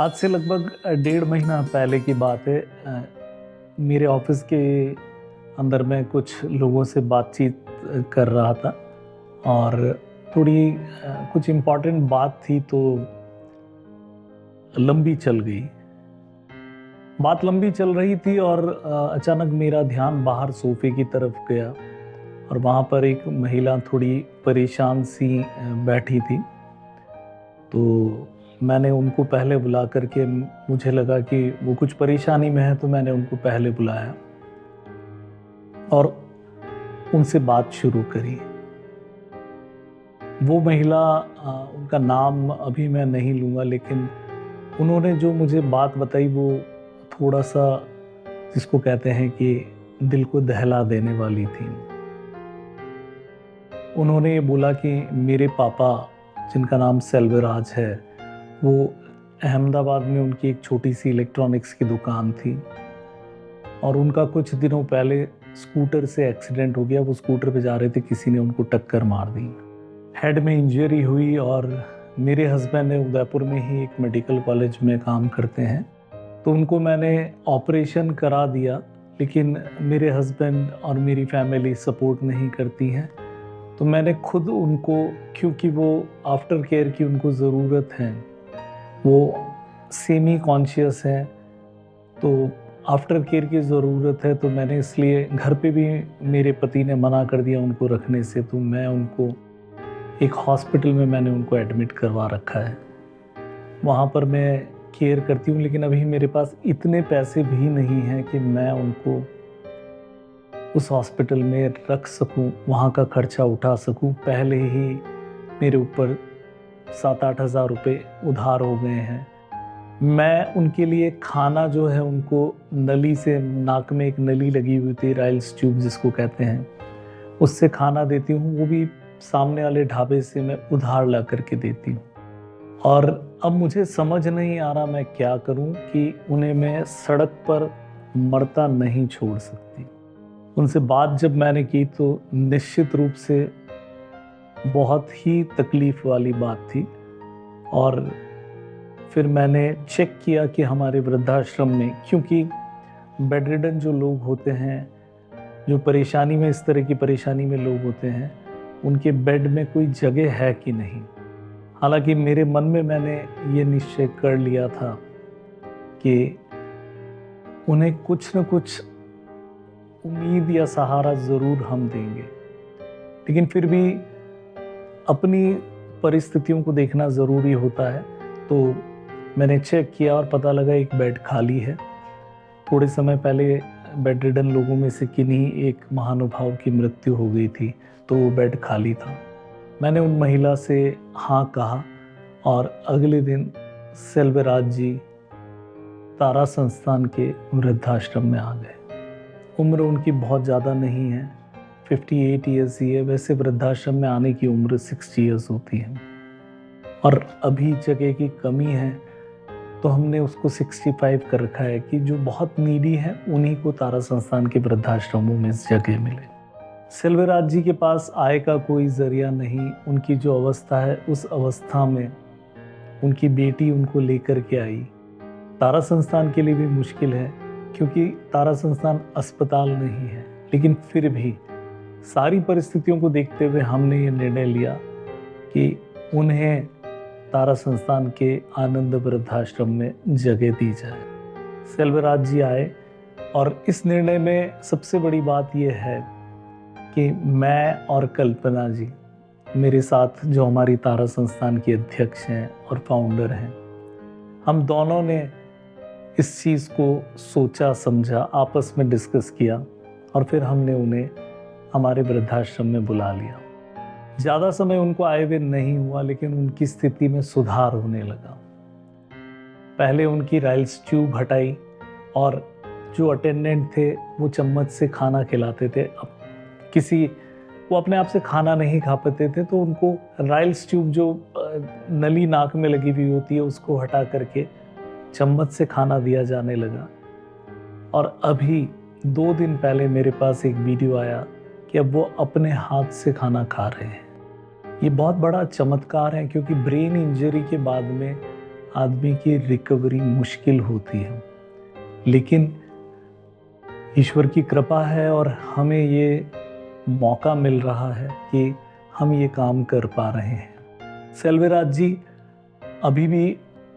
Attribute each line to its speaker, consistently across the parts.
Speaker 1: आज से लगभग 1.5 महीना पहले की बात है। मेरे ऑफिस के अंदर मैं कुछ लोगों से बातचीत कर रहा था और थोड़ी कुछ इम्पोर्टेंट बात थी तो लंबी चल गई। बात लंबी चल रही थी और अचानक मेरा ध्यान बाहर सोफे की तरफ गया और वहाँ पर एक महिला थोड़ी परेशान सी बैठी थी। तो मैंने उनको पहले बुला करके, मुझे लगा कि वो कुछ परेशानी में है, तो मैंने उनको पहले बुलाया और उनसे बात शुरू करी। वो महिला, उनका नाम अभी मैं नहीं लूँगा, लेकिन उन्होंने जो मुझे बात बताई वो थोड़ा सा, जिसको कहते हैं कि दिल को दहला देने वाली थी। उन्होंने ये बोला कि मेरे पापा, जिनका नाम सेल्वराज है, वो अहमदाबाद में उनकी एक छोटी सी इलेक्ट्रॉनिक्स की दुकान थी और उनका कुछ दिनों पहले स्कूटर से एक्सीडेंट हो गया। वो स्कूटर पे जा रहे थे, किसी ने उनको टक्कर मार दी, हेड में इंजरी हुई। और मेरे हस्बैंड ने उदयपुर में ही एक मेडिकल कॉलेज में काम करते हैं, तो उनको मैंने ऑपरेशन करा दिया, लेकिन मेरे हस्बैंड और मेरी फैमिली सपोर्ट नहीं करती हैं। तो मैंने खुद उनको, क्योंकि वो आफ्टर केयर की उनको ज़रूरत है, वो सेमी कॉन्शियस है, तो आफ्टर केयर की ज़रूरत है, तो मैंने इसलिए घर पे भी मेरे पति ने मना कर दिया उनको रखने से। तो मैं उनको एक हॉस्पिटल में मैंने उनको एडमिट करवा रखा है। वहाँ पर मैं केयर करती हूँ, लेकिन अभी मेरे पास इतने पैसे भी नहीं हैं कि मैं उनको उस हॉस्पिटल में रख सकूं, वहाँ का खर्चा उठा सकूं। पहले ही मेरे ऊपर 7-8 हज़ार रुपये उधार हो गए हैं। मैं उनके लिए खाना जो है, उनको नली से, नाक में एक नली लगी हुई थी, राइल्स ट्यूब जिसको कहते हैं, उससे खाना देती हूँ। वो भी सामने वाले ढाबे से मैं उधार ला करके देती हूँ। और अब मुझे समझ नहीं आ रहा मैं क्या करूँ कि उन्हें मैं सड़क पर मरता नहीं छोड़ सकती। उनसे बात जब मैंने की तो निश्चित रूप से बहुत ही तकलीफ़ वाली बात थी। और फिर मैंने चेक किया कि हमारे वृद्धाश्रम में, क्योंकि बेड रिडन जो लोग होते हैं, जो परेशानी में, इस तरह की परेशानी में लोग होते हैं, उनके बेड में कोई जगह है कि नहीं। हालांकि मेरे मन में मैंने ये निश्चय कर लिया था कि उन्हें कुछ न कुछ उम्मीद या सहारा ज़रूर हम देंगे, लेकिन फिर भी अपनी परिस्थितियों को देखना ज़रूरी होता है। तो मैंने चेक किया और पता लगा एक बेड खाली है। थोड़े समय पहले बेड रिडन लोगों में से किन्हीं एक महानुभाव की मृत्यु हो गई थी, तो वो बेड खाली था। मैंने उन महिला से हाँ कहा और अगले दिन सेल्वराज जी तारा संस्थान के वृद्धाश्रम में आ गए। उम्र उनकी बहुत ज़्यादा नहीं है, 58 ईयर्स ही है। वैसे वृद्धाश्रम में आने की उम्र 60 ईयर्स होती है और अभी जगह की कमी है, तो हमने उसको 65 कर रखा है कि जो बहुत नीडी है उन्हीं को तारा संस्थान के वृद्धाश्रमों में जगह मिले। सेल्वराज जी के पास आय का कोई जरिया नहीं। उनकी जो अवस्था है, उस अवस्था में उनकी बेटी उनको लेकर के आई। तारा संस्थान के लिए भी मुश्किल है, क्योंकि तारा संस्थान अस्पताल नहीं है, लेकिन फिर भी सारी परिस्थितियों को देखते हुए हमने ये निर्णय लिया कि उन्हें तारा संस्थान के आनंद वृद्धाश्रम में जगह दी जाए। सेल्वराज जी आए और इस निर्णय में सबसे बड़ी बात यह है कि मैं और कल्पना जी, मेरे साथ जो हमारी तारा संस्थान की अध्यक्ष हैं और फाउंडर हैं, हम दोनों ने इस चीज़ को सोचा समझा, आपस में डिस्कस किया और फिर हमने उन्हें हमारे वृद्धाश्रम में बुला लिया। ज़्यादा समय उनको आए हुए नहीं हुआ, लेकिन उनकी स्थिति में सुधार होने लगा। पहले उनकी राइल्स ट्यूब हटाई और जो अटेंडेंट थे वो चम्मच से खाना खिलाते थे। अब वो अपने आप से खाना नहीं खा पाते थे, तो उनको राइल्स ट्यूब, जो नली नाक में लगी हुई होती है, उसको हटा करके चम्मच से खाना दिया जाने लगा। और अभी 2 दिन पहले मेरे पास एक वीडियो आया कि अब वो अपने हाथ से खाना खा रहे हैं। ये बहुत बड़ा चमत्कार है, क्योंकि ब्रेन इंजरी के बाद में आदमी की रिकवरी मुश्किल होती है, लेकिन ईश्वर की कृपा है और हमें ये मौका मिल रहा है कि हम ये काम कर पा रहे हैं। सेल्वराज जी अभी भी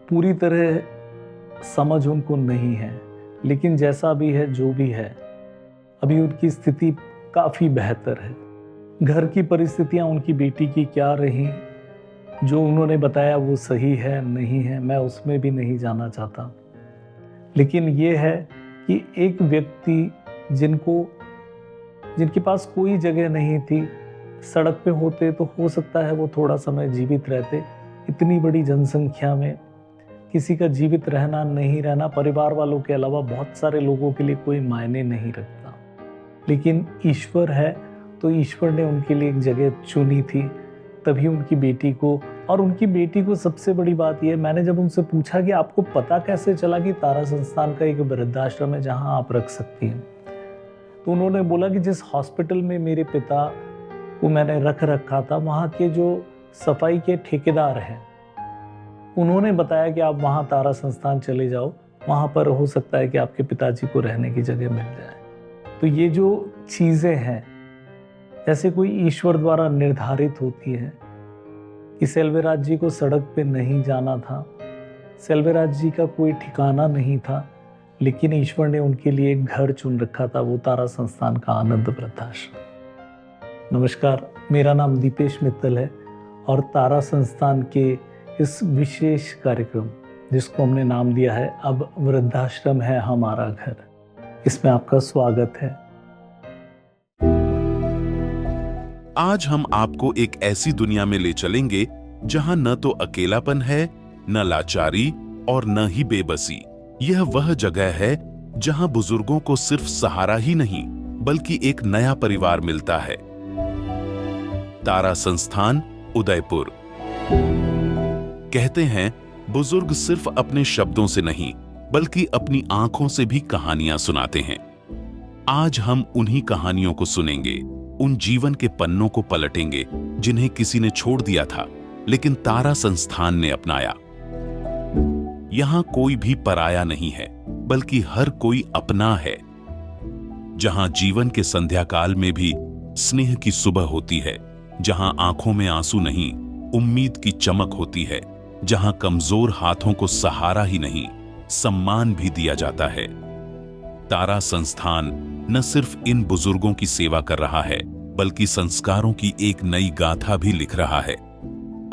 Speaker 1: पूरी तरह समझ उनको नहीं है, लेकिन जैसा भी है, जो भी है, अभी उनकी स्थिति काफ़ी बेहतर है। घर की परिस्थितियां उनकी बेटी की क्या रही, जो उन्होंने बताया वो सही है नहीं है, मैं उसमें भी नहीं जाना चाहता। लेकिन ये है कि एक व्यक्ति जिनके पास कोई जगह नहीं थी, सड़क पे होते तो हो सकता है वो थोड़ा समय जीवित रहते। इतनी बड़ी जनसंख्या में किसी का जीवित रहना नहीं रहना परिवार वालों के अलावा बहुत सारे लोगों के लिए कोई मायने नहीं रखता, लेकिन ईश्वर है तो ईश्वर ने उनके लिए एक जगह चुनी थी, तभी उनकी बेटी को। और उनकी बेटी को सबसे बड़ी बात यह, मैंने जब उनसे पूछा कि आपको पता कैसे चला कि तारा संस्थान का एक वृद्धाश्रम है जहां आप रख सकती हैं, तो उन्होंने बोला कि जिस हॉस्पिटल में मेरे पिता को मैंने रख रखा था, वहाँ के जो सफाई के ठेकेदार हैं, उन्होंने बताया कि आप वहाँ तारा संस्थान चले जाओ, वहाँ पर हो सकता है कि आपके पिताजी को रहने की जगह मिल जाए। तो ये जो चीज़ें हैं जैसे कोई ईश्वर द्वारा निर्धारित होती है कि सेल्वराज जी को सड़क पे नहीं जाना था, सेल्वराज जी का कोई ठिकाना नहीं था, लेकिन ईश्वर ने उनके लिए एक घर चुन रखा था, वो तारा संस्थान का आनंद वृद्धाश्रम। नमस्कार, मेरा नाम दीपेश मित्तल है और तारा संस्थान के इस विशेष कार्यक्रम जिसको हमने नाम दिया है अब वृद्धाश्रम है हमारा घर, इसमें आपका स्वागत है।
Speaker 2: आज हम आपको एक ऐसी दुनिया में ले चलेंगे जहां न तो अकेलापन है, न लाचारी और न ही बेबसी। यह वह जगह है जहां बुजुर्गों को सिर्फ सहारा ही नहीं बल्कि एक नया परिवार मिलता है। तारा संस्थान, उदयपुर। कहते हैं बुजुर्ग सिर्फ अपने शब्दों से नहीं बल्कि अपनी आंखों से भी कहानियां सुनाते हैं। आज हम उन्हीं कहानियों को सुनेंगे, उन जीवन के पन्नों को पलटेंगे जिन्हें किसी ने छोड़ दिया था लेकिन तारा संस्थान ने अपनाया। यहां कोई भी पराया नहीं है बल्कि हर कोई अपना है। जहां जीवन के संध्या काल में भी स्नेह की सुबह होती है, जहां आंखों में आंसू नहीं उम्मीद की चमक होती है, जहां कमजोर हाथों को सहारा ही नहीं सम्मान भी दिया जाता है। तारा संस्थान न सिर्फ इन बुजुर्गों की सेवा कर रहा है बल्कि संस्कारों की एक नई गाथा भी लिख रहा है।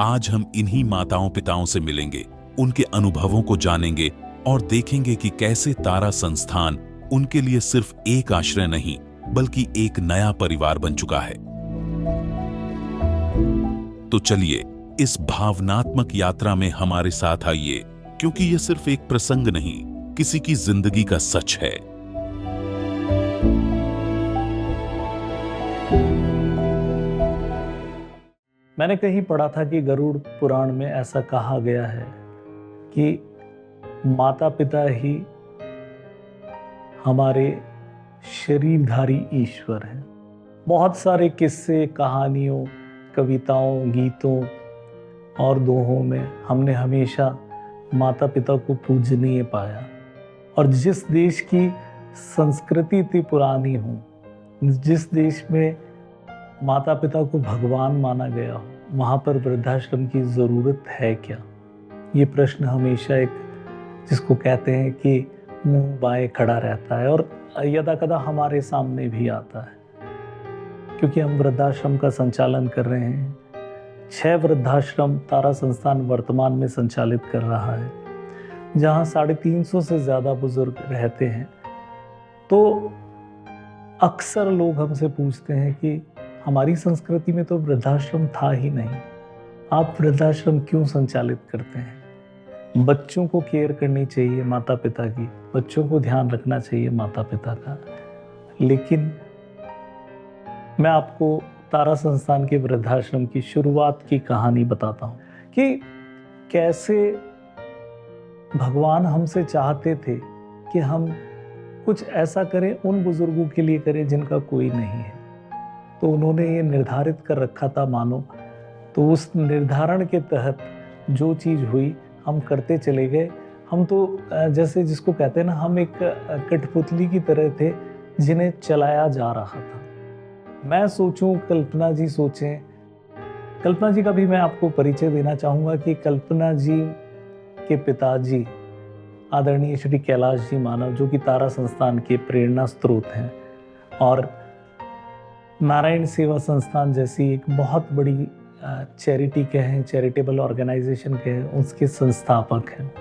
Speaker 2: आज हम इन्हीं माताओं पिताओं से मिलेंगे, उनके अनुभवों को जानेंगे और देखेंगे कि कैसे तारा संस्थान उनके लिए सिर्फ एक आश्रय नहीं बल्कि एक नया परिवार बन चुका है। तो चलिए इस भावनात्मक यात्रा में हमारे साथ आइए, क्योंकि यह सिर्फ एक प्रसंग नहीं, किसी की जिंदगी का सच है।
Speaker 1: मैंने कहीं पढ़ा था कि गरुड़ पुराण में ऐसा कहा गया है कि माता पिता ही हमारे शरीरधारी ईश्वर हैं। बहुत सारे किस्से, कहानियों, कविताओं, गीतों और दोहों में हमने हमेशा माता पिता को पूजनीय पाया। और जिस देश की संस्कृति इतनी पुरानी हो, जिस देश में माता पिता को भगवान माना गया हो, वहाँ पर वृद्धाश्रम की ज़रूरत है क्या? ये प्रश्न हमेशा एक, जिसको कहते हैं कि मुंह बाएं खड़ा रहता है और यदा कदा हमारे सामने भी आता है, क्योंकि हम वृद्धाश्रम का संचालन कर रहे हैं। 6 वृद्धाश्रम तारा संस्थान वर्तमान में संचालित कर रहा है, जहाँ 350 से ज़्यादा बुजुर्ग रहते हैं। तो अक्सर लोग हमसे पूछते हैं कि हमारी संस्कृति में तो वृद्धाश्रम था ही नहीं, आप वृद्धाश्रम क्यों संचालित करते हैं? बच्चों को केयर करनी चाहिए माता पिता की, बच्चों को ध्यान रखना चाहिए माता पिता का। लेकिन मैं आपको तारा संस्थान के वृद्धाश्रम की शुरुआत की कहानी बताता हूँ कि कैसे भगवान हमसे चाहते थे कि हम कुछ ऐसा करें, उन बुजुर्गों के लिए करें जिनका कोई नहीं है। तो उन्होंने ये निर्धारित कर रखा था मानो, तो उस निर्धारण के तहत जो चीज़ हुई हम करते चले गए। हम तो जैसे जिसको कहते हैं ना, हम एक कठपुतली की तरह थे जिन्हें चलाया जा रहा था। मैं सोचूं, कल्पना जी सोचें। कल्पना जी का भी मैं आपको परिचय देना चाहूँगा कि कल्पना जी के पिताजी आदरणीय श्री कैलाश जी मानव, जो कि तारा संस्थान के प्रेरणा स्रोत हैं और नारायण सेवा संस्थान जैसी एक बहुत बड़ी चैरिटी कहें, चैरिटेबल ऑर्गेनाइजेशन कहें, उसके संस्थापक हैं।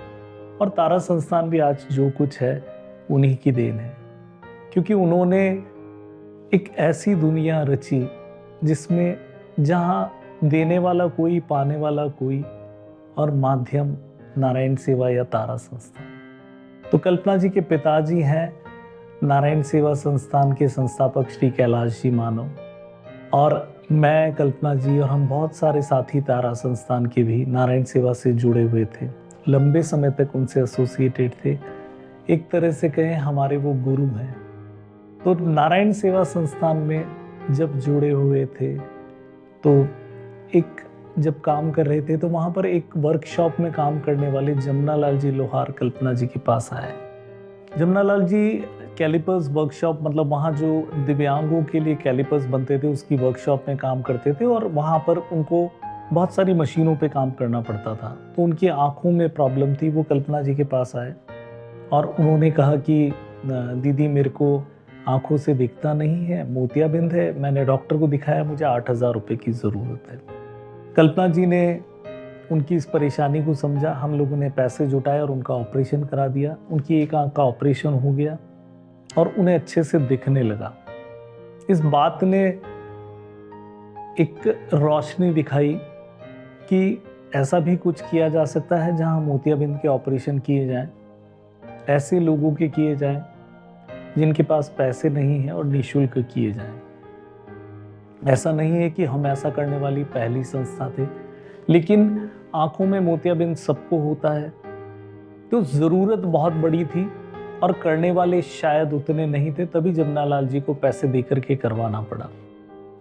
Speaker 1: और तारा संस्थान भी आज जो कुछ है उन्हीं की देन है, क्योंकि उन्होंने एक ऐसी दुनिया रची जिसमें जहाँ देने वाला कोई, पाने वाला कोई, और माध्यम नारायण सेवा या तारा संस्थान। तो कल्पना जी के पिताजी हैं नारायण सेवा संस्थान के संस्थापक श्री कैलाश जी मानव, और मैं, कल्पना जी और हम बहुत सारे साथी तारा संस्थान के भी नारायण सेवा से जुड़े हुए थे, लंबे समय तक उनसे एसोसिएटेड थे। एक तरह से कहें हमारे वो गुरु हैं। तो नारायण सेवा संस्थान में जब जुड़े हुए थे तो जब काम कर रहे थे तो वहाँ पर एक वर्कशॉप में काम करने वाले जमुनालाल जी लोहार कल्पना जी के पास आए। जमुनालाल जी कैलिपर्स वर्कशॉप, मतलब वहाँ जो दिव्यांगों के लिए कैलिपर्स बनते थे उसकी वर्कशॉप में काम करते थे, और वहाँ पर उनको बहुत सारी मशीनों पे काम करना पड़ता था। तो उनकी आँखों में प्रॉब्लम थी। वो कल्पना जी के पास आए और उन्होंने कहा कि दीदी, मेरे को आँखों से दिखता नहीं है, मोतियाबिंद है, मैंने डॉक्टर को दिखाया, मुझे 8,000 रुपये की ज़रूरत है। कल्पना जी ने उनकी इस परेशानी को समझा, हम लोगों ने पैसे जुटाए और उनका ऑपरेशन करा दिया। उनकी एक आंख का ऑपरेशन हो गया और उन्हें अच्छे से दिखने लगा। इस बात ने एक रोशनी दिखाई कि ऐसा भी कुछ किया जा सकता है जहां मोतियाबिंद के ऑपरेशन किए जाएं, ऐसे लोगों के किए जाएं जिनके पास पैसे नहीं हैं और निःशुल्क किए जाएं। ऐसा नहीं है कि हम ऐसा करने वाली पहली संस्था थे, लेकिन आंखों में मोतियाबिंद सबको होता है, तो ज़रूरत बहुत बड़ी थी और करने वाले शायद उतने नहीं थे, तभी जमुनालाल जी को पैसे देकर के करवाना पड़ा।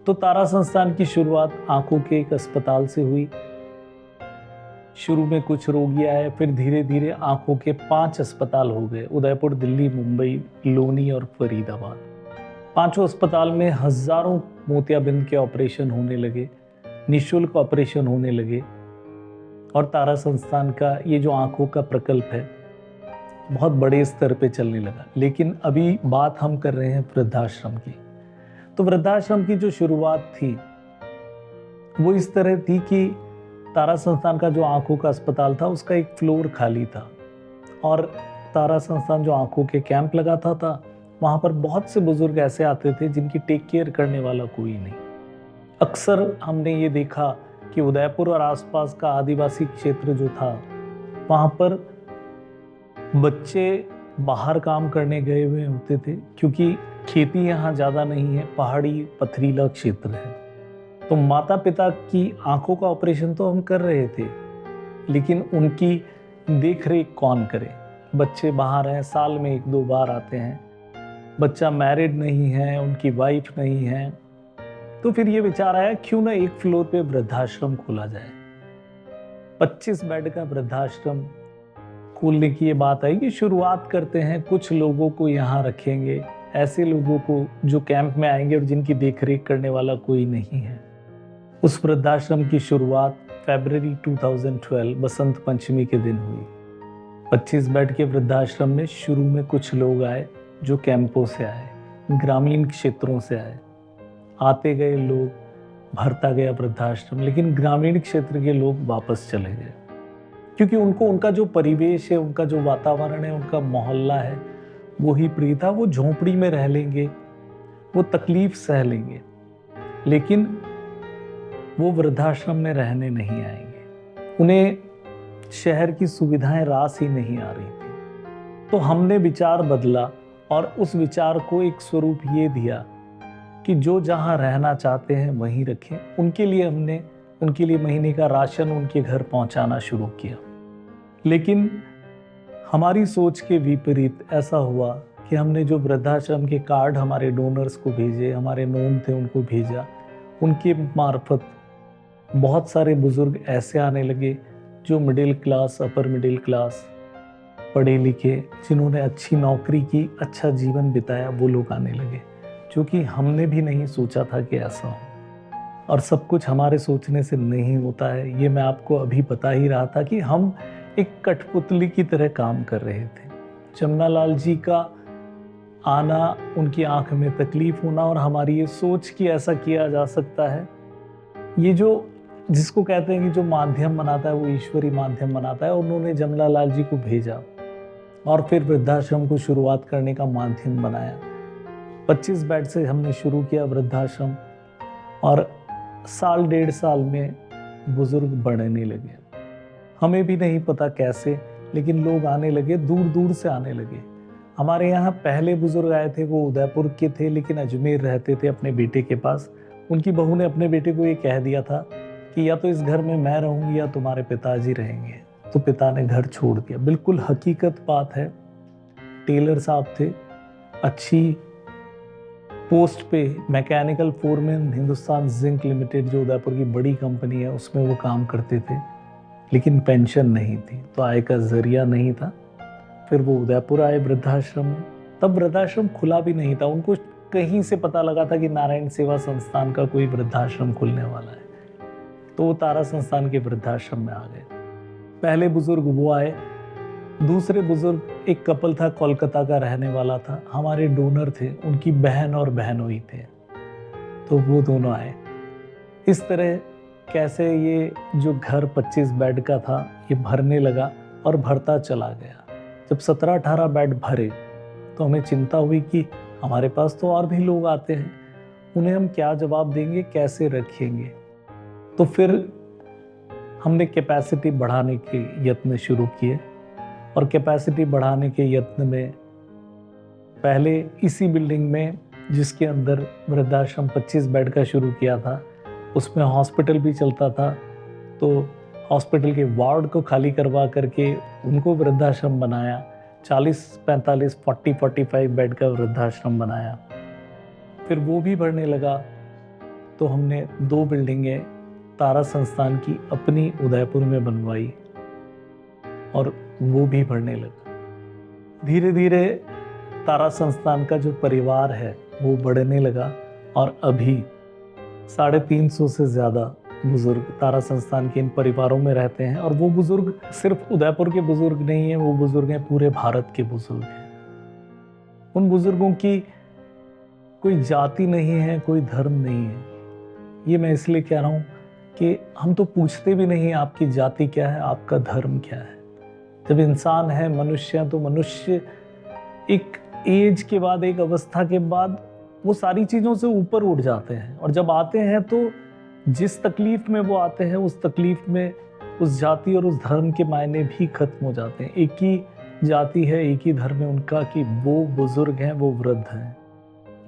Speaker 1: तो तारा संस्थान की शुरुआत आंखों के एक अस्पताल से हुई। शुरू में कुछ रोगी आए, फिर धीरे धीरे आंखों के 5 अस्पताल हो गए, उदयपुर, दिल्ली, मुंबई, लोनी और फरीदाबाद। 5 अस्पताल में हजारों मोतियाबिंद के ऑपरेशन होने लगे, निःशुल्क ऑपरेशन होने लगे, और तारा संस्थान का ये जो आंखों का प्रकल्प है बहुत बड़े स्तर पे चलने लगा। लेकिन अभी बात हम कर रहे हैं वृद्धाश्रम की। तो वृद्धाश्रम की जो शुरुआत थी वो इस तरह थी कि तारा संस्थान का जो आंखों का अस्पताल था उसका एक फ्लोर खाली था, और तारा संस्थान जो आंखों के कैंप लगाता था वहाँ पर बहुत से बुजुर्ग ऐसे आते थे जिनकी टेक केयर करने वाला कोई नहीं। अक्सर हमने ये देखा कि उदयपुर और आसपास का आदिवासी क्षेत्र जो था वहाँ पर बच्चे बाहर काम करने गए हुए होते थे, क्योंकि खेती यहाँ ज़्यादा नहीं है, पहाड़ी पथरीला क्षेत्र है। तो माता पिता की आंखों का ऑपरेशन तो हम कर रहे थे, लेकिन उनकी देख रेख कौन करे? बच्चे बाहर हैं, साल में 1-2 बार आते हैं, बच्चा मैरिड नहीं है, उनकी वाइफ नहीं है। तो फिर ये विचार आया क्यों ना एक फ्लोर पे वृद्धाश्रम खोला जाए। 25 बेड का वृद्धाश्रम खोलने की ये बात आई कि शुरुआत करते हैं, कुछ लोगों को यहाँ रखेंगे, ऐसे लोगों को जो कैंप में आएंगे और जिनकी देखरेख करने वाला कोई नहीं है। उस वृद्धाश्रम की शुरुआत फरवरी 2012 बसंत पंचमी के दिन हुई। 25 बेड के वृद्धाश्रम में शुरू में कुछ लोग आए जो कैंपों से आए, ग्रामीण क्षेत्रों से आए। आते गए लोग, भरता गया वृद्धाश्रम, लेकिन ग्रामीण क्षेत्र के लोग वापस चले गए, क्योंकि उनको उनका जो परिवेश है, उनका जो वातावरण है, उनका मोहल्ला है, वो ही प्रिय था। वो झोंपड़ी में रह लेंगे, वो तकलीफ सह लेंगे, लेकिन वो वृद्धाश्रम में रहने नहीं आएंगे। उन्हें शहर की सुविधाएं रास ही नहीं आ रही थी। तो हमने विचार बदला और उस विचार को एक स्वरूप ये दिया कि जो जहाँ रहना चाहते हैं वहीं रखें। उनके लिए हमने उनके लिए महीने का राशन उनके घर पहुंचाना शुरू किया। लेकिन हमारी सोच के विपरीत ऐसा हुआ कि हमने जो वृद्धाश्रम के कार्ड हमारे डोनर्स को भेजे, हमारे नोन थे उनको भेजा, उनके मार्फत बहुत सारे बुजुर्ग ऐसे आने लगे जो middle class, upper middle class, पढ़े लिखे, जिन्होंने अच्छी नौकरी की, अच्छा जीवन बिताया, वो लोग आने लगे, जो कि हमने भी नहीं सोचा था कि ऐसा हो। और सब कुछ हमारे सोचने से नहीं होता है। ये मैं आपको अभी बता ही रहा था कि हम एक कठपुतली की तरह काम कर रहे थे। जमनालाल जी का आना, उनकी आंख में तकलीफ होना और हमारी ये सोच कि ऐसा किया जा सकता है, ये जो जिसको कहते हैं कि जो माध्यम बनाता है वो ईश्वरी माध्यम बनाता है। उन्होंने जमनालाल जी को भेजा और फिर वृद्धाश्रम को शुरुआत करने का माध्यम बनाया। 25 बेड से हमने शुरू किया वृद्धाश्रम और साल 1.5 साल में बुजुर्ग बढ़ने लगे। हमें भी नहीं पता कैसे, लेकिन लोग आने लगे, दूर दूर से आने लगे। हमारे यहाँ पहले बुजुर्ग आए थे, वो उदयपुर के थे लेकिन अजमेर रहते थे अपने बेटे के पास। उनकी बहू ने अपने बेटे को ये कह दिया था कि या तो इस घर में मैं रहूँगी या तुम्हारे पिताजी रहेंगे। तो पिता ने घर छोड़ दिया। बिल्कुल हकीकत बात है। टेलर साहब थे, अच्छी पोस्ट पे, mechanical foreman, Hindustan zinc limited जो उदयपुर की बड़ी कंपनी है उसमें वो काम करते थे, लेकिन पेंशन नहीं थी, तो आय का जरिया नहीं था। फिर वो उदयपुर आए वृद्धाश्रम में। तब वृद्धाश्रम खुला भी नहीं था। उनको कहीं से पता लगा था कि नारायण सेवा संस्थान का कोई वृद्धाश्रम खुलने वाला है, तो वो तारा संस्थान के वृद्धाश्रम में आ गए। पहले बुजुर्ग वो आए। दूसरे बुजुर्ग, एक कपल था, कोलकाता का रहने वाला था, हमारे डोनर थे, उनकी बहन और बहनोई थे, तो वो दोनों आए। इस तरह कैसे ये जो घर 25 बेड का था ये भरने लगा और भरता चला गया। जब 17-18 बेड भरे तो हमें चिंता हुई कि हमारे पास तो और भी लोग आते हैं, उन्हें हम क्या जवाब देंगे, कैसे रखेंगे। तो फिर हमने कैपेसिटी बढ़ाने के यत्न शुरू किए और कैपेसिटी बढ़ाने के यत्न में पहले इसी बिल्डिंग में, जिसके अंदर वृद्धाश्रम 25 बेड का शुरू किया था, उसमें हॉस्पिटल भी चलता था, तो हॉस्पिटल के वार्ड को खाली करवा करके उनको वृद्धाश्रम बनाया। 40, 45, 40, 45 बेड का वृद्धाश्रम बनाया। फिर वो भी बढ़ने लगा, तो हमने 2 बिल्डिंगें तारा संस्थान की अपनी उदयपुर में बनवाई और वो भी बढ़ने लगा। धीरे धीरे तारा संस्थान का जो परिवार है वो बढ़ने लगा और अभी 350 से ज़्यादा बुजुर्ग तारा संस्थान के इन परिवारों में रहते हैं। और वो बुजुर्ग सिर्फ उदयपुर के बुजुर्ग नहीं हैं, वो बुजुर्ग हैं पूरे भारत के बुजुर्ग हैं। उन बुजुर्गों की कोई जाति नहीं है, कोई धर्म नहीं है। ये मैं इसलिए कह रहा हूँ कि हम तो पूछते भी नहीं आपकी जाति क्या है, आपका धर्म क्या है। जब इंसान है, मनुष्य है, तो मनुष्य एक एज के बाद, एक अवस्था के बाद वो सारी चीज़ों से ऊपर उठ जाते हैं। और जब आते हैं तो जिस तकलीफ में वो आते हैं, उस तकलीफ में उस जाति और उस धर्म के मायने भी खत्म हो जाते हैं। एक ही जाति है, एक ही धर्म है उनका कि वो बुजुर्ग हैं, वो वृद्ध हैं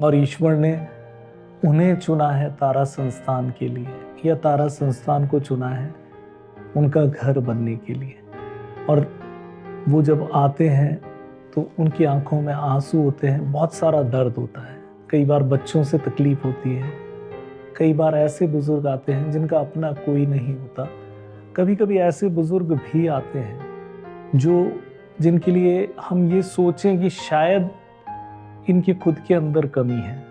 Speaker 1: और ईश्वर ने उन्हें चुना है तारा संस्थान के लिए, या तारा संस्थान को चुना है उनका घर बनने के लिए। और वो जब आते हैं तो उनकी आंखों में आंसू होते हैं, बहुत सारा दर्द होता है। कई बार बच्चों से तकलीफ होती है, कई बार ऐसे बुजुर्ग आते हैं जिनका अपना कोई नहीं होता। कभी कभी ऐसे बुजुर्ग भी आते हैं जिनके लिए हम ये सोचें कि शायद इनकी खुद के अंदर कमी है,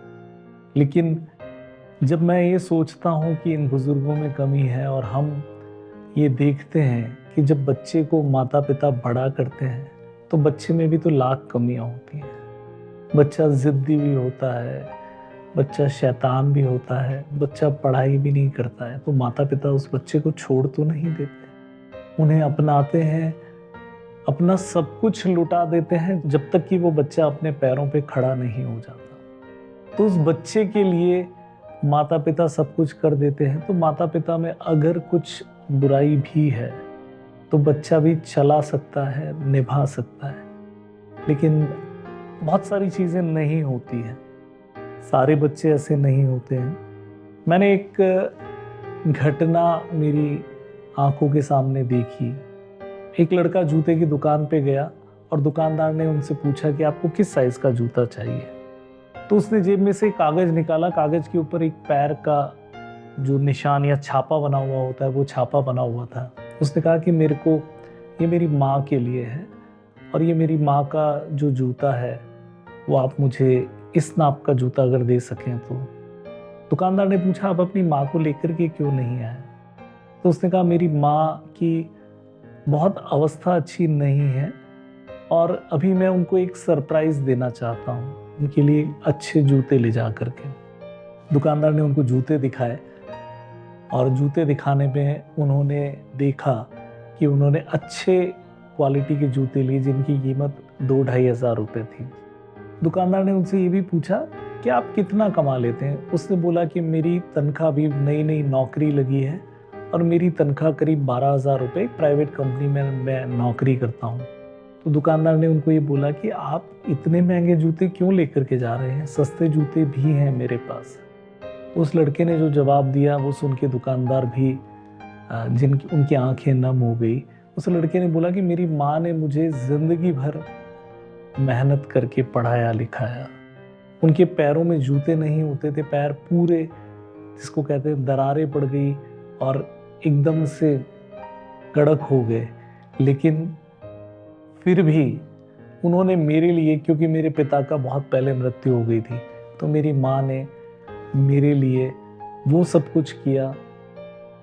Speaker 1: लेकिन जब मैं ये सोचता हूँ कि इन बुजुर्गों में कमी है और हम ये देखते हैं कि जब बच्चे को माता पिता बड़ा करते हैं तो बच्चे में भी तो लाख कमियां होती हैं। बच्चा जिद्दी भी होता है, बच्चा शैतान भी होता है, बच्चा पढ़ाई भी नहीं करता है, तो माता पिता उस बच्चे को छोड़ तो नहीं देते, उन्हें अपनाते हैं, अपना सब कुछ लुटा देते हैं जब तक कि वो बच्चा अपने पैरों पे खड़ा नहीं हो जाता। तो उस बच्चे के लिए माता पिता सब कुछ कर देते हैं। तो माता पिता में अगर कुछ बुराई भी है तो बच्चा भी चला सकता है, निभा सकता है, लेकिन बहुत सारी चीज़ें नहीं होती हैं। सारे बच्चे ऐसे नहीं होते हैं। मैंने एक घटना मेरी आंखों के सामने देखी। एक लड़का जूते की दुकान पे गया और दुकानदार ने उनसे पूछा कि आपको किस साइज़ का जूता चाहिए। तो उसने जेब में से कागज़ निकाला, कागज़ के ऊपर एक पैर का जो निशान या छापा बना हुआ होता है वो छापा बना हुआ था। उसने कहा कि मेरे को ये मेरी माँ के लिए है और ये मेरी माँ का जो जूता है वो आप मुझे इस नाप का जूता अगर दे सकें तो। दुकानदार ने पूछा आप अपनी माँ को लेकर के क्यों नहीं आए? तो उसने कहा मेरी माँ की बहुत अवस्था अच्छी नहीं है और अभी मैं उनको एक सरप्राइज देना चाहता हूँ, उनके लिए अच्छे जूते ले जा करके। दुकानदार ने उनको जूते दिखाए और जूते दिखाने में उन्होंने देखा कि उन्होंने अच्छे क्वालिटी के जूते लिए जिनकी कीमत 2-2.5 हज़ार रुपये थी। दुकानदार ने उनसे ये भी पूछा कि आप कितना कमा लेते हैं? उसने बोला कि मेरी तनख्वाह अभी नई नई नौकरी लगी है और मेरी तनख्वाह करीब 12,000 रुपये प्राइवेट कंपनी में मैं नौकरी करता हूँ। तो दुकानदार ने उनको ये बोला कि आप इतने महंगे जूते क्यों लेकर के जा रहे हैं? सस्ते जूते भी हैं मेरे पास। उस लड़के ने जो जवाब दिया वो सुन के दुकानदार भी जिनकी उनकी आंखें नम हो गई। उस लड़के ने बोला कि मेरी माँ ने मुझे ज़िंदगी भर मेहनत करके पढ़ाया लिखाया, उनके पैरों में जूते नहीं होते थे, पैर पूरे जिसको कहते हैं दरारें पड़ गई और एकदम से कड़क हो गए, लेकिन फिर भी उन्होंने मेरे लिए, क्योंकि मेरे पिता का बहुत पहले मृत्यु हो गई थी, तो मेरी माँ ने मेरे लिए वो सब कुछ किया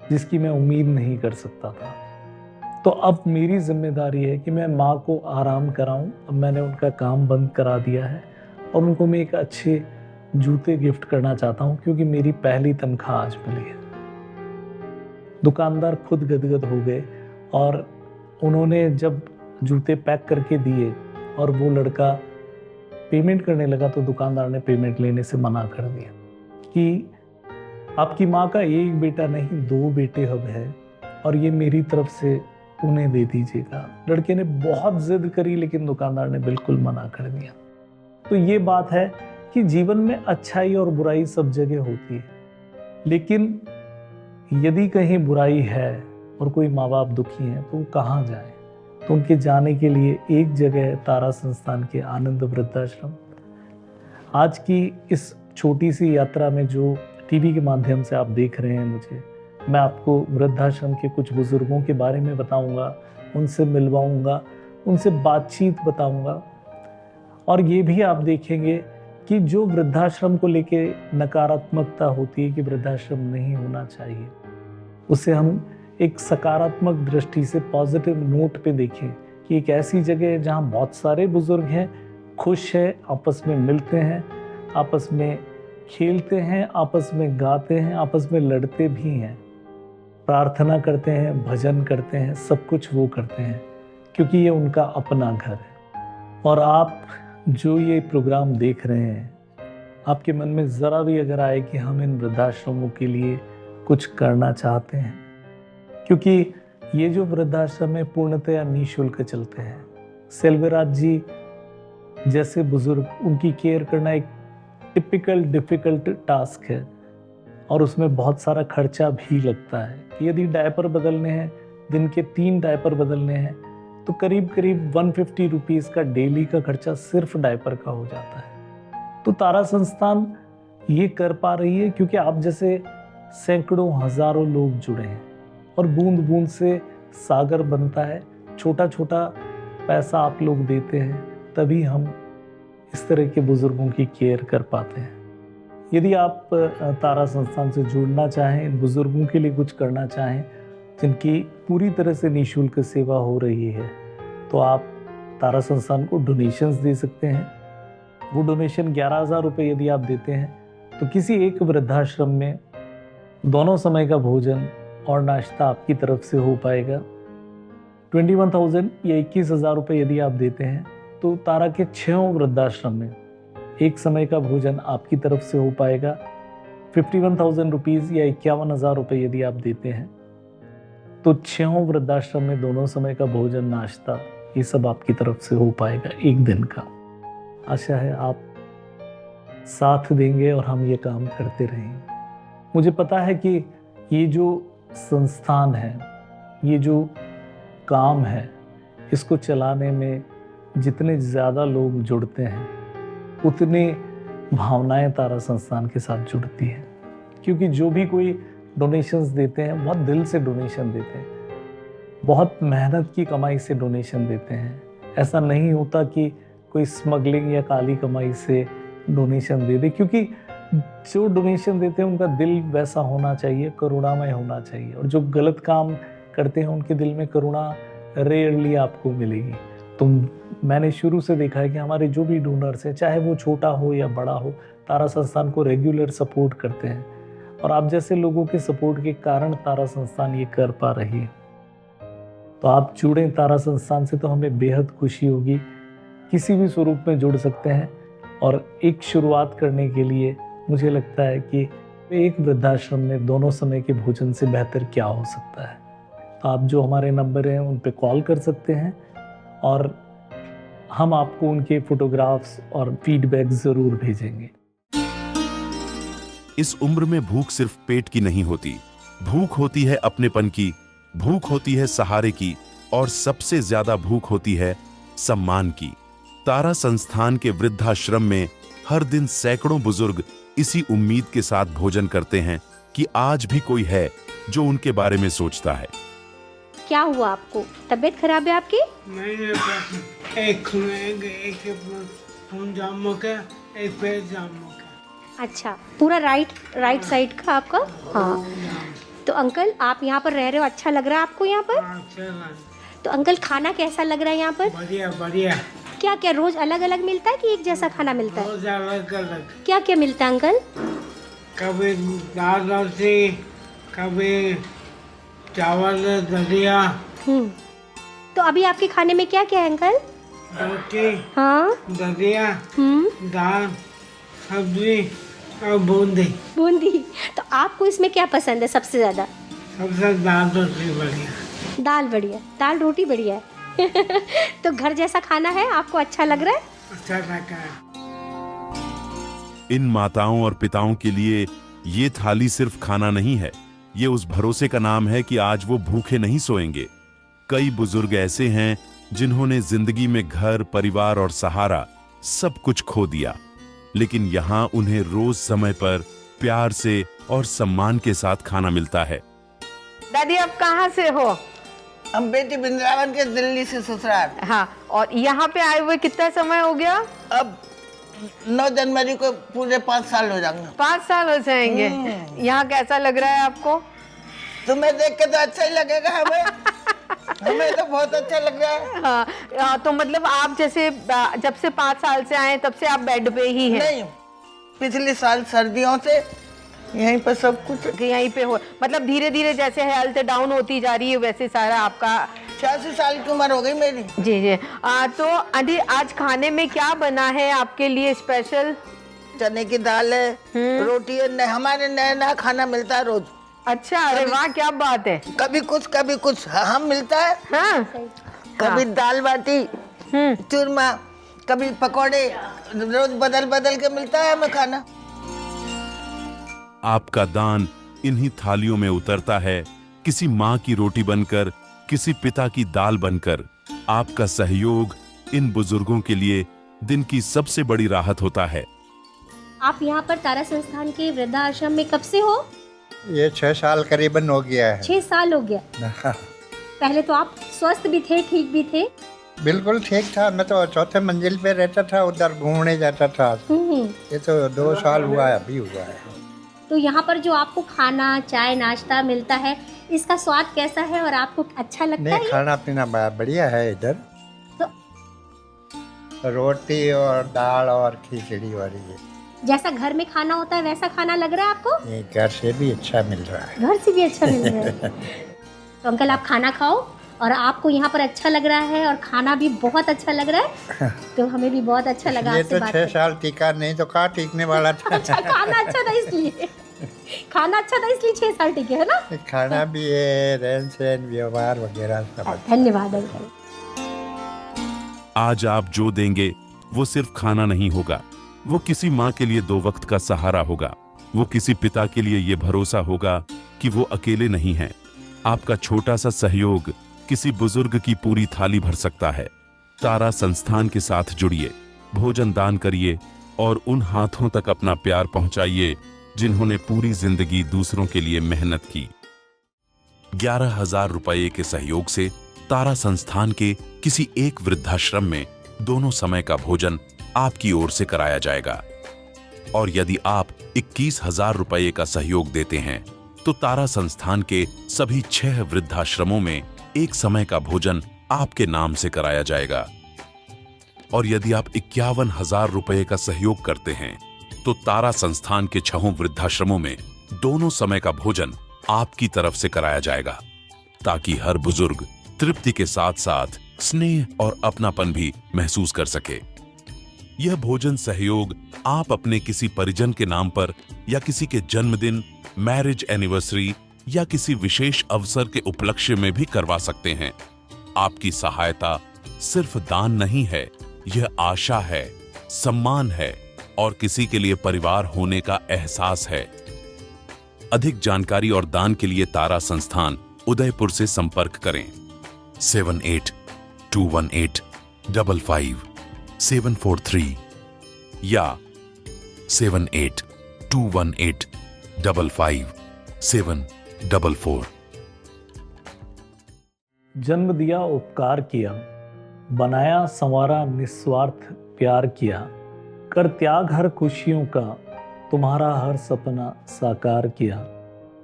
Speaker 1: जिसकी मैं उम्मीद नहीं कर सकता था। तो अब मेरी जिम्मेदारी है कि मैं माँ को आराम कराऊं। अब मैंने उनका काम बंद करा दिया है और उनको मैं एक अच्छे जूते गिफ्ट करना चाहता हूं क्योंकि मेरी पहली तनख्वाह आज मिली है। दुकानदार खुद गदगद हो गए और उन्होंने जब जूते पैक करके दिए और वो लड़का पेमेंट करने लगा तो दुकानदार ने पेमेंट लेने से मना कर दिया कि आपकी माँ का एक बेटा नहीं 2 बेटे अब है और ये मेरी तरफ से उन्हें दे दीजिएगा। लड़के ने बहुत जिद करी लेकिन दुकानदार ने बिल्कुल मना कर दिया। तो ये बात है कि जीवन में अच्छाई और बुराई सब जगह होती है, लेकिन यदि कहीं बुराई है और कोई माँ बाप दुखी हैं तो वो कहाँ जाए? तो उनके जाने के लिए एक जगह है तारा संस्थान के आनंद वृद्धाश्रम। आज की इस छोटी सी यात्रा में जो टीवी के माध्यम से आप देख रहे हैं मुझे, मैं आपको वृद्धाश्रम के कुछ बुजुर्गों के बारे में बताऊंगा, उनसे मिलवाऊंगा, उनसे बातचीत बताऊंगा और ये भी आप देखेंगे कि जो वृद्धाश्रम को लेके नकारात्मकता होती है कि वृद्धाश्रम नहीं होना चाहिए, उसे हम एक सकारात्मक दृष्टि से पॉजिटिव नोट पे देखें कि एक ऐसी जगह है जहाँ बहुत सारे बुजुर्ग हैं, खुश हैं, आपस में मिलते हैं, आपस में खेलते हैं, आपस में गाते हैं, आपस में लड़ते भी हैं, प्रार्थना करते हैं, भजन करते हैं, सब कुछ वो करते हैं क्योंकि ये उनका अपना घर है। और आप जो ये प्रोग्राम देख रहे हैं, आपके मन में ज़रा भी अगर आए कि हम इन वृद्धाश्रमों के लिए कुछ करना चाहते हैं, क्योंकि ये जो वृद्धाश्रम है पूर्णतया निःशुल्क चलते हैं। सेल्वराज जी जैसे बुजुर्ग, उनकी केयर करना एक टिपिकल डिफ़िकल्ट टास्क है और उसमें बहुत सारा खर्चा भी लगता है कि यदि डायपर बदलने हैं, दिन के 3 डायपर बदलने हैं तो करीब करीब 150 रुपीज़ का डेली का खर्चा सिर्फ डायपर का हो जाता है। तो तारा संस्थान ये कर पा रही है क्योंकि आप जैसे सैकड़ों हज़ारों लोग जुड़े हैं और बूंद बूंद से सागर बनता है। छोटा छोटा पैसा आप लोग देते हैं तभी हम इस तरह के बुजुर्गों की केयर कर पाते हैं। यदि आप तारा संस्थान से जुड़ना चाहें, इन बुजुर्गों के लिए कुछ करना चाहें जिनकी पूरी तरह से निःशुल्क सेवा हो रही है, तो आप तारा संस्थान को डोनेशंस दे सकते हैं। वो डोनेशन 11,000 रुपये यदि आप देते हैं तो किसी एक वृद्धाश्रम में दोनों समय का भोजन और नाश्ता आपकी तरफ से हो पाएगा। 21,000 या 21,000 रुपये यदि आप देते हैं तो तारा के 6 वृद्धाश्रम में एक समय का भोजन आपकी तरफ से हो पाएगा। 51,000 रुपीज़ या 51,000 रुपये यदि आप देते हैं तो 6 वृद्धाश्रम में दोनों समय का भोजन, नाश्ता, ये सब आपकी तरफ से हो पाएगा एक दिन का। आशा है आप साथ देंगे और हम ये काम करते रहेंगे। मुझे पता है कि ये जो संस्थान है, ये जो काम है, इसको चलाने में जितने ज़्यादा लोग जुड़ते हैं उतने भावनाएं तारा संस्थान के साथ जुड़ती हैं, क्योंकि जो भी कोई डोनेशंस देते हैं बहुत दिल से डोनेशन देते हैं। बहुत मेहनत की कमाई से डोनेशन देते हैं। ऐसा नहीं होता कि कोई स्मगलिंग या काली कमाई से डोनेशन दे दे, क्योंकि जो डोनेशन देते हैं उनका दिल वैसा होना चाहिए, करुणामय होना चाहिए। और जो गलत काम करते हैं उनके दिल में करुणा रेयरली आपको मिलेगी। तो मैंने शुरू से देखा है कि हमारे जो भी डोनर्स हैं, चाहे वो छोटा हो या बड़ा हो, तारा संस्थान को रेगुलर सपोर्ट करते हैं। और आप जैसे लोगों के सपोर्ट के कारण तारा संस्थान ये कर पा रही है। तो आप जुड़ें तारा संस्थान से तो हमें बेहद खुशी होगी। किसी भी स्वरूप में जुड़ सकते हैं। और एक शुरुआत करने के लिए मुझे लगता है कि एक वृद्धाश्रम में दोनों समय के भोजन से बेहतर क्या हो सकता है। तो आप जो हमारे नंबर हैं उन पे कॉल कर सकते हैं और हम आपको उनके फोटोग्राफ्स और फीडबैक ज़रूर भेजेंगे।
Speaker 2: इस उम्र में भूख सिर्फ पेट की नहीं होती, भूख होती है अपनेपन की, भूख होती है सहारे की, और सबसे ज्यादा भूख होती है सम्मान की। तारा संस्थान के वृद्धाश्रम में हर दिन सैकड़ों बुजुर्ग इसी उम्मीद के साथ भोजन करते हैं कि आज भी कोई है जो उनके बारे में सोचता है।
Speaker 3: क्या हुआ आपको? तबीयत खराब है आपकी?
Speaker 4: नहीं, एक खून जाम हो गया, एक पेट जाम हो गया।
Speaker 3: अच्छा, पूरा राइट साइड का आपका? हाँ। तो अंकल आप यहाँ पर रह रहे हो, अच्छा लग रहा है आपको यहाँ पर?
Speaker 4: अच्छा,
Speaker 3: तो अंकल खाना कैसा लग रहा है यहाँ पर?
Speaker 4: बढ़िया बढ़िया।
Speaker 3: क्या क्या रोज अलग अलग मिलता है कि एक जैसा खाना मिलता है?
Speaker 4: रोज अलग अलग।
Speaker 3: क्या क्या मिलता है अंकल?
Speaker 4: कभी दाल रोटी, कभी चावल दलिया।
Speaker 3: तो अभी आपके खाने में क्या क्या है अंकल?
Speaker 4: रोटी,
Speaker 3: हाँ,
Speaker 4: दलिया, दाल, सब्जी और बूंदी।
Speaker 3: बूंदी। तो आपको इसमें क्या पसंद है सबसे ज्यादा?
Speaker 4: सबसे दाल रोटी बढ़िया।
Speaker 3: दाल बढ़िया, दाल रोटी बढ़िया है। तो घर जैसा खाना है, आपको अच्छा लग रहा है?
Speaker 4: अच्छा लगा।
Speaker 2: इन माताओं और पिताओं के लिए ये थाली सिर्फ खाना नहीं है, ये उस भरोसे का नाम है कि आज वो भूखे नहीं सोएंगे। कई बुजुर्ग ऐसे हैं जिन्होंने जिंदगी में घर, परिवार और सहारा सब कुछ खो दिया, लेकिन यहाँ उन्हें रोज समय पर प्यार से और सम्मान के साथ खाना मिलता है।
Speaker 5: दादी आप कहाँ से हो?
Speaker 6: हम बेटी वृंदावन के, दिल्ली से ससुराल।
Speaker 5: हाँ, और यहाँ पे आए हुए कितना समय हो गया?
Speaker 6: अब 9 जनवरी को पूरे 5 साल हो जाएंगे।
Speaker 5: 5 साल हो जाएंगे। यहाँ कैसा लग रहा है आपको?
Speaker 6: तुम्हें देख के तो अच्छा ही लगेगा हमें। हमें तो बहुत अच्छा लग रहा है।
Speaker 5: हाँ, तो मतलब आप जैसे जब से 5 साल से आए तब से आप बेड पे ही हैं?
Speaker 6: नहीं, पिछले साल सर्दियों से यहीं पर सब कुछ
Speaker 5: यहीं पे हो, मतलब धीरे धीरे जैसे हेल्थ डाउन होती जा रही है वैसे सारा आपका।
Speaker 6: 86 साल की उम्र हो गई मेरी।
Speaker 5: जी जी। तो आंटी आज खाने में क्या बना है आपके लिए स्पेशल?
Speaker 6: चने की दाल है, रोटी है, हमारे नया खाना मिलता है रोज।
Speaker 5: अच्छा, अरे वाह क्या बात है।
Speaker 6: कभी कुछ हम मिलता है।
Speaker 5: हाँ,
Speaker 6: कभी दाल बाटी, चूरमा, कभी पकौड़े, रोज बदल बदल के मिलता है हमें खाना।
Speaker 2: आपका दान इन्हीं थालियों में उतरता है, किसी माँ की रोटी बनकर, किसी पिता की दाल बनकर। आपका सहयोग इन बुजुर्गों के लिए दिन की सबसे बड़ी राहत होता है।
Speaker 3: आप यहाँ पर तारा संस्थान के वृद्धाश्रम में कब से हो?
Speaker 7: ये 6 साल करीबन हो गया है।
Speaker 3: 6 साल हो गया। पहले तो आप स्वस्थ भी थे, ठीक भी थे?
Speaker 7: बिल्कुल ठीक था। मैं तो 4थे मंजिल पे रहता था, उधर घूमने जाता था। ये तो 2 साल हुआ है, अभी हुआ है।
Speaker 3: तो यहाँ पर जो आपको खाना, चाय, नाश्ता मिलता है, इसका स्वाद कैसा है और आपको अच्छा लगता है?
Speaker 7: नहीं, खाना पीना बढ़िया है इधर।
Speaker 3: तो
Speaker 7: रोटी और दाल और खिचड़ी और ये
Speaker 3: जैसा घर में खाना होता है वैसा खाना लग रहा है आपको?
Speaker 7: ये घर से भी अच्छा मिल रहा है।
Speaker 3: घर से भी अच्छा मिल रहा है। तो अंकल आप खाना खाओ, और आपको यहाँ पर अच्छा लग रहा है और खाना भी बहुत अच्छा लग रहा है, तो हमें भी बहुत अच्छा लगा
Speaker 7: ये
Speaker 3: आपसे
Speaker 7: तो
Speaker 3: बात
Speaker 7: 6
Speaker 3: करके।
Speaker 7: साल टीका नहीं तो कहाँ टीकने वाला था।
Speaker 3: अच्छा, खाना अच्छा था इसलिए। खाना अच्छा था इसलिए 6 साल टिके, है ना?
Speaker 7: खाना भी है, रहन सहन, व्यवहार वगैरह सब।
Speaker 3: धन्यवाद अंकल।
Speaker 2: आज आप जो देंगे वो सिर्फ खाना नहीं होगा, वो किसी माँ के लिए 2 वक्त का सहारा होगा, वो किसी पिता के लिए ये भरोसा होगा कि वो अकेले नहीं हैं। आपका छोटा सा सहयोग किसी बुजुर्ग की पूरी थाली भर सकता है। तारा संस्थान के साथ जुड़िए, भोजन दान करिए और उन हाथों तक अपना प्यार पहुंचाइए जिन्होंने पूरी जिंदगी दूसरों के लिए मेहनत की। 11,000 रुपये के सहयोग से तारा संस्थान के किसी एक वृद्धाश्रम में दोनों समय का भोजन आपकी ओर से कराया जाएगा। और यदि आप 21,000 रुपये का सहयोग देते हैं तो तारा संस्थान के सभी 6 वृद्धाश्रमों में एक समय का भोजन आपके नाम से कराया जाएगा। और यदि आप 51,000 रुपये का सहयोग करते हैं तो तारा संस्थान के 6 वृद्धाश्रमों में दोनों समय का भोजन आपकी तरफ से कराया जाएगा, ताकि हर बुजुर्ग तृप्ति के साथ साथ स्नेह और अपनापन भी महसूस कर सके। यह भोजन सहयोग आप अपने किसी परिजन के नाम पर या किसी के जन्मदिन, मैरिज एनिवर्सरी या किसी विशेष अवसर के उपलक्ष्य में भी करवा सकते हैं। आपकी सहायता सिर्फ दान नहीं है, यह आशा है, सम्मान है और किसी के लिए परिवार होने का एहसास है। अधिक जानकारी और दान के लिए तारा संस्थान उदयपुर से संपर्क करें 7821855743 या 7821855744।
Speaker 1: जन्म दिया उपकार किया, बनाया संवारा निस्वार्थ प्यार किया, कर त्याग हर खुशियों का, तुम्हारा हर सपना साकार किया।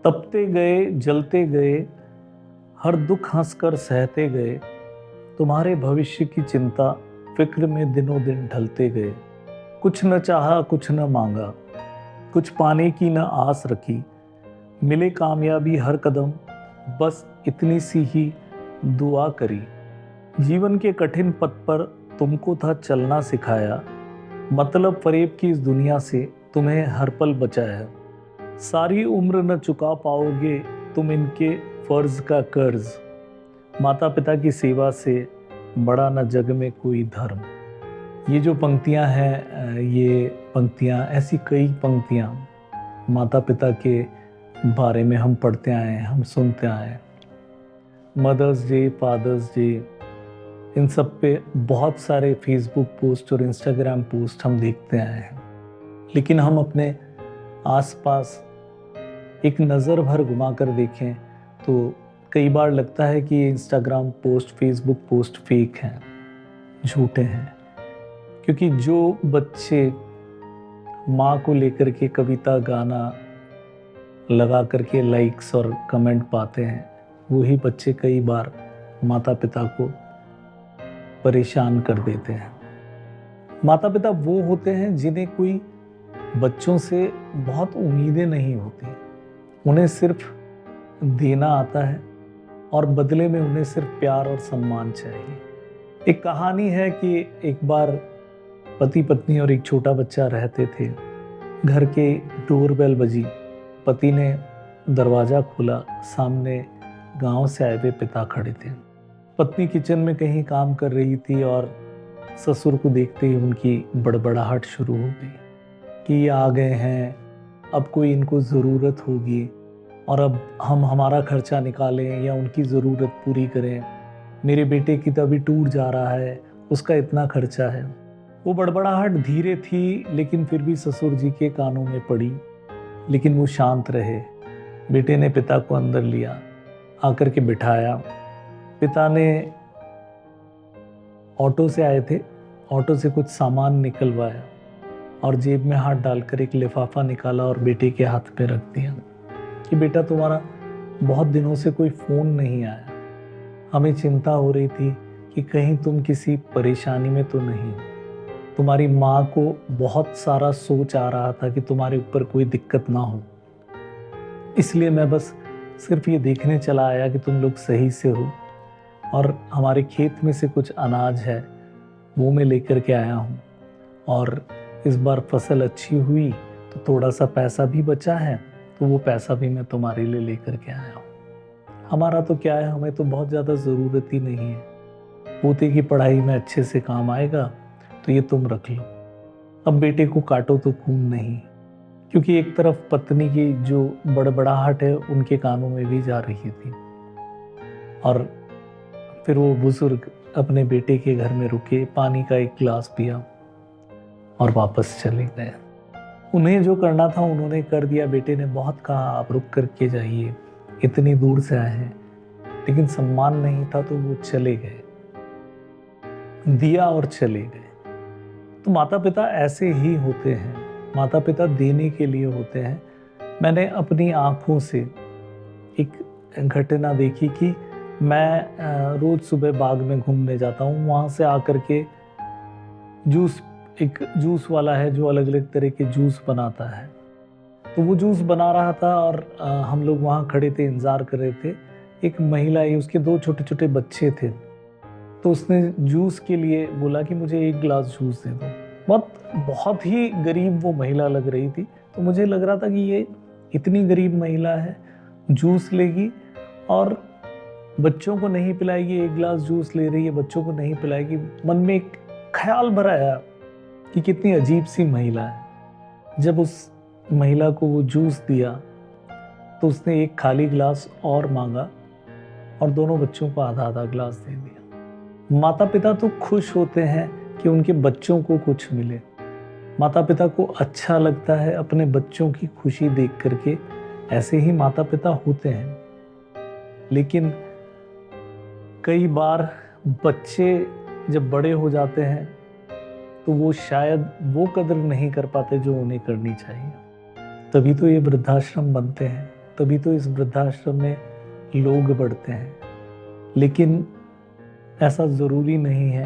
Speaker 1: तपते गए जलते गए, हर दुख हंसकर सहते गए, तुम्हारे भविष्य की चिंता फिक्र में दिनों दिन ढलते गए। कुछ न चाहा कुछ न मांगा, कुछ पाने की न आस रखी, मिले कामयाबी हर कदम, बस इतनी सी ही दुआ करी। जीवन के कठिन पथ पर तुमको था चलना सिखाया, मतलब फरेब की इस दुनिया से तुम्हें हर पल बचाया। सारी उम्र न चुका पाओगे तुम इनके फर्ज का कर्ज, माता पिता की सेवा से बड़ा न जग में कोई धर्म। ये जो पंक्तियां हैं, ये पंक्तियां, ऐसी कई पंक्तियां माता पिता के बारे में हम पढ़ते आए हैं, हम सुनते आए हैं। मदर्स डे, फादर्स डे, इन सब पे बहुत सारे फेसबुक पोस्ट और इंस्टाग्राम पोस्ट हम देखते आए हैं, लेकिन हम अपने आसपास एक नज़र भर घुमा कर देखें तो कई बार लगता है कि ये Instagram post, Facebook post fake हैं, झूठे हैं। क्योंकि जो बच्चे माँ को लेकर के कविता, गाना लगा करके लाइक्स और कमेंट पाते हैं, वही बच्चे कई बार माता पिता को परेशान कर देते हैं। माता पिता वो होते हैं जिन्हें कोई बच्चों से बहुत उम्मीदें नहीं होती, उन्हें सिर्फ देना आता है और बदले में उन्हें सिर्फ प्यार और सम्मान चाहिए। एक कहानी है कि एक बार पति पत्नी और एक छोटा बच्चा रहते थे। घर के डोरबेल बजी, पति ने दरवाज़ा खोला, सामने गांव से आए हुए पिता खड़े थे। पत्नी किचन में कहीं काम कर रही थी और ससुर को देखते ही उनकी बड़बड़ाहट शुरू हो गई कि ये आ गए हैं, अब कोई इनको ज़रूरत होगी और अब हम हमारा खर्चा निकालें या उनकी ज़रूरत पूरी करें। मेरे बेटे की तो अभी टूर जा रहा है, उसका इतना खर्चा है। वो बड़बड़ाहट धीरे थी लेकिन फिर भी ससुर जी के कानों में पड़ी, लेकिन वो शांत रहे। बेटे ने पिता को अंदर लिया, आकर के बिठाया। पिता ने ऑटो से आए थे, ऑटो से कुछ सामान निकलवाया और जेब में हाथ डालकर एक लिफाफा निकाला और बेटे के हाथ पे रख दिया कि बेटा, तुम्हारा बहुत दिनों से कोई फ़ोन नहीं आया, हमें चिंता हो रही थी कि कहीं तुम किसी परेशानी में तो नहीं। तुम्हारी माँ को बहुत सारा सोच आ रहा था कि तुम्हारे ऊपर कोई दिक्कत ना हो, इसलिए मैं बस सिर्फ ये देखने चला आया कि तुम लोग सही से हो। और हमारे खेत में से कुछ अनाज है, वो मैं लेकर के आया हूँ और इस बार फसल अच्छी हुई तो थोड़ा सा पैसा भी बचा है, तो वो पैसा भी मैं तुम्हारे लिए लेकर के आया हूँ। हमारा तो क्या है, हमें तो बहुत ज़्यादा ज़रूरत ही नहीं है, पोते की पढ़ाई में अच्छे से काम आएगा, तो ये तुम रख लो। अब बेटे को काटो तो खून नहीं, क्योंकि एक तरफ पत्नी की जो बड़बड़ाहट है उनके कानों में भी जा रही थी। और फिर वो बुजुर्ग अपने बेटे के घर में रुके, पानी का एक गिलास पिया और वापस चले गए। उन्हें जो करना था उन्होंने कर दिया। बेटे ने बहुत कहा आप रुक करके जाइए, इतनी दूर से आए हैं, लेकिन सम्मान नहीं था तो वो चले गए, दिया और चले गए। तो माता पिता ऐसे ही होते हैं, माता पिता देने के लिए होते हैं। मैंने अपनी आँखों से एक घटना देखी कि मैं रोज़ सुबह बाग में घूमने जाता हूँ, वहाँ से आकर के एक जूस वाला है जो अलग अलग तरह के जूस बनाता है, तो वो जूस बना रहा था और हम लोग वहाँ खड़े थे, इंतज़ार कर रहे थे। एक महिला आई, उसके 2 छोटे छोटे बच्चे थे, तो उसने जूस के लिए बोला कि मुझे 1 गिलास जूस दे दो। बहुत ही गरीब वो महिला लग रही थी, तो मुझे लग रहा था कि ये इतनी गरीब महिला है, जूस लेगी और बच्चों को नहीं पिलाएगी, 1 गिलास जूस ले रही है, बच्चों को नहीं पिलाएगी। मन में एक ख्याल भर आया कि कितनी अजीब सी महिला है। जब उस महिला को वो जूस दिया तो उसने 1 खाली गिलास और मांगा और दोनों बच्चों को आधा आधा गिलास दे दिया। माता पिता तो खुश होते हैं कि उनके बच्चों को कुछ मिले, माता पिता को अच्छा लगता है अपने बच्चों की खुशी देख करके, ऐसे ही माता पिता होते हैं। लेकिन कई बार बच्चे जब बड़े हो जाते हैं तो वो शायद वो कदर नहीं कर पाते जो उन्हें करनी चाहिए। तभी तो ये वृद्धाश्रम बनते हैं, तभी तो इस वृद्धाश्रम में लोग बढ़ते हैं। लेकिन ऐसा ज़रूरी नहीं है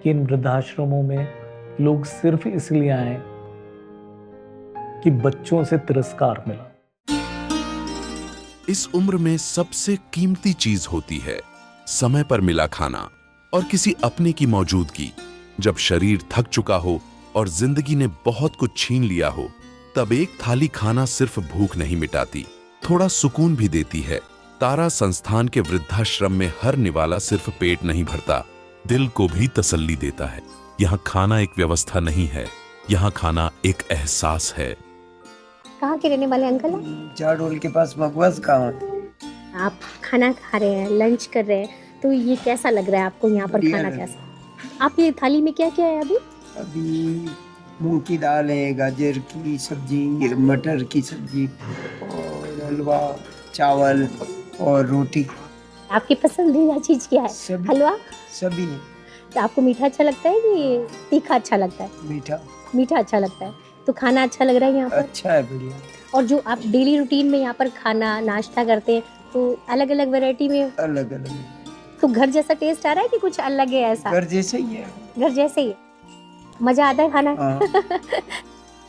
Speaker 1: कि इन वृद्धाश्रमों में लोग सिर्फ इसलिए आए कि बच्चों से तिरस्कार मिला।
Speaker 2: इस उम्र में सबसे कीमती चीज होती है समय पर मिला खाना और किसी अपने की मौजूदगी। जब शरीर थक चुका हो और जिंदगी ने बहुत कुछ छीन लिया हो, तब एक थाली खाना सिर्फ भूख नहीं मिटाती, थोड़ा सुकून भी देती है। तारा संस्थान के वृद्धाश्रम में हर निवाला सिर्फ पेट नहीं भरता, दिल को भी तसल्ली देता है। यहाँ खाना एक व्यवस्था नहीं है, यहाँ खाना एक एहसास है।
Speaker 3: कहाँ के रहने वाले अंकल हैं?
Speaker 8: जाडोल के पास मगवास गाँव।
Speaker 3: आप खाना खा रहे हैं, लंच कर रहे हैं, तो ये कैसा लग रहा है आपको यहाँ पर खाना कैसा? आप ये थाली में क्या क्या है अभी?
Speaker 8: अभी मूंग की दाल है, गाजर की सब्जी, मटर की सब्जी और हलवा, चावल और रोटी।
Speaker 3: आपकी पसंदीदा चीज क्या है?
Speaker 8: सभी
Speaker 3: हलवा?
Speaker 8: सभी नहीं।
Speaker 3: तो आपको मीठा अच्छा लगता है कि तीखा अच्छा लगता है?
Speaker 8: मीठा।
Speaker 3: मीठा अच्छा लगता है। तो खाना अच्छा लग रहा है यहाँ पर?
Speaker 8: अच्छा है, बढ़िया।
Speaker 3: और जो आप डेली रूटीन में यहाँ पर खाना नाश्ता करते हैं तो अलग अलग वैरायटी में
Speaker 8: अलग अलग।
Speaker 3: तो घर जैसा टेस्ट आ रहा है कि कुछ अलग है? ऐसा
Speaker 8: घर जैसे ही है।
Speaker 3: घर जैसे ही है। मजा आता है खाना?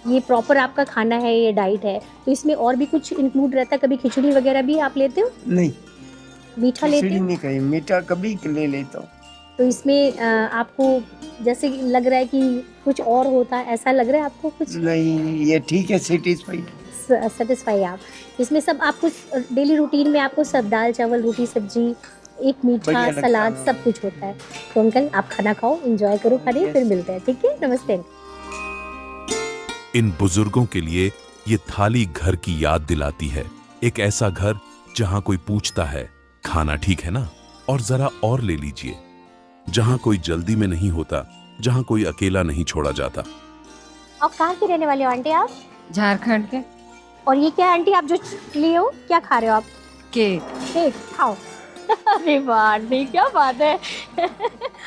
Speaker 3: ये प्रॉपर आपका खाना है, ये डाइट है, तो इसमें और भी कुछ इंक्लूड रहता है? कभी खिचड़ी वगैरह भी आप लेते हो?
Speaker 8: नहीं,
Speaker 3: मीठा लेते
Speaker 8: खिचड़ी
Speaker 3: हो?
Speaker 8: नहीं खाई, मीठा कभी ले लेता हूँ।
Speaker 3: तो इसमें आपको जैसे लग रहा है कि कुछ और होता है, ऐसा लग रहा है आपको कुछ?
Speaker 8: नहीं, ये ठीक है,
Speaker 3: सेटिस्फाई आप इसमें सब आपको डेली रूटीन में आपको सब दाल चावल रोटी सब्जी एक मीठा सलाद सब कुछ होता है। तो अंकल आप खाना खाओ, एंजॉय करो खाने, फिर मिलते हैं, ठीक है? नमस्ते।
Speaker 2: इन बुजुर्गों के लिए ये थाली घर की याद दिलाती है, एक ऐसा घर जहां कोई पूछता है खाना ठीक है ना, और जरा और ले लीजिए, जहां कोई जल्दी में नहीं होता, जहां कोई अकेला नहीं छोड़ा जाता।
Speaker 3: और कहाँ के रहने वाले हो आंटी आप?
Speaker 5: झारखंड के।
Speaker 3: और ये क्या आंटी आप जो लिए हो, क्या खा रहे हो आप?
Speaker 5: केक।
Speaker 3: केक खाओ। अरे वाह नहीं, क्या बात है।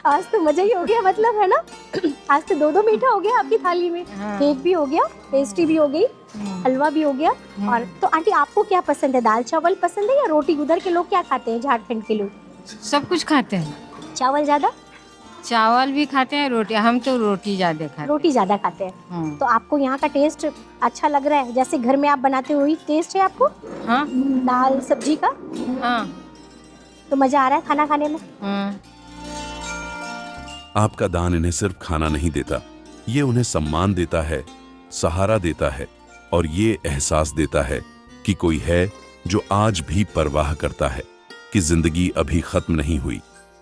Speaker 3: आज तो मजा ही हो गया, मतलब है ना? आज तो 2-2 मीठा हो गया आपकी थाली में।
Speaker 5: हाँ।
Speaker 3: केक भी हो गया, पेस्ट्री भी हो गई, हलवा भी हो गया। और तो आंटी आपको क्या पसंद है, दाल चावल पसंद है या रोटी? उधर के लोग क्या खाते हैं, झारखंड के लोग?
Speaker 5: सब कुछ खाते हैं,
Speaker 3: चावल ज्यादा?
Speaker 5: चावल भी खाते हैं, रोटी। हम तो रोटी ज्यादा खाते हैं।
Speaker 3: रोटी ज्यादा खाते हैं। तो आपको यहाँ का टेस्ट अच्छा लग रहा है, जैसे घर में आप बनाते हुए टेस्ट है आपको?
Speaker 5: हाँ
Speaker 3: दाल सब्जी का?
Speaker 5: हाँ।
Speaker 3: तो मजा आ रहा है खाना खाने में?
Speaker 2: आपका दान इन्हें सिर्फ खाना नहीं देता, ये उन्हें सम्मान देता है, सहारा देता है, और ये एहसास देता है कि कोई है जो आज भी परवाह करता है, कि जिंदगी अभी खत्म नहीं हुई,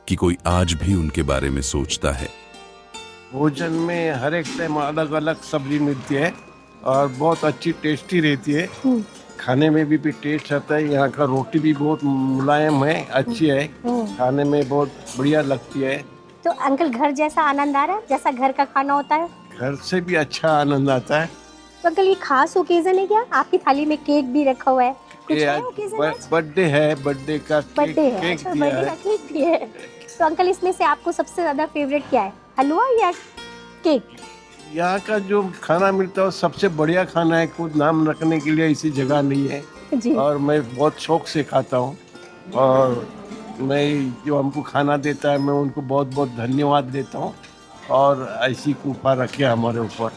Speaker 2: कि कोई आज भी उनके बारे में सोचता है।
Speaker 9: भोजन में हर एक टाइम अलग अलग सब्जी मिलती है और बहुत अच्छी टेस्टी रहती है। खाने में भी टेस्ट आता है। यहाँ का रोटी भी बहुत मुलायम है, अच्छी है, खाने में बहुत बढ़िया लगती है।
Speaker 3: तो अंकल घर जैसा आनंद आ रहा है, जैसा घर का खाना होता है?
Speaker 9: घर से भी अच्छा आनंद आता है।
Speaker 3: तो अंकल ये खास ओकेजन है क्या? आपकी थाली में केक भी रखा हुआ है, कुछ
Speaker 9: ये
Speaker 3: है
Speaker 9: आज
Speaker 3: occasion आज?
Speaker 9: बर्थडे है, बर्थडे का
Speaker 3: बर्थडे है,
Speaker 9: केक
Speaker 3: अच्छा
Speaker 9: दिया
Speaker 3: बर्थडे का
Speaker 9: है।
Speaker 3: केक भी है। तो अंकल इसमें से आपको सबसे ज्यादा फेवरेट क्या है, हलवा या केक?
Speaker 9: यहाँ का जो खाना मिलता है वो सबसे बढ़िया खाना है, कुछ नाम रखने के लिए ऐसी जगह नहीं है
Speaker 3: जी
Speaker 9: और मैं बहुत शौक से खाता हूँ। और मैं जो हमको खाना देता है मैं उनको बहुत बहुत धन्यवाद देता हूँ और ऐसी कृपा रखे हमारे ऊपर।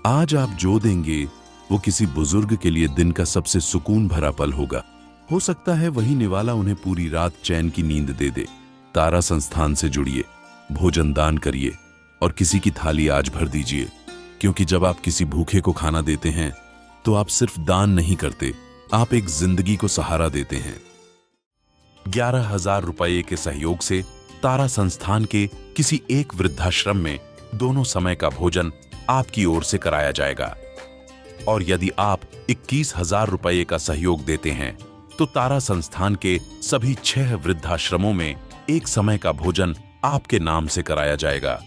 Speaker 2: आज आप जो देंगे वो किसी बुजुर्ग के लिए दिन का सबसे सुकून भरा पल होगा। हो सकता है वही निवाला उन्हें पूरी रात चैन की नींद दे दे। तारा संस्थान से जुड़िए, भोजन दान करिए और किसी की थाली आज भर दीजिए, क्योंकि जब आप किसी भूखे को खाना देते हैं तो आप सिर्फ दान नहीं करते, आप एक जिंदगी को सहारा देते हैं। 11,000 रुपये के सहयोग से तारा संस्थान के किसी एक वृद्धाश्रम में दोनों समय का भोजन आपकी ओर से कराया जाएगा। और यदि आप 21,000 रुपये का सहयोग देते हैं तो तारा संस्थान के सभी 6 वृद्धाश्रमों में एक समय का भोजन आपके नाम से कराया जाएगा।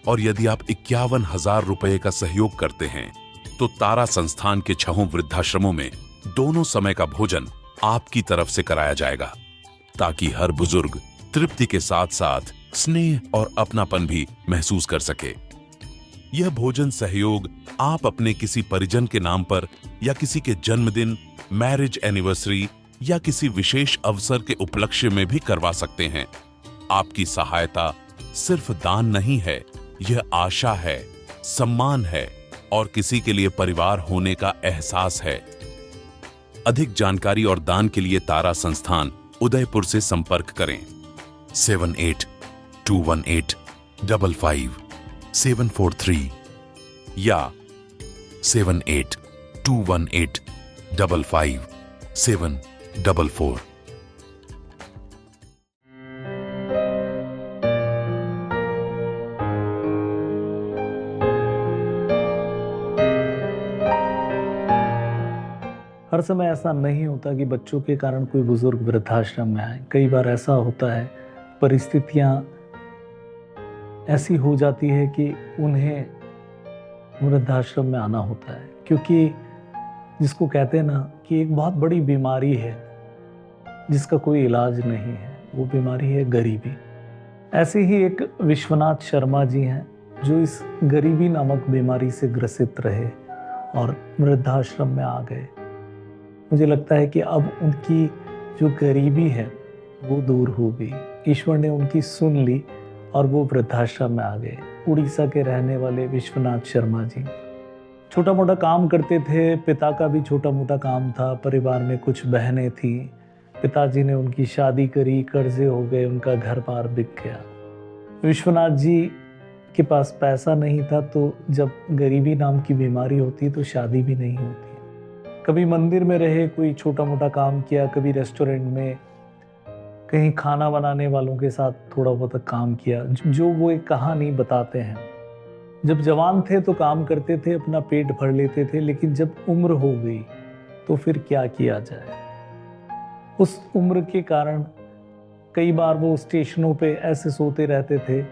Speaker 2: और यदि आप 51,000 रुपये का सहयोग करते हैं तो तारा संस्थान के 6 वृद्धाश्रमों में दोनों समय का भोजन आपकी तरफ से कराया जाएगा, ताकि हर बुजुर्ग तृप्ति के साथ साथ स्नेह और अपनापन भी महसूस कर सके। यह भोजन सहयोग आप अपने किसी परिजन के नाम पर या किसी के जन्मदिन, मैरिज एनिवर्सरी या किसी विशेष अवसर के उपलक्ष्य में भी करवा सकते हैं। आपकी सहायता सिर्फ दान नहीं है, यह आशा है, सम्मान है और किसी के लिए परिवार होने का एहसास है। अधिक जानकारी और दान के लिए तारा संस्थान उदयपुर से संपर्क करें 7821855743 या 7821855744।
Speaker 1: हर समय ऐसा नहीं होता कि बच्चों के कारण कोई बुजुर्ग वृद्धाश्रम में आए। कई बार ऐसा होता है, परिस्थितियां ऐसी हो जाती है कि उन्हें वृद्धाश्रम में आना होता है, क्योंकि जिसको कहते हैं ना कि एक बहुत बड़ी बीमारी है जिसका कोई इलाज नहीं है, वो बीमारी है गरीबी। ऐसे ही एक विश्वनाथ शर्मा जी हैं जो इस गरीबी नामक बीमारी से ग्रसित रहे और वृद्धाश्रम में आ गए। मुझे लगता है कि अब उनकी जो गरीबी है वो दूर हो गई, ईश्वर ने उनकी सुन ली और वो वृद्धाश्रम में आ गए। उड़ीसा के रहने वाले विश्वनाथ शर्मा जी छोटा मोटा काम करते थे, पिता का भी छोटा मोटा काम था, परिवार में कुछ बहनें थी, पिताजी ने उनकी शादी करी, कर्जे हो गए, उनका घर बार बिक गया। विश्वनाथ जी के पास पैसा नहीं था, तो जब गरीबी नाम की बीमारी होती तो शादी भी नहीं होती। कभी मंदिर में रहे, कोई छोटा मोटा काम किया, कभी रेस्टोरेंट में, कहीं खाना बनाने वालों के साथ थोड़ा बहुत काम किया। जो वो एक कहानी बताते हैं, जब जवान थे तो काम करते थे, अपना पेट भर लेते थे, लेकिन जब उम्र हो गई तो फिर क्या किया जाए। उस उम्र के कारण कई बार वो स्टेशनों पे ऐसे सोते रहते थे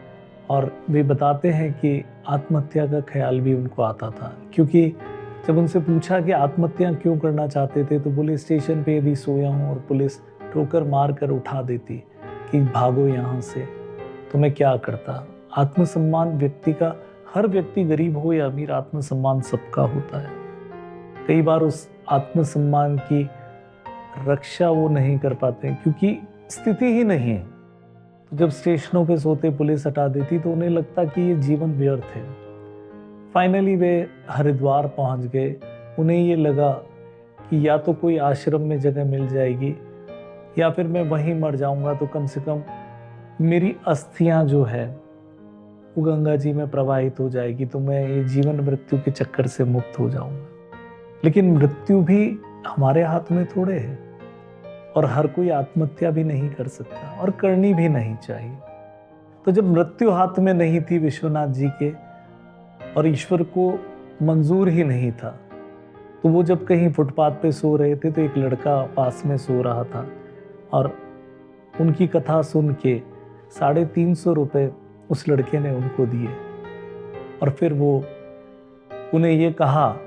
Speaker 1: और वे बताते हैं कि आत्महत्या का ख्याल भी उनको आता था। क्योंकि जब उनसे पूछा कि आत्महत्या क्यों करना चाहते थे तो बोले, स्टेशन पे यदि सोया हूँ और पुलिस ठोकर मार कर उठा देती कि भागो यहाँ से, तो मैं क्या करता। आत्मसम्मान व्यक्ति का, हर व्यक्ति गरीब हो या अमीर, आत्मसम्मान सबका होता है। कई बार उस आत्मसम्मान की रक्षा वो नहीं कर पाते क्योंकि स्थिति ही नहीं है। तो जब स्टेशनों पे सोते पुलिस हटा देती तो उन्हें लगता कि ये जीवन व्यर्थ है। फाइनली वे हरिद्वार पहुंच गए। उन्हें ये लगा कि या तो कोई आश्रम में जगह मिल जाएगी या फिर मैं वहीं मर जाऊंगा, तो कम से कम मेरी अस्थियां जो है वो गंगा जी में प्रवाहित हो जाएगी, तो मैं ये जीवन मृत्यु के चक्कर से मुक्त हो जाऊंगा। लेकिन मृत्यु भी हमारे हाथ में थोड़े है और हर कोई आत्महत्या भी नहीं कर सकता और करनी भी नहीं चाहिए। तो जब मृत्यु हाथ में नहीं थी विश्वनाथ जी के और ईश्वर को मंजूर ही नहीं था, तो वो जब कहीं फुटपाथ पे सो रहे थे तो एक लड़का पास में सो रहा था और उनकी कथा सुन के 350 रुपये उस लड़के ने उनको दिए और फिर वो उन्हें ये कहा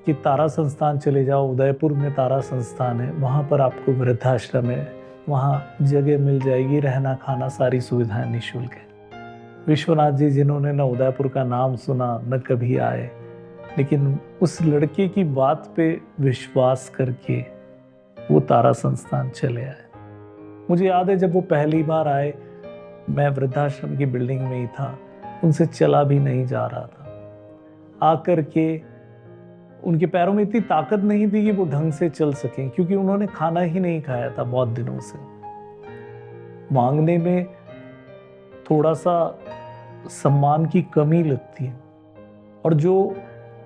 Speaker 1: कि तारा संस्थान चले जाओ, उदयपुर में तारा संस्थान है, वहाँ पर आपको वृद्धाश्रम है, वहाँ जगह मिल जाएगी, रहना खाना सारी सुविधाएं निःशुल्क है। विश्वनाथ जी जिन्होंने न उदयपुर का नाम सुना न कभी आए, लेकिन उस लड़के की बात पे विश्वास करके वो तारा संस्थान चले आए। मुझे याद है जब वो पहली बार आए, मैं वृद्धाश्रम की बिल्डिंग में ही था, उनसे चला भी नहीं जा रहा था। आकर के उनके पैरों में इतनी ताकत नहीं थी कि वो ढंग से चल सकें, क्योंकि उन्होंने खाना ही नहीं खाया था बहुत दिनों से। मांगने में थोड़ा सा सम्मान की कमी लगती है, और जो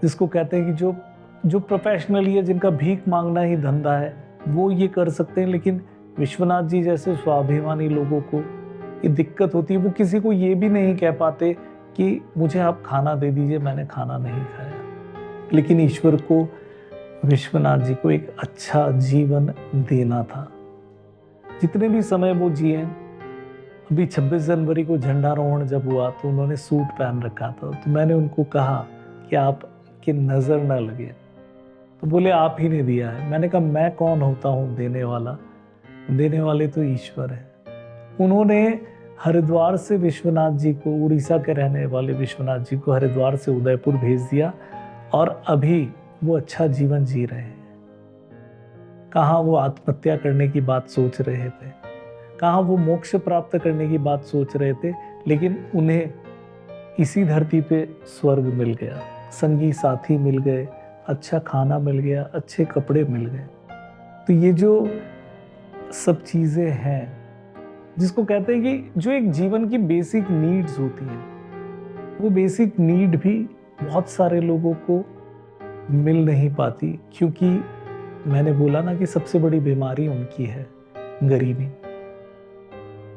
Speaker 1: जिसको कहते हैं कि जो प्रोफेशनली है, जिनका भीख मांगना ही धंधा है, वो ये कर सकते हैं। लेकिन विश्वनाथ जी जैसे स्वाभिमानी लोगों को ये दिक्कत होती है, वो किसी को ये भी नहीं कह पाते कि मुझे आप खाना दे दीजिए, मैंने खाना नहीं खाया। लेकिन ईश्वर को, विश्वनाथ जी को एक अच्छा जीवन देना था। जितने भी समय वो जिए, अभी 26 जनवरी को झंडारोहण जब हुआ तो उन्होंने सूट पहन रखा था, तो मैंने उनको कहा कि आपकी नज़र ना लगे, तो बोले आप ही ने दिया है। मैंने कहा मैं कौन होता हूँ देने वाला, देने वाले तो ईश्वर है। उन्होंने हरिद्वार से विश्वनाथ जी को, उड़ीसा के रहने वाले विश्वनाथ जी को हरिद्वार से उदयपुर भेज दिया, और अभी वो अच्छा जीवन जी रहे हैं। कहाँ वो आत्महत्या करने की बात सोच रहे थे, कहाँ वो मोक्ष प्राप्त करने की बात सोच रहे थे, लेकिन उन्हें इसी धरती पे स्वर्ग मिल गया, संगी साथी मिल गए, अच्छा खाना मिल गया, अच्छे कपड़े मिल गए। तो ये जो सब चीज़ें हैं, जिसको कहते हैं कि जो एक जीवन की बेसिक नीड्स होती हैं, वो बेसिक नीड भी बहुत सारे लोगों को मिल नहीं पाती, क्योंकि मैंने बोला ना कि सबसे बड़ी बीमारी उनकी है, गरीबी।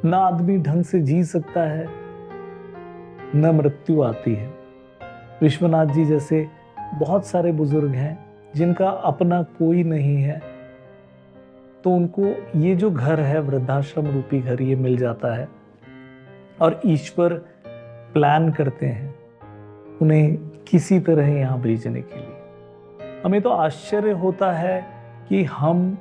Speaker 1: ना आदमी ढंग से जी सकता है, न मृत्यु आती है। विश्वनाथ जी जैसे बहुत सारे बुजुर्ग हैं जिनका अपना कोई नहीं है, तो उनको ये जो घर है, वृद्धाश्रम रूपी घर, ये मिल जाता है। और ईश्वर प्लान करते हैं उन्हें किसी तरह यहाँ भेजने के लिए। हमें तो आश्चर्य होता है कि हम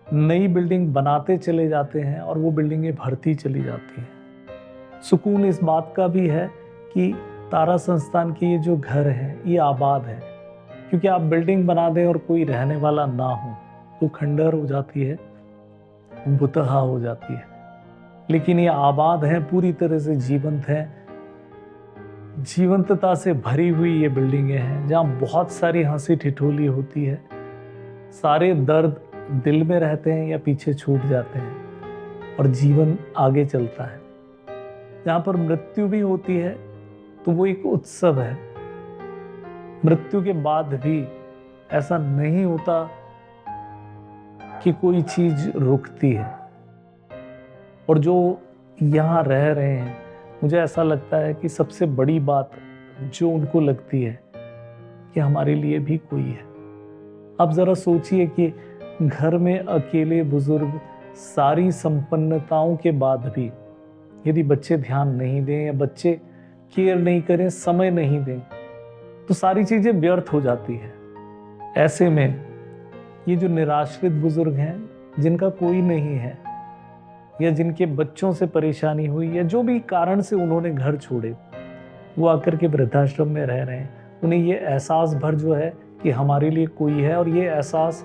Speaker 1: नई बिल्डिंग बनाते चले जाते हैं और वो बिल्डिंगें भरती चली जाती हैं। सुकून इस बात का भी है कि तारा संस्थान के ये जो घर है ये आबाद है, क्योंकि आप बिल्डिंग बना दें और कोई रहने वाला ना हो तो खंडर हो जाती है, बुतहा हो जाती है। लेकिन ये आबाद है, पूरी तरह से जीवंत है, जीवंतता से भरी हुई ये बिल्डिंगें हैं, जहाँ बहुत सारी हंसी ठिठोली होती है, सारे दर्द दिल में रहते हैं या पीछे छूट जाते हैं, और जीवन आगे चलता है। जहाँ पर मृत्यु भी होती है तो वो एक उत्सव है। मृत्यु के बाद भी ऐसा नहीं होता कि कोई चीज रुकती है। और जो यहाँ रह रहे हैं, मुझे ऐसा लगता है कि सबसे बड़ी बात जो उनको लगती है कि हमारे लिए भी कोई है। अब जरा सोचिए कि घर में अकेले बुजुर्ग, सारी संपन्नताओं के बाद भी यदि बच्चे ध्यान नहीं दें या बच्चे केयर नहीं करें, समय नहीं दें, तो सारी चीजें व्यर्थ हो जाती है। ऐसे में ये जो निराश्रित बुजुर्ग हैं, जिनका कोई नहीं है, या जिनके बच्चों से परेशानी हुई, या जो भी कारण से उन्होंने घर छोड़े, वो आकर के वृद्धाश्रम में रह रहे हैं, उन्हें ये एहसास भर जो है कि हमारे लिए कोई है, और ये एहसास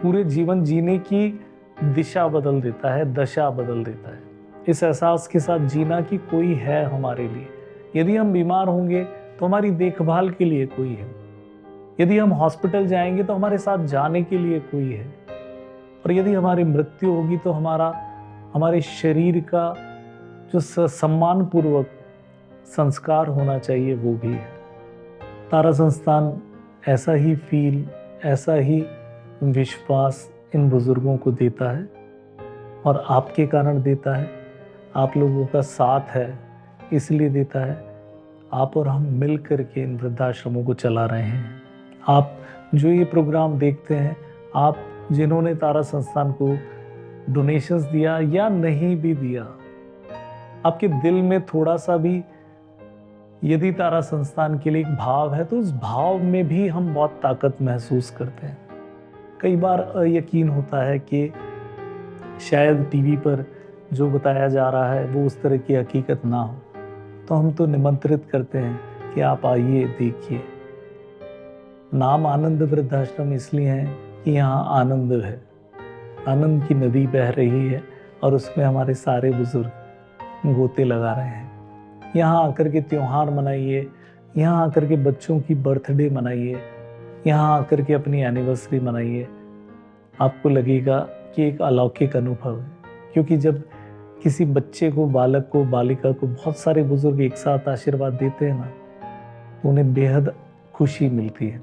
Speaker 1: पूरे जीवन जीने की दिशा बदल देता है, दशा बदल देता है। इस एहसास के साथ जीना कि कोई है हमारे लिए। यदि हम बीमार होंगे तो हमारी देखभाल के लिए कोई है, यदि हम हॉस्पिटल जाएंगे तो हमारे साथ जाने के लिए कोई है, और यदि हमारी मृत्यु होगी तो हमारे शरीर का जो सम्मान पूर्वक संस्कार होना चाहिए वो भी है। तारा संस्थान ऐसा ही फील, ऐसा ही विश्वास इन बुजुर्गों को देता है, और आपके कारण देता है। आप लोगों का साथ है इसलिए देता है। आप और हम मिल करके इन वृद्धाश्रमों को चला रहे हैं। आप जो ये प्रोग्राम देखते हैं, आप जिन्होंने तारा संस्थान को डोनेशंस दिया या नहीं भी दिया, आपके दिल में थोड़ा सा भी यदि तारा संस्थान के लिए एक भाव है तो उस भाव में भी हम बहुत ताकत महसूस करते हैं। कई बार यकीन होता है कि शायद टीवी पर जो बताया जा रहा है वो उस तरह की हकीकत ना हो, तो हम तो निमंत्रित करते हैं कि आप आइए, देखिए। नाम आनंद वृद्धाश्रम इसलिए है कि यहाँ आनंद है, आनंद की नदी बह रही है और उसमें हमारे सारे बुजुर्ग गोते लगा रहे हैं। यहाँ आकर के त्योहार मनाइए, यहाँ आकर के बच्चों की बर्थडे मनाइए, यहाँ आकर के अपनी एनिवर्सरी मनाइए। आपको लगेगा कि एक अलौकिक अनुभव है, क्योंकि जब किसी बच्चे को, बालक को, बालिका को बहुत सारे बुजुर्ग एक साथ आशीर्वाद देते हैं ना, तो उन्हें बेहद खुशी मिलती है।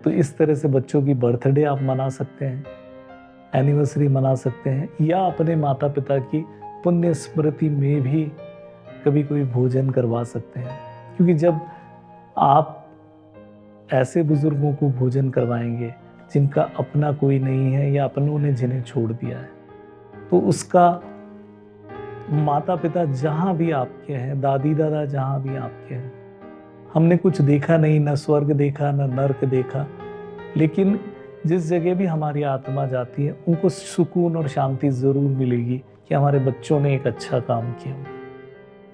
Speaker 1: तो इस तरह से बच्चों की बर्थडे आप मना सकते हैं, एनिवर्सरी मना सकते हैं, या अपने माता पिता की पुण्य स्मृति में भी कभी कोई भोजन करवा सकते हैं। क्योंकि जब आप ऐसे बुजुर्गों को भोजन करवाएंगे जिनका अपना कोई नहीं है या अपनों ने जिन्हें छोड़ दिया है, तो उसका माता पिता जहाँ भी आपके हैं, दादी दादा जहाँ भी आपके हैं, हमने कुछ देखा नहीं, न स्वर्ग देखा न नर्क देखा, लेकिन जिस जगह भी हमारी आत्मा जाती है उनको सुकून और शांति ज़रूर मिलेगी कि हमारे बच्चों ने एक अच्छा काम किया।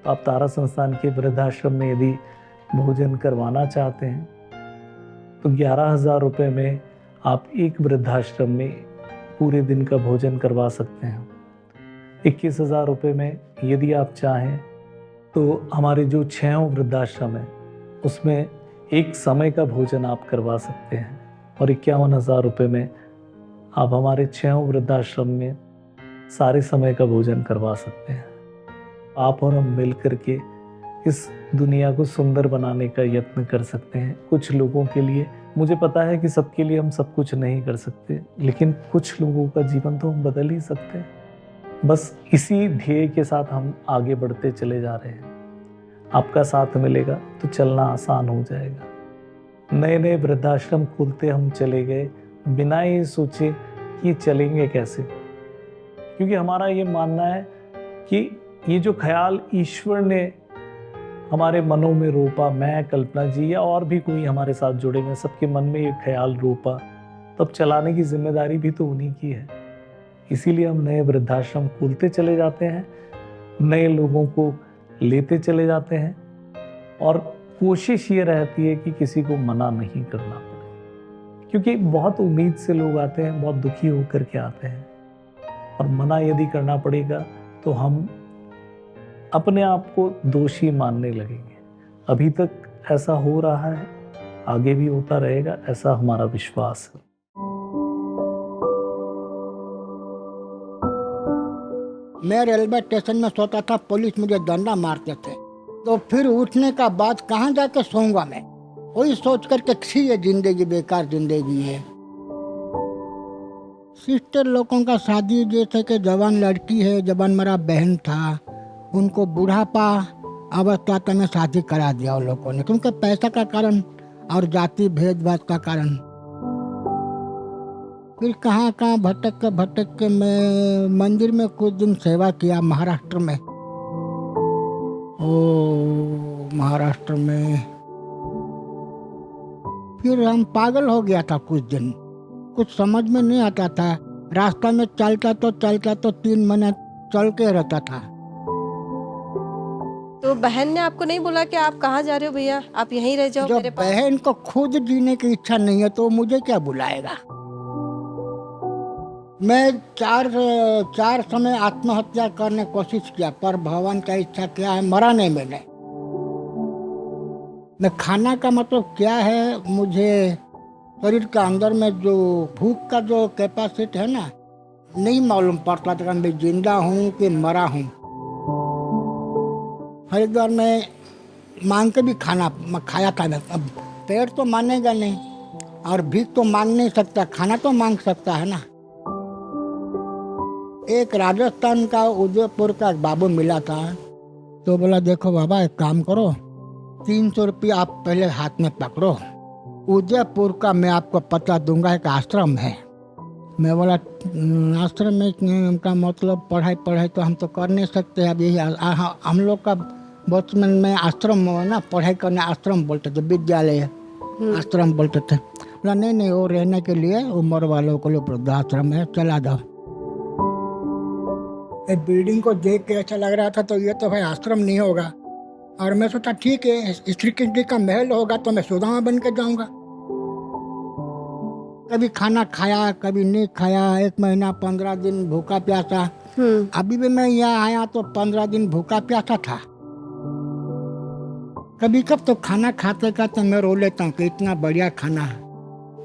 Speaker 1: तो आप तारा संस्थान के वृद्धाश्रम में यदि भोजन करवाना चाहते हैं तो 11,000 रुपये में आप एक वृद्धाश्रम में पूरे दिन का भोजन करवा सकते हैं। 21,000 रुपये में यदि आप चाहें तो हमारे जो 6 वृद्धाश्रम है उसमें एक समय का भोजन आप करवा सकते हैं, और 51,000 रुपये में आप हमारे 6 वृद्धाश्रम में सारे समय का भोजन करवा सकते हैं। आप और हम मिल करके इस दुनिया को सुंदर बनाने का यत्न कर सकते हैं। कुछ लोगों के लिए, मुझे पता है कि सबके लिए हम सब कुछ नहीं कर सकते, लेकिन कुछ लोगों का जीवन तो हम बदल ही सकते हैं। बस इसी ध्येय के साथ हम आगे बढ़ते चले जा रहे हैं। आपका साथ मिलेगा तो चलना आसान हो जाएगा। नए नए वृद्धाश्रम खोलते हम चले गए बिना ये सोचे कि चलेंगे कैसे, क्योंकि हमारा ये मानना है कि ये जो ख्याल ईश्वर ने हमारे मनों में रोपा, मैं, कल्पना जी या और भी कोई हमारे साथ जुड़े हुए, सबके मन में ये ख्याल रोपा, तब चलाने की जिम्मेदारी भी तो उन्हीं की है। इसीलिए हम नए वृद्धाश्रम खोलते चले जाते हैं, नए लोगों को लेते चले जाते हैं, और कोशिश ये रहती है कि किसी को मना नहीं करना पड़े, क्योंकि बहुत उम्मीद से लोग आते हैं, बहुत दुखी होकर के आते हैं, और मना यदि करना पड़ेगा तो हम अपने आप को दोषी मानने लगेंगे। अभी तक ऐसा हो रहा है, आगे भी होता रहेगा, ऐसा हमारा विश्वास है।
Speaker 10: मैं रेलवे स्टेशन में सोता था, पुलिस मुझे डंडा मारते थे, तो फिर उठने का बाद कहाँ जाके सोऊंगा मैं, वही सोच करके छी ये जिंदगी बेकार जिंदगी है। सिस्टर लोगों का शादी, जैसे कि जवान लड़की है, जवान मेरा बहन था, उनको बुढ़ापा अवस्था में शादी करा दिया उन लोगों ने, क्योंकि पैसा का कारण और जाति भेदभाव का कारण। फिर कहाँ कहाँ भटक के मैं मंदिर में कुछ दिन सेवा किया महाराष्ट्र में। महाराष्ट्र में फिर हम पागल हो गया था कुछ दिन, कुछ समझ में नहीं आता था। रास्ता में चलता तो 3 महीने चल के रहता था।
Speaker 11: तो बहन ने आपको नहीं बोला कि आप कहाँ जा रहे हो भैया, आप यहीं रह जाओ मेरे पास?
Speaker 10: बहन को खुद जीने की इच्छा नहीं है तो मुझे क्या बुलाएगा। मैं चार समय आत्महत्या करने की कोशिश किया, पर भगवान का इच्छा क्या है, मरा नहीं मैंने। मैं खाना का मतलब क्या है, मुझे शरीर के अंदर में जो भूख का जो कैपेसिटी है ना, नहीं मालूम पड़ता था मैं जिंदा हूँ कि मरा हूँ। हरिद्वार में मांग के भी खाना खाया था मैं। अब पेट तो मानेगा नहीं और भीख तो मांग नहीं सकता, खाना तो मांग सकता है ना। एक राजस्थान का उदयपुर का बाबू मिला था, तो बोला देखो बाबा एक काम करो, 300 रुपये आप पहले हाथ में पकड़ो, उदयपुर का मैं आपको पता दूंगा, एक आश्रम है। मैं बोला आश्रम में का मतलब पढ़ाई तो हम तो कर नहीं सकते। अब यही हम लोग का बचपन में आश्रम में ना पढ़ाई करने आश्रम बोलते थे, विद्यालय आश्रम बोलते थे। बोला नहीं वो रहने के लिए उम्र वालों को लिए वृद्धाश्रम है, चला जाओ। एक बिल्डिंग को देख के अच्छा लग रहा था तो ये तो भाई आश्रम नहीं होगा, और मैं सोचा ठीक है श्री कृष्ण का महल होगा तो मैं सुदामा बन के जाऊंगा। कभी खाना खाया कभी नहीं खाया, 1 महीना 15 दिन भूखा प्यासा। अभी भी मैं यहाँ आया तो 15 दिन भूखा प्यासा था। कभी कब तो खाना खाते खाते मैं रो लेता हूँ कि इतना बढ़िया खाना है,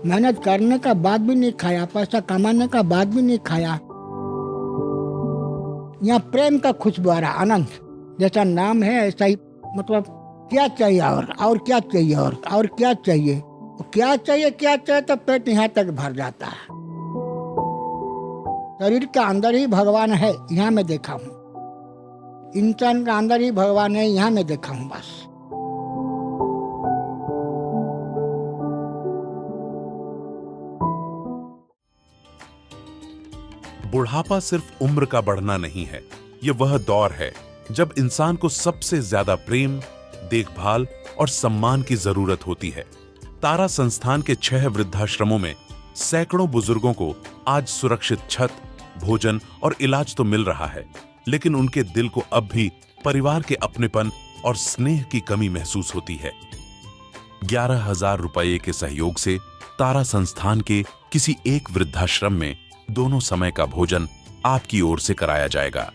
Speaker 10: मेहनत करने का बाद भी नहीं खाया, पैसा कमाने का बाद भी नहीं खाया। यहाँ प्रेम का खुशबुआरा आनंद जैसा नाम है ऐसा ही, मतलब क्या चाहिए और क्या चाहिए और क्या चाहिए, क्या चाहिए तो पेट यहाँ तक भर जाता है। शरीर के अंदर ही भगवान है, यहाँ मैं देखा हूँ। इंसान का अंदर ही भगवान है, यहाँ मैं देखा हूँ बस।
Speaker 2: बुढ़ापा सिर्फ उम्र का बढ़ना नहीं है, ये वह दौर है जब इंसान को सबसे ज्यादा प्रेम, देखभाल और सम्मान की जरूरत होती है। तारा संस्थान के 6 वृद्धाश्रमों में सैकड़ों बुजुर्गों को आज सुरक्षित छत, भोजन और इलाज तो मिल रहा है, लेकिन उनके दिल को अब भी परिवार के अपनेपन और स्नेह की कमी महसूस होती है। 11,000 रुपये के सहयोग से तारा संस्थान के किसी एक वृद्धाश्रम में दोनों समय का भोजन आपकी ओर से कराया जाएगा।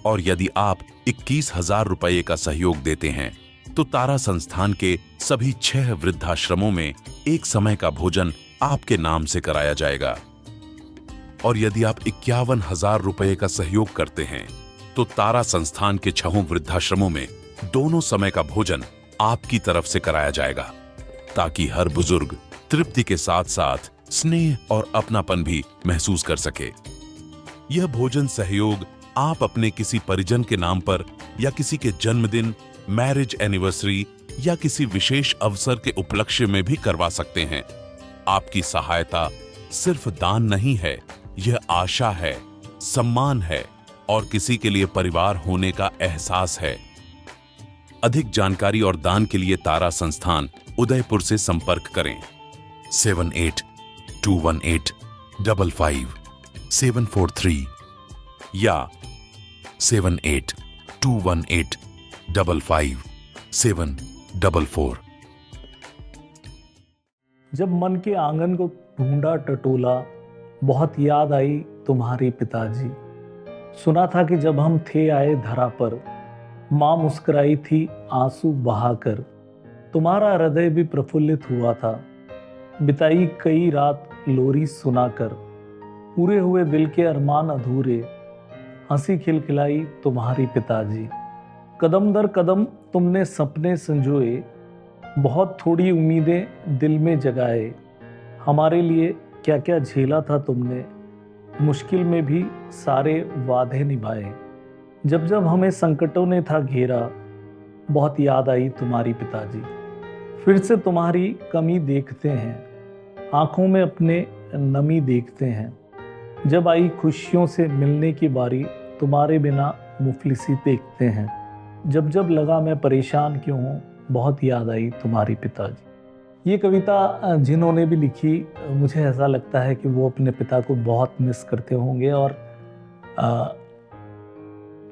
Speaker 2: और यदि आप 21,000 रुपये का सहयोग देते हैं तो तारा संस्थान के सभी 6 वृद्धाश्रमों में एक समय का भोजन आपके नाम से कराया जाएगा। और यदि आप 51,000 रुपये का सहयोग करते हैं तो तारा संस्थान के 6 वृद्धाश्रमों में दोनों समय का भोजन आपकी तरफ से कराया जाएगा, ताकि हर बुजुर्ग तृप्ति के साथ साथ स्नेह और अपनापन भी महसूस कर सके। यह भोजन सहयोग आप अपने किसी परिजन के नाम पर या किसी के जन्मदिन, मैरिज एनिवर्सरी या किसी विशेष अवसर के उपलक्ष्य में भी करवा सकते हैं। आपकी सहायता सिर्फ दान नहीं है, यह आशा है, सम्मान है और किसी के लिए परिवार होने का एहसास है। अधिक जानकारी और दान के लिए तारा संस्थान उदयपुर से संपर्क करें 7821855743 या 7821855744।
Speaker 1: जब मन के आंगन को ढूंढा टटोला, बहुत याद आई तुम्हारी पिताजी। सुना था कि जब हम थे आए धरा पर, माँ मुस्कुराई थी आंसू बहाकर। तुम्हारा हृदय भी प्रफुल्लित हुआ था, बिताई कई रात लोरी सुनाकर। पूरे हुए दिल के अरमान अधूरे, हंसी खिलखिलाई तुम्हारी पिताजी। कदम दर कदम तुमने सपने संजोए, बहुत थोड़ी उम्मीदें दिल में जगाए। हमारे लिए क्या क्या झेला था तुमने, मुश्किल में भी सारे वादे निभाए। जब जब हमें संकटों ने था घेरा, बहुत याद आई तुम्हारी पिताजी। फिर से तुम्हारी कमी देखते हैं, आंखों में अपने नमी देखते हैं। जब आई खुशियों से मिलने की बारी, तुम्हारे बिना मुफलिसी देखते हैं। जब जब लगा मैं परेशान क्यों हूँ, बहुत याद आई तुम्हारी पिताजी। ये कविता जिन्होंने भी लिखी, मुझे ऐसा लगता है कि वो अपने पिता को बहुत मिस करते होंगे। और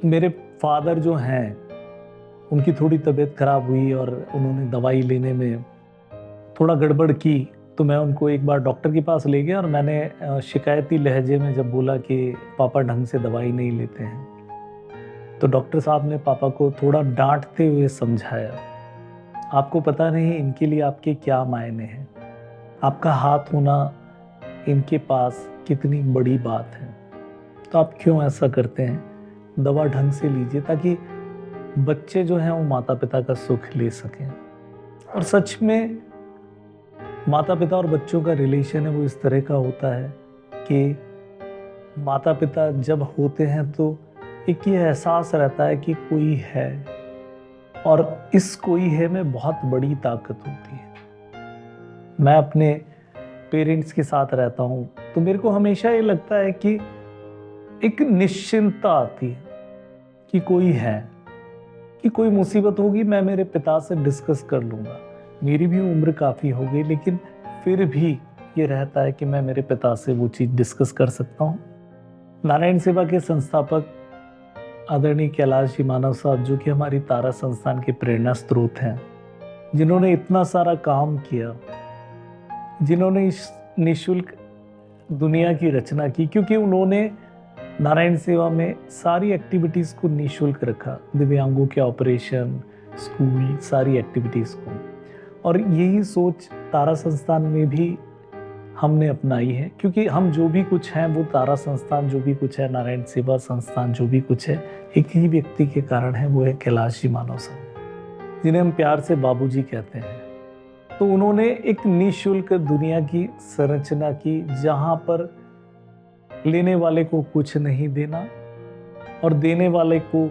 Speaker 1: मेरे फादर जो हैं, उनकी थोड़ी तबीयत खराब हुई और उन्होंने दवाई लेने में थोड़ा गड़बड़ की, तो मैं उनको एक बार डॉक्टर के पास ले गया और मैंने शिकायती लहजे में जब बोला कि पापा ढंग से दवाई नहीं लेते हैं, तो डॉक्टर साहब ने पापा को थोड़ा डांटते हुए समझाया, आपको पता नहीं इनके लिए आपके क्या मायने हैं, आपका हाथ होना इनके पास कितनी बड़ी बात है, तो आप क्यों ऐसा करते हैं, दवा ढंग से लीजिए ताकि बच्चे जो हैं वो माता पिता का सुख ले सकें। और सच में माता पिता और बच्चों का रिलेशन है वो इस तरह का होता है कि माता पिता जब होते हैं तो एक ये एहसास रहता है कि कोई है, और इस कोई है में बहुत बड़ी ताकत होती है। मैं अपने पेरेंट्स के साथ रहता हूँ तो मेरे को हमेशा ये लगता है कि एक निश्चिंतता आती है कि कोई है, कि कोई मुसीबत होगी मैं मेरे पिता से डिस्कस कर लूँगा। मेरी भी उम्र काफ़ी हो गई, लेकिन फिर भी ये रहता है कि मैं मेरे पिता से वो चीज़ डिस्कस कर सकता हूँ। नारायण सेवा के संस्थापक आदरणीय कैलाश जी मानव साहब, जो कि हमारी तारा संस्थान के प्रेरणा स्रोत हैं, जिन्होंने इतना सारा काम किया, जिन्होंने इस निःशुल्क दुनिया की रचना की, क्योंकि उन्होंने नारायण सेवा में सारी एक्टिविटीज़ को निःशुल्क रखा, दिव्यांगों के ऑपरेशन, स्कूल, सारी एक्टिविटीज़ को। और यही सोच तारा संस्थान में भी हमने अपनाई है, क्योंकि हम जो भी कुछ हैं, वो तारा संस्थान जो भी कुछ है, नारायण सेवा संस्थान जो भी कुछ है, एक ही व्यक्ति के कारण है, वो है कैलाश जी मानव साहब, जिन्हें हम प्यार से बाबूजी कहते हैं। तो उन्होंने एक निःशुल्क दुनिया की संरचना की, जहाँ पर लेने वाले को कुछ नहीं देना और देने वाले को,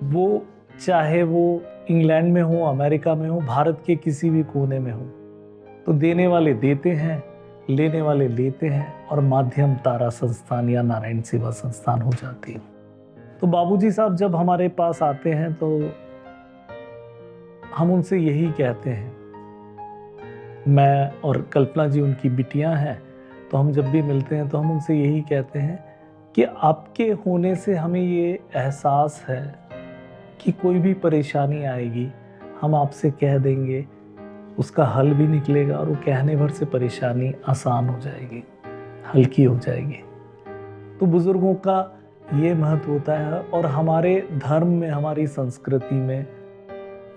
Speaker 1: वो चाहे वो इंग्लैंड में हो, अमेरिका में हो, भारत के किसी भी कोने में हो, तो देने वाले देते हैं, लेने वाले लेते हैं, और माध्यम तारा संस्थान या नारायण सेवा संस्थान हो जाती है। तो बाबूजी साहब जब हमारे पास आते हैं तो हम उनसे यही कहते हैं, मैं और कल्पना जी उनकी बिटियां हैं, तो हम जब भी मिलते हैं तो हम उनसे यही कहते हैं कि आपके होने से हमें ये एहसास है कि कोई भी परेशानी आएगी, हम आपसे कह देंगे, उसका हल भी निकलेगा और वो कहने भर से परेशानी आसान हो जाएगी, हल्की हो जाएगी। तो बुजुर्गों का ये महत्व होता है, और हमारे धर्म में, हमारी संस्कृति में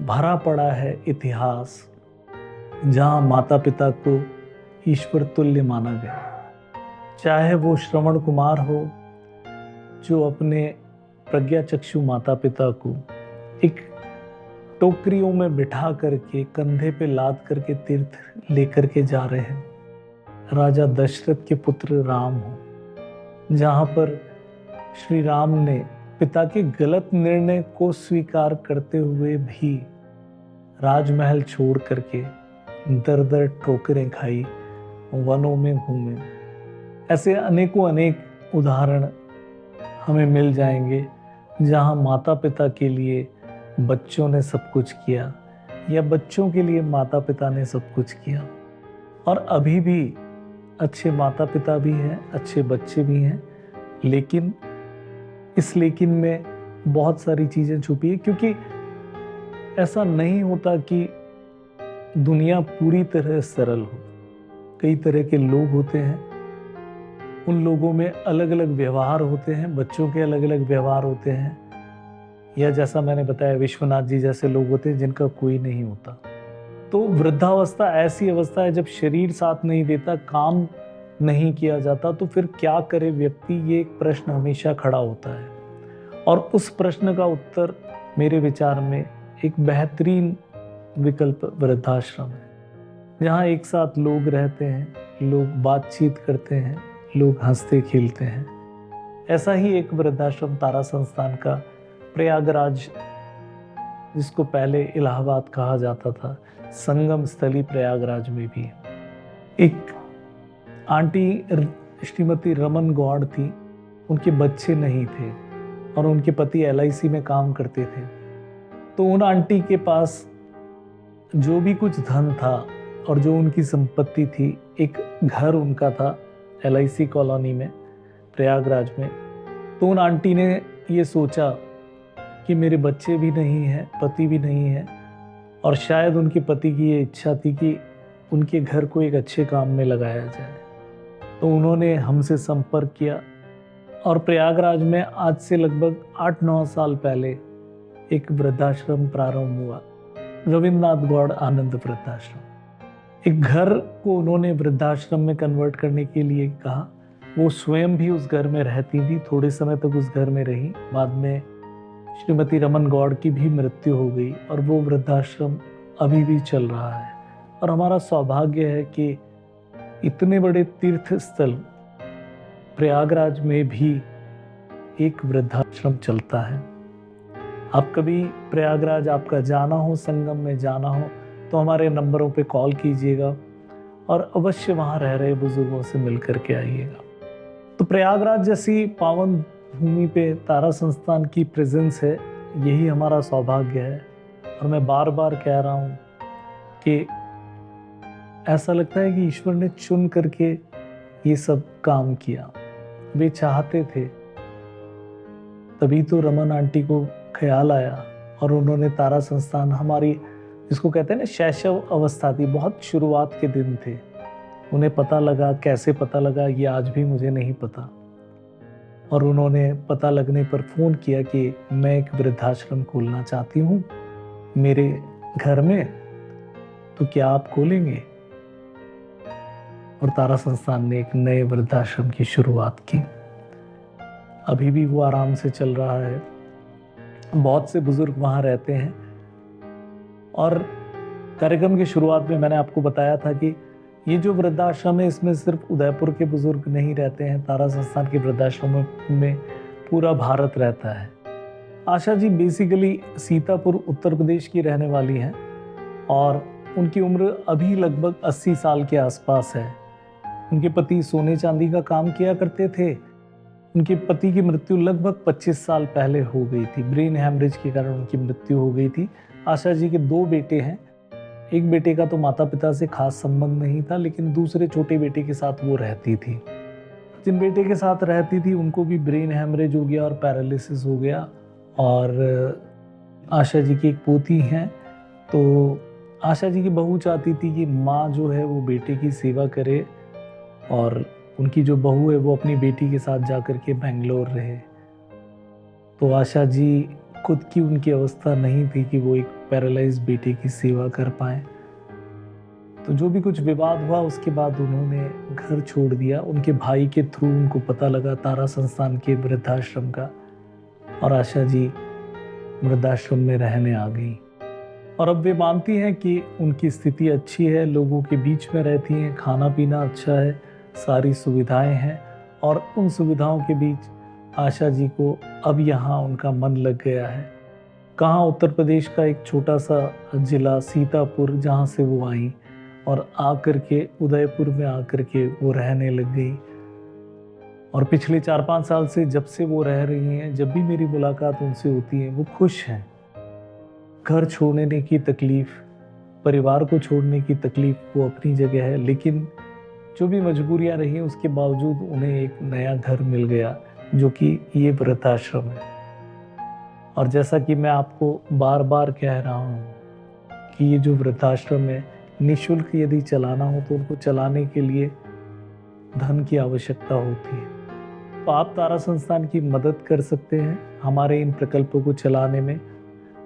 Speaker 1: भरा पड़ा है इतिहास, जहाँ माता पिता को ईश्वर तुल्य माना गया। चाहे वो श्रवण कुमार हो, जो अपने प्रज्ञाचक्षु माता पिता को एक टोकरियों में बिठा करके, कंधे पे लाद करके तीर्थ लेकर के जा रहे हैं। राजा दशरथ के पुत्र राम हो, जहाँ पर श्री राम ने पिता के गलत निर्णय को स्वीकार करते हुए भी राजमहल छोड़ करके दर दर ठोकरें खाई, वनों में घूमे। ऐसे अनेकों अनेक उदाहरण हमें मिल जाएंगे, जहाँ माता पिता के लिए बच्चों ने सब कुछ किया, या बच्चों के लिए माता पिता ने सब कुछ किया। और अभी भी अच्छे माता पिता भी हैं, अच्छे बच्चे भी हैं, लेकिन इस लेकिन में बहुत सारी चीज़ें छुपी है, क्योंकि ऐसा नहीं होता कि दुनिया पूरी तरह सरल हो। कई तरह के लोग होते हैं, उन लोगों में अलग अलग व्यवहार होते हैं, बच्चों के अलग अलग व्यवहार होते हैं, या जैसा मैंने बताया विश्वनाथ जी जैसे लोग होते हैं जिनका कोई नहीं होता। तो वृद्धावस्था ऐसी अवस्था है जब शरीर साथ नहीं देता, काम नहीं किया जाता, तो फिर क्या करे व्यक्ति, ये एक प्रश्न हमेशा खड़ा होता है। और उस प्रश्न का उत्तर मेरे विचार में एक बेहतरीन विकल्प वृद्धाश्रम है, जहाँ एक साथ लोग रहते हैं, लोग बातचीत करते हैं, लोग हंसते खेलते हैं। ऐसा ही एक वृद्धाश्रम तारा संस्थान का प्रयागराज, जिसको पहले इलाहाबाद कहा जाता था, संगम स्थली प्रयागराज में भी एक आंटी श्रीमती रमन गौड़ थी। उनके बच्चे नहीं थे और उनके पति LIC में काम करते थे। तो उन आंटी के पास जो भी कुछ धन था और जो उनकी संपत्ति थी, एक घर उनका था LIC कॉलोनी में प्रयागराज में। तो उन आंटी ने ये सोचा कि मेरे बच्चे भी नहीं हैं, पति भी नहीं है, और शायद उनके पति की ये इच्छा थी कि उनके घर को एक अच्छे काम में लगाया जाए। तो उन्होंने हमसे संपर्क किया और प्रयागराज में आज से लगभग 8-9 साल पहले एक वृद्धाश्रम प्रारंभ हुआ, रविन्द्रनाथ गौड़ आनंद वृद्धाश्रम। एक घर को उन्होंने वृद्धाश्रम में कन्वर्ट करने के लिए कहा। वो स्वयं भी उस घर में रहती थी, थोड़े समय तक उस घर में रही। बाद में श्रीमती रमन गौड़ की भी मृत्यु हो गई और वो वृद्धाश्रम अभी भी चल रहा है। और हमारा सौभाग्य है कि इतने बड़े तीर्थ स्थल प्रयागराज में भी एक वृद्धाश्रम चलता है। आप कभी प्रयागराज आपका जाना हो, संगम में जाना हो, तो हमारे नंबरों पे कॉल कीजिएगा और अवश्य वहाँ रह रहे बुजुर्गों से मिल करके आइएगा। तो प्रयागराज जैसी पावन भूमि पे तारा संस्थान की प्रेजेंस है, यही हमारा सौभाग्य है। और मैं बार बार कह रहा हूँ कि ऐसा लगता है कि ईश्वर ने चुन करके ये सब काम किया। वे चाहते थे, तभी तो रमन आंटी को ख्याल आया और उन्होंने तारा संस्थान, हमारी जिसको कहते हैं ना शैशव अवस्था थी, बहुत शुरुआत के दिन थे, उन्हें पता लगा, कैसे पता लगा ये आज भी मुझे नहीं पता। और उन्होंने पता लगने पर फ़ोन किया कि मैं एक वृद्धाश्रम खोलना चाहती हूँ मेरे घर में, तो क्या आप खोलेंगे? और तारा संस्थान ने एक नए वृद्धाश्रम की शुरुआत की। अभी भी वो आराम से चल रहा है, बहुत से बुजुर्ग वहाँ रहते हैं। और कार्यक्रम की शुरुआत में मैंने आपको बताया था कि ये जो वृद्धाश्रम है इसमें सिर्फ उदयपुर के बुजुर्ग नहीं रहते हैं, तारा संस्थान के वृद्धाश्रमों में पूरा भारत रहता है। आशा जी बेसिकली सीतापुर उत्तर प्रदेश की रहने वाली हैं और उनकी उम्र अभी लगभग 80 साल के आसपास है। उनके पति सोने चांदी का काम किया करते थे। उनके पति की मृत्यु लगभग 25 साल पहले हो गई थी, ब्रेन हैमरेज के कारण उनकी मृत्यु हो गई थी। आशा जी के 2 बेटे हैं। एक बेटे का तो माता पिता से खास संबंध नहीं था, लेकिन दूसरे छोटे बेटे के साथ वो रहती थी। जिन बेटे के साथ रहती थी उनको भी ब्रेन हैमरेज हो गया और पैरालिसिस हो गया। और आशा जी की एक पोती हैं, तो आशा जी की बहू चाहती थी कि माँ जो है वो बेटे की सेवा करे और उनकी जो बहू है वो अपनी बेटी के साथ जाकर के बेंगलोर रहे। तो आशा जी खुद की उनकी अवस्था नहीं थी कि वो एक पैरालाइज बेटे की सेवा कर पाए। तो जो भी कुछ विवाद हुआ उसके बाद उन्होंने घर छोड़ दिया। उनके भाई के थ्रू उनको पता लगा तारा संस्थान के वृद्धाश्रम का, और आशा जी वृद्धाश्रम में रहने आ गई। और अब वे मानती हैं कि उनकी स्थिति अच्छी है, लोगों के बीच में रहती हैं, खाना पीना अच्छा है, सारी सुविधाएं हैं। और उन सुविधाओं के बीच आशा जी को अब यहाँ उनका मन लग गया है। कहाँ, उत्तर प्रदेश का एक छोटा सा जिला सीतापुर, जहाँ से वो आई और आकर के उदयपुर में आकर के वो रहने लग गई। और पिछले 4-5 साल से जब से वो रह रही हैं, जब भी मेरी मुलाकात उनसे होती है वो खुश हैं। घर छोड़ने की तकलीफ़, परिवार को छोड़ने की तकलीफ़ वो अपनी जगह है, लेकिन जो भी मजबूरियां रही उसके बावजूद उन्हें एक नया घर मिल गया, जो कि ये वृद्धाश्रम है। और जैसा कि मैं आपको बार बार कह रहा हूँ कि ये जो वृद्धाश्रम है निःशुल्क यदि चलाना हो तो उनको चलाने के लिए धन की आवश्यकता होती है। तो आप तारा संस्थान की मदद कर सकते हैं हमारे इन प्रकल्पों को चलाने में।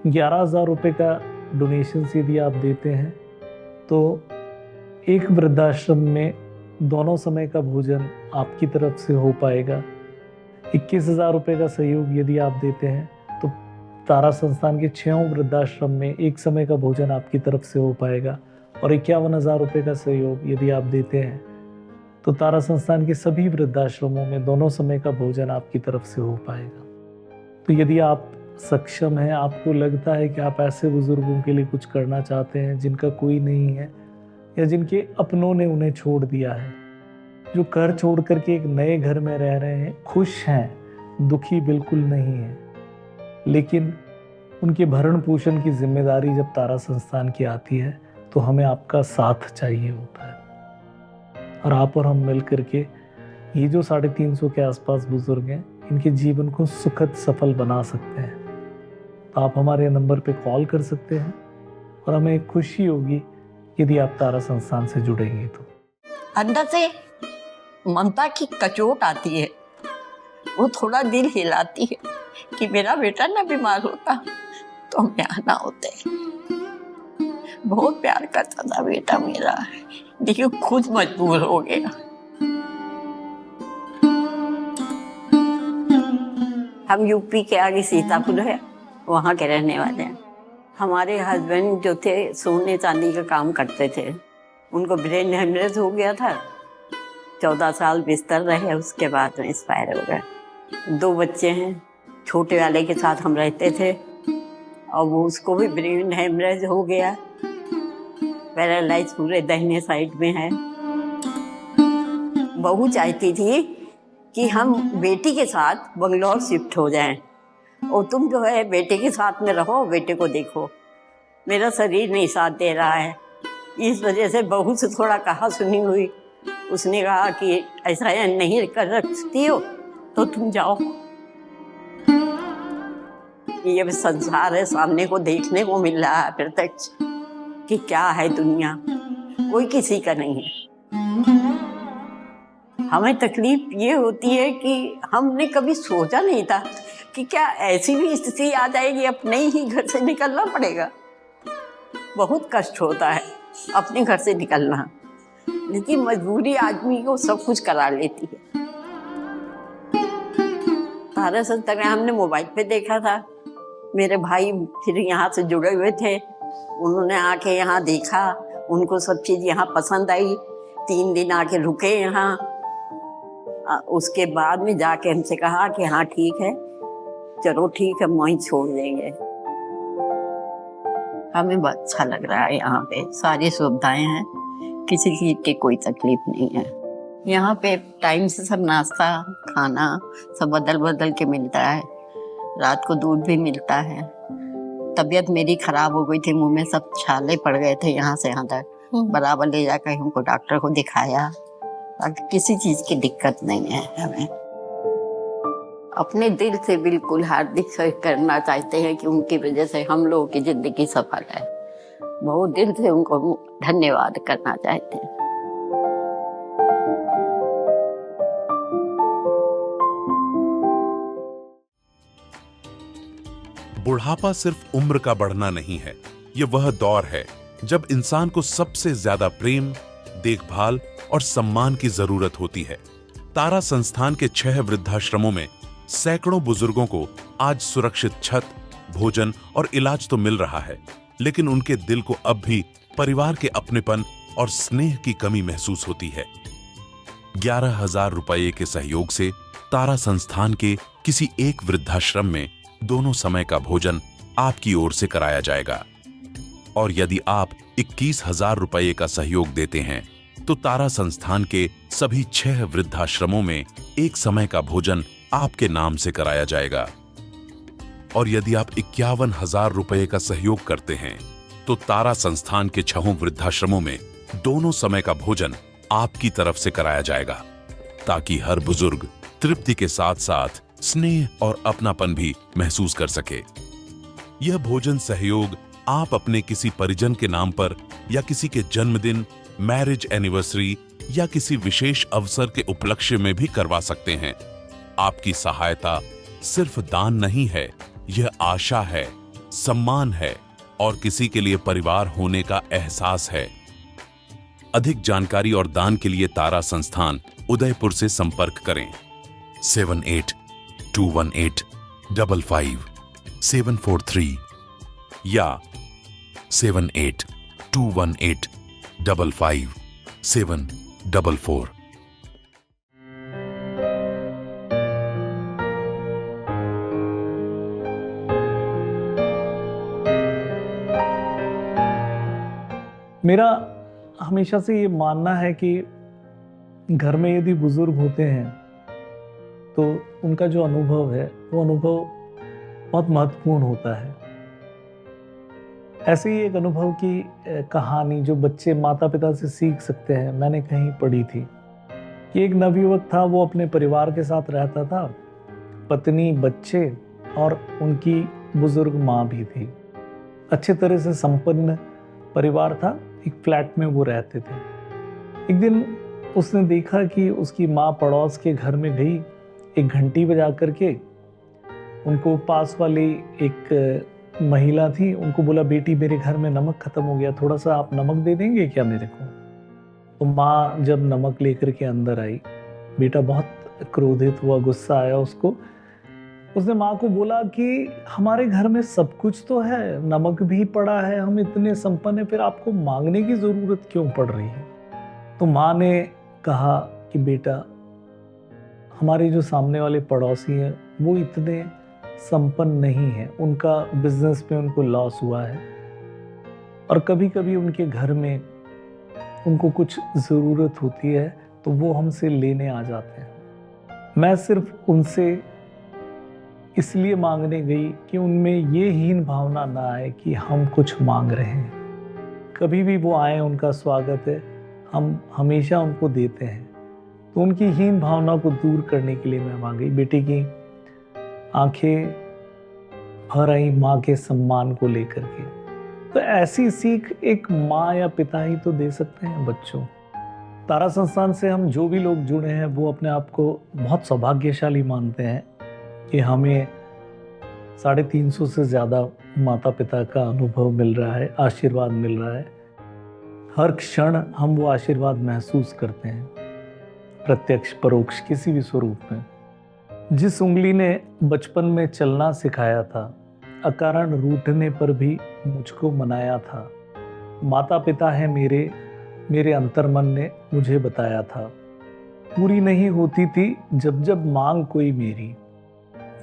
Speaker 1: 11,000 रुपये का डोनेशन यदि आप देते हैं तो एक वृद्धाश्रम में दोनों समय का भोजन आपकी तरफ से हो पाएगा। 21,000 रुपये का सहयोग यदि आप देते हैं तो तारा संस्थान के 6 वृद्धाश्रम में एक समय का भोजन आपकी तरफ से हो पाएगा। और 51,000 रुपये का सहयोग यदि आप देते हैं तो तारा संस्थान के सभी वृद्धाश्रमों में दोनों समय का भोजन आपकी तरफ से हो पाएगा। तो यदि आप सक्षम हैं, आपको लगता है कि आप ऐसे बुजुर्गों के लिए कुछ करना चाहते हैं जिनका कोई नहीं है या जिनके अपनों ने उन्हें छोड़ दिया है, जो घर छोड़ करके एक नए घर में रह रहे हैं, खुश हैं, दुखी बिल्कुल नहीं है, लेकिन उनके भरण पोषण की जिम्मेदारी जब तारा संस्थान की आती है तो हमें आपका साथ चाहिए होता है। और आप और हम मिल करके ये जो 350 के आसपास बुजुर्ग हैं इनके जीवन को सुखद सफल बना सकते हैं। तो आप हमारे नंबर पे कॉल कर सकते हैं और हमें खुशी होगी यदि आप तारा संस्थान से जुड़ेंगे। तो
Speaker 12: अंदर से ममता की कचोट आती है, वो थोड़ा दिल हिलाती है कि मेरा बेटा ना बीमार होता तो हमें आना होता है। बहुत प्यार करता था बेटा मेरा, लेकिन खुद मजबूर हो गया। हम यूपी के आगे सीतापुर है, वहाँ के रहने वाले हैं। हमारे हस्बैंड जो थे सोने चांदी का काम करते थे, उनको ब्रेन हेमरेज हो गया था। 14 साल बिस्तर रहे, उसके बाद में एक्सपायर हो गए। 2 बच्चे हैं, छोटे वाले के साथ हम रहते थे और वो उसको भी ब्रेन हेमरेज हो गया, पैरालाइज पूरे दाहिने साइड में है। बहू चाहती थी कि हम बेटी के साथ बंगलौर शिफ्ट हो जाएं, और तुम जो है बेटे के साथ में रहो, बेटे को देखो। मेरा शरीर नहीं साथ दे रहा है, इस वजह से बहू से थोड़ा कहा सुनी हुई। उसने कहा कि ऐसा नहीं कर सकती हो तो तुम जाओ। ये संसार है, सामने को देखने को मिल रहा है प्रत्यक्ष कि क्या है दुनिया, कोई किसी का नहीं है। हमें तकलीफ ये होती है कि हमने कभी सोचा नहीं था कि क्या ऐसी भी स्थिति आ जाएगी, अपने ही घर से निकलना पड़ेगा। बहुत कष्ट होता है अपने घर से निकलना, लेकिन मजबूरी आदमी को सब कुछ करा लेती है। तारा संस्था हमने मोबाइल पे देखा था, मेरे भाई फिर यहाँ से जुड़े हुए थे, उन्होंने आके यहाँ देखा, उनको सब चीज़ यहाँ पसंद आई, 3 दिन आके रुके यहाँ। उसके बाद में जाके हमसे कहा कि हाँ ठीक है, चलो ठीक है, वहीं छोड़ देंगे। हमें बहुत अच्छा लग रहा है, यहाँ पे सारी सुविधाएं हैं, किसी चीज़ की कोई तकलीफ नहीं है। यहाँ पे टाइम से सब नाश्ता खाना सब बदल बदल के मिलता है, रात को दूध भी मिलता है। तबीयत मेरी खराब हो गई थी, मुंह में सब छाले पड़ गए थे यहाँ से यहाँ तक, बराबर ले जाकर हमको डॉक्टर को दिखाया, ताकि किसी चीज़ की दिक्कत नहीं है हमें। अपने दिल से बिल्कुल हार्दिक करना चाहते हैं कि उनकी वजह से हम लोगों की ज़िंदगी सफल है। बहुत दिल से उनको धन्यवाद करना चाहते हैं।
Speaker 2: बुढ़ापा सिर्फ उम्र का बढ़ना नहीं है, ये वह दौर है जब इंसान को सबसे ज्यादा प्रेम, देखभाल और सम्मान की जरूरत होती है। तारा संस्थान के 6 वृद्धाश्रमों में सैकड़ों बुजुर्गों को आज सुरक्षित छत, भोजन और इलाज तो मिल रहा है, लेकिन उनके दिल को अब भी परिवार के अपनेपन और स्नेह की कमी महसूस होती है। 11,000 रुपये के सहयोग से तारा संस्थान के किसी एक वृद्धाश्रम में दोनों समय का भोजन आपकी ओर से कराया जाएगा। और यदि आप 21,000 रुपये का सहयोग देते हैं तो तारा संस्थान के सभी 6 वृद्धाश्रमों में एक समय का भोजन आपके नाम से कराया जाएगा। और यदि आप 51,000 रुपये का सहयोग करते हैं तो तारा संस्थान के 6 वृद्धाश्रमों में दोनों समय का भोजन आपकी तरफ से कराया जाएगा, ताकि हर बुजुर्ग तृप्ति के साथ साथ स्नेह और अपनापन भी महसूस कर सके। यह भोजन सहयोग आप अपने किसी परिजन के नाम पर या किसी के जन्मदिन, मैरिज एनिवर्सरी या किसी विशेष अवसर के उपलक्ष्य में भी करवा सकते हैं। आपकी सहायता सिर्फ दान नहीं है, यह आशा है, सम्मान है और किसी के लिए परिवार होने का एहसास है। अधिक जानकारी और दान के लिए तारा संस्थान उदयपुर से संपर्क करें 7821855743 या 7821855744।
Speaker 1: मेरा हमेशा से ये मानना है कि घर में यदि बुजुर्ग होते हैं तो उनका जो अनुभव है वो अनुभव बहुत महत्वपूर्ण होता है। ऐसे ही एक अनुभव की कहानी जो बच्चे माता पिता से सीख सकते हैं, मैंने कहीं पढ़ी थी कि एक नवयुवक था, वो अपने परिवार के साथ रहता था, पत्नी, बच्चे और उनकी बुजुर्ग माँ भी थी। अच्छे तरह से संपन्न परिवार था, एक फ्लैट में वो रहते थे। एक दिन उसने देखा कि उसकी माँ पड़ोस के घर में गई, एक घंटी बजा करके उनको पास वाली एक महिला थी, उनको बोला, बेटी मेरे घर में नमक खत्म हो गया, थोड़ा सा आप नमक दे देंगे क्या मेरे को? तो माँ जब नमक लेकर के अंदर आई, बेटा बहुत क्रोधित हुआ, गुस्सा आया उसको। उसने माँ को बोला कि हमारे घर में सब कुछ तो है, नमक भी पड़ा है, हम इतने संपन्न हैं, फिर आपको मांगने की जरूरत क्यों पड़ रही है? तो माँ ने कहा कि बेटा, हमारे जो सामने वाले पड़ोसी हैं वो इतने संपन्न नहीं है, उनका बिजनेस में उनको लॉस हुआ है और कभी कभी उनके घर में उनको कुछ ज़रूरत होती है तो वो हमसे लेने आ जाते हैं। मैं सिर्फ उनसे इसलिए मांगने गई कि उनमें ये हीन भावना ना आए कि हम कुछ मांग रहे हैं। कभी भी वो आए, उनका स्वागत है, हम हमेशा उनको देते हैं। तो उनकी हीन भावना को दूर करने के लिए मैं मांगी। बेटी की आंखें भर आई माँ के सम्मान को लेकर के। तो ऐसी सीख एक माँ या पिता ही तो दे सकते हैं बच्चों। तारा संस्थान से हम जो भी लोग जुड़े हैं वो अपने आप को बहुत सौभाग्यशाली मानते हैं कि हमें 350 से ज़्यादा माता पिता का अनुभव मिल रहा है, आशीर्वाद मिल रहा है। हर क्षण हम वो आशीर्वाद महसूस करते हैं, प्रत्यक्ष परोक्ष किसी भी स्वरूप में। जिस उंगली ने बचपन में चलना सिखाया था, अकारण रूठने पर भी मुझको मनाया था, माता पिता है मेरे अंतर्मन ने मुझे बताया था। पूरी नहीं होती थी जब जब मांग कोई मेरी,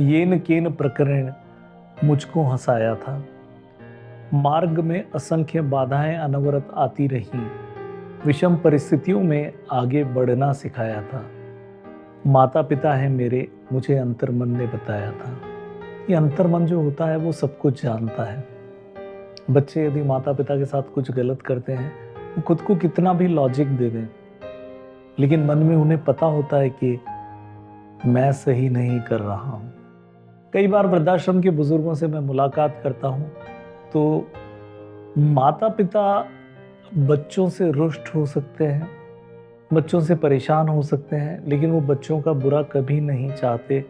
Speaker 1: येन केन प्रकरण मुझको हंसाया था। मार्ग में असंख्य बाधाएं अनवरत आती रहीं, विषम परिस्थितियों में आगे बढ़ना सिखाया था। माता पिता है मेरे, मुझे अंतर्मन ने बताया था। ये अंतर्मन जो होता है वो सब कुछ जानता है। बच्चे यदि माता पिता के साथ कुछ गलत करते हैं, वो खुद को कितना भी लॉजिक दे दें, लेकिन मन में उन्हें पता होता है कि मैं सही नहीं कर रहा हूँ। कई बार वृद्धाश्रम के बुजुर्गों से मैं मुलाकात करता हूँ तो माता पिता बच्चों से रुष्ट हो सकते हैं, बच्चों से परेशान हो सकते हैं, लेकिन वो बच्चों का बुरा कभी नहीं चाहते।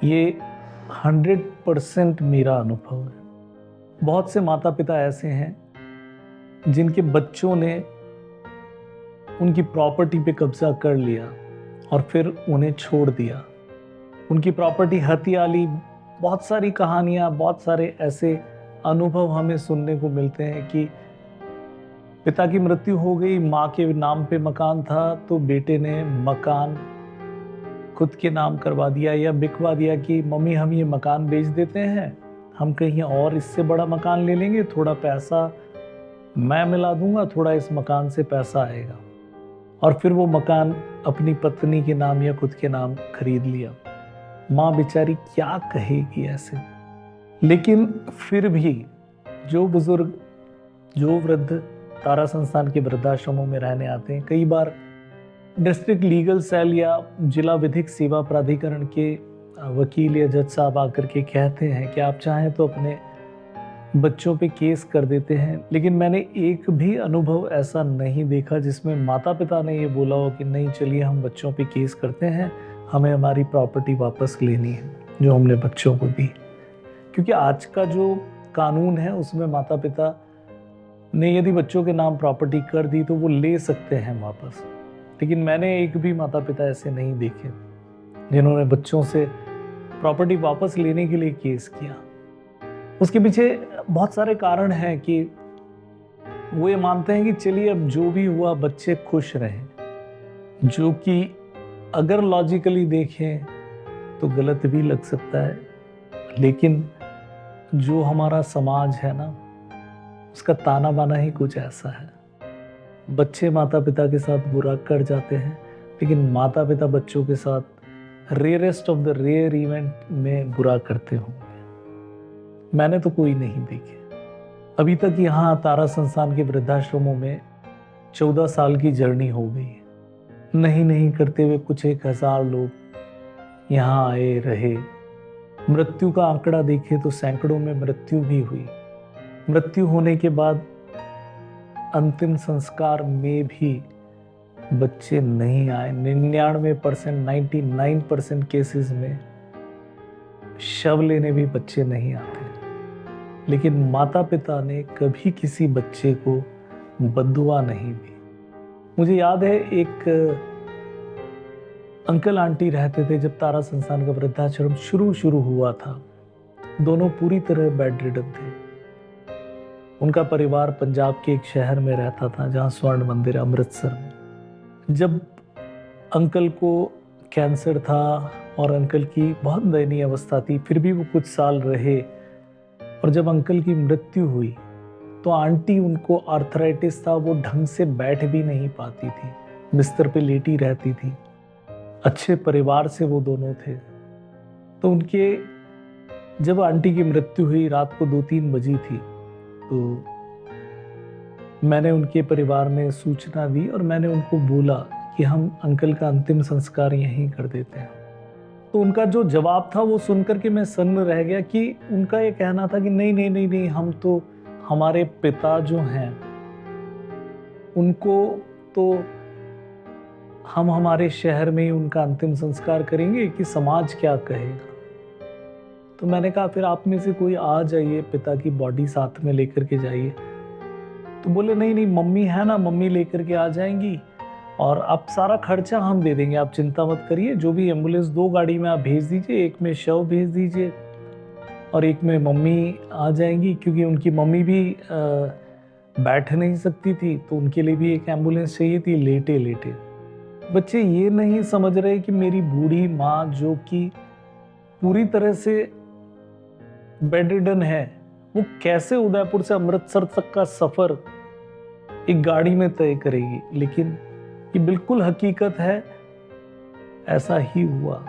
Speaker 1: ये 100% मेरा अनुभव है। बहुत से माता पिता ऐसे हैं जिनके बच्चों ने उनकी प्रॉपर्टी पे कब्जा कर लिया और फिर उन्हें छोड़ दिया। उनकी प्रॉपर्टी हथियाली, बहुत सारी कहानियाँ, बहुत सारे ऐसे अनुभव हमें सुनने को मिलते हैं कि पिता की मृत्यु हो गई, माँ के नाम पे मकान था तो बेटे ने मकान खुद के नाम करवा दिया या बिकवा दिया कि मम्मी हम ये मकान बेच देते हैं, हम कहीं और इससे बड़ा मकान ले लेंगे, थोड़ा पैसा मैं मिला दूंगा, थोड़ा इस मकान से पैसा आएगा। और फिर वो मकान अपनी पत्नी के नाम या खुद के नाम खरीद लिया। माँ बेचारी क्या कहेगी ऐसे। लेकिन फिर भी जो बुजुर्ग, जो वृद्ध तारा संस्थान के वृद्धाश्रमों में रहने आते हैं, कई बार डिस्ट्रिक्ट लीगल सेल या जिला विधिक सेवा प्राधिकरण के वकील या जज साहब आकर के कहते हैं कि आप चाहें तो अपने बच्चों पे केस कर देते हैं। लेकिन मैंने एक भी अनुभव ऐसा नहीं देखा जिसमें माता पिता ने ये बोला हो कि नहीं चलिए हम बच्चों पे केस करते हैं, हमें हमारी प्रॉपर्टी वापस लेनी है जो हमने बच्चों को दी। क्योंकि आज का जो कानून है उसमें माता पिता ने यदि बच्चों के नाम प्रॉपर्टी कर दी तो वो ले सकते हैं वापस। लेकिन मैंने एक भी माता पिता ऐसे नहीं देखे जिन्होंने बच्चों से प्रॉपर्टी वापस लेने के लिए केस किया। उसके पीछे बहुत सारे कारण हैं कि वो ये मानते हैं कि चलिए अब जो भी हुआ बच्चे खुश रहें, जो कि अगर लॉजिकली देखें तो गलत भी लग सकता है। लेकिन जो हमारा समाज है ना, उसका ताना बाना ही कुछ ऐसा है। बच्चे माता पिता के साथ बुरा कर जाते हैं, लेकिन माता पिता बच्चों के साथ rarest of the rare event में बुरा करते होंगे। मैंने तो कोई नहीं देखे अभी तक। यहाँ तारा संस्थान के वृद्धाश्रमों में 14 साल की जर्नी हो गई है। नहीं करते हुए कुछ 1000 लोग यहाँ आए रहे। मृत्यु का आंकड़ा देखें तो सैकड़ों में मृत्यु भी हुई। मृत्यु होने के बाद अंतिम संस्कार में भी बच्चे नहीं आए। 99%, 99% केसेस में शव लेने भी बच्चे नहीं आते। लेकिन माता पिता ने कभी किसी बच्चे को बद्दुआ नहीं दी। मुझे याद है एक अंकल आंटी रहते थे जब तारा संस्थान का वृद्धाश्रम शुरू हुआ था। दोनों पूरी तरह बेड रिडन थे। उनका परिवार पंजाब के एक शहर में रहता था जहाँ स्वर्ण मंदिर, अमृतसर में। जब अंकल को कैंसर था और अंकल की बहुत दयनीय अवस्था थी, फिर भी वो कुछ साल रहे। और जब अंकल की मृत्यु हुई तो आंटी, उनको आर्थराइटिस था, वो ढंग से बैठ भी नहीं पाती थी, बिस्तर पे लेटी रहती थी। अच्छे परिवार से वो दोनों थे, तो उनके जब आंटी की मृत्यु हुई रात को 2-3 बजी थी, तो मैंने उनके परिवार में सूचना दी और मैंने उनको बोला कि हम अंकल का अंतिम संस्कार यहीं कर देते हैं। तो उनका जो जवाब था वो सुनकर के मैं सन्न रह गया कि उनका ये कहना था कि नहीं नहीं नहीं नहीं, हम तो हमारे पिता जो हैं उनको तो हम हमारे शहर में ही उनका अंतिम संस्कार करेंगे कि समाज क्या कहेगा। तो मैंने कहा फिर आप में से कोई आ जाइए, पिता की बॉडी साथ में लेकर के जाइए। तो बोले नहीं नहीं, मम्मी है ना, मम्मी लेकर के आ जाएंगी और आप सारा खर्चा हम दे देंगे, आप चिंता मत करिए। जो भी एम्बुलेंस 2 गाड़ी में आप भेज दीजिए, एक में शव भेज दीजिए और एक में मम्मी आ जाएंगी, क्योंकि उनकी मम्मी भी बैठ नहीं सकती थी, तो उनके लिए भी एक एम्बुलेंस चाहिए थी लेटे लेटे। बच्चे ये नहीं समझ रहे कि मेरी बूढ़ी माँ जो कि पूरी तरह से बेडरिडन है, वो कैसे उदयपुर से अमृतसर तक का सफर एक गाड़ी में तय करेगी। लेकिन ये बिल्कुल हकीकत है, ऐसा ही हुआ।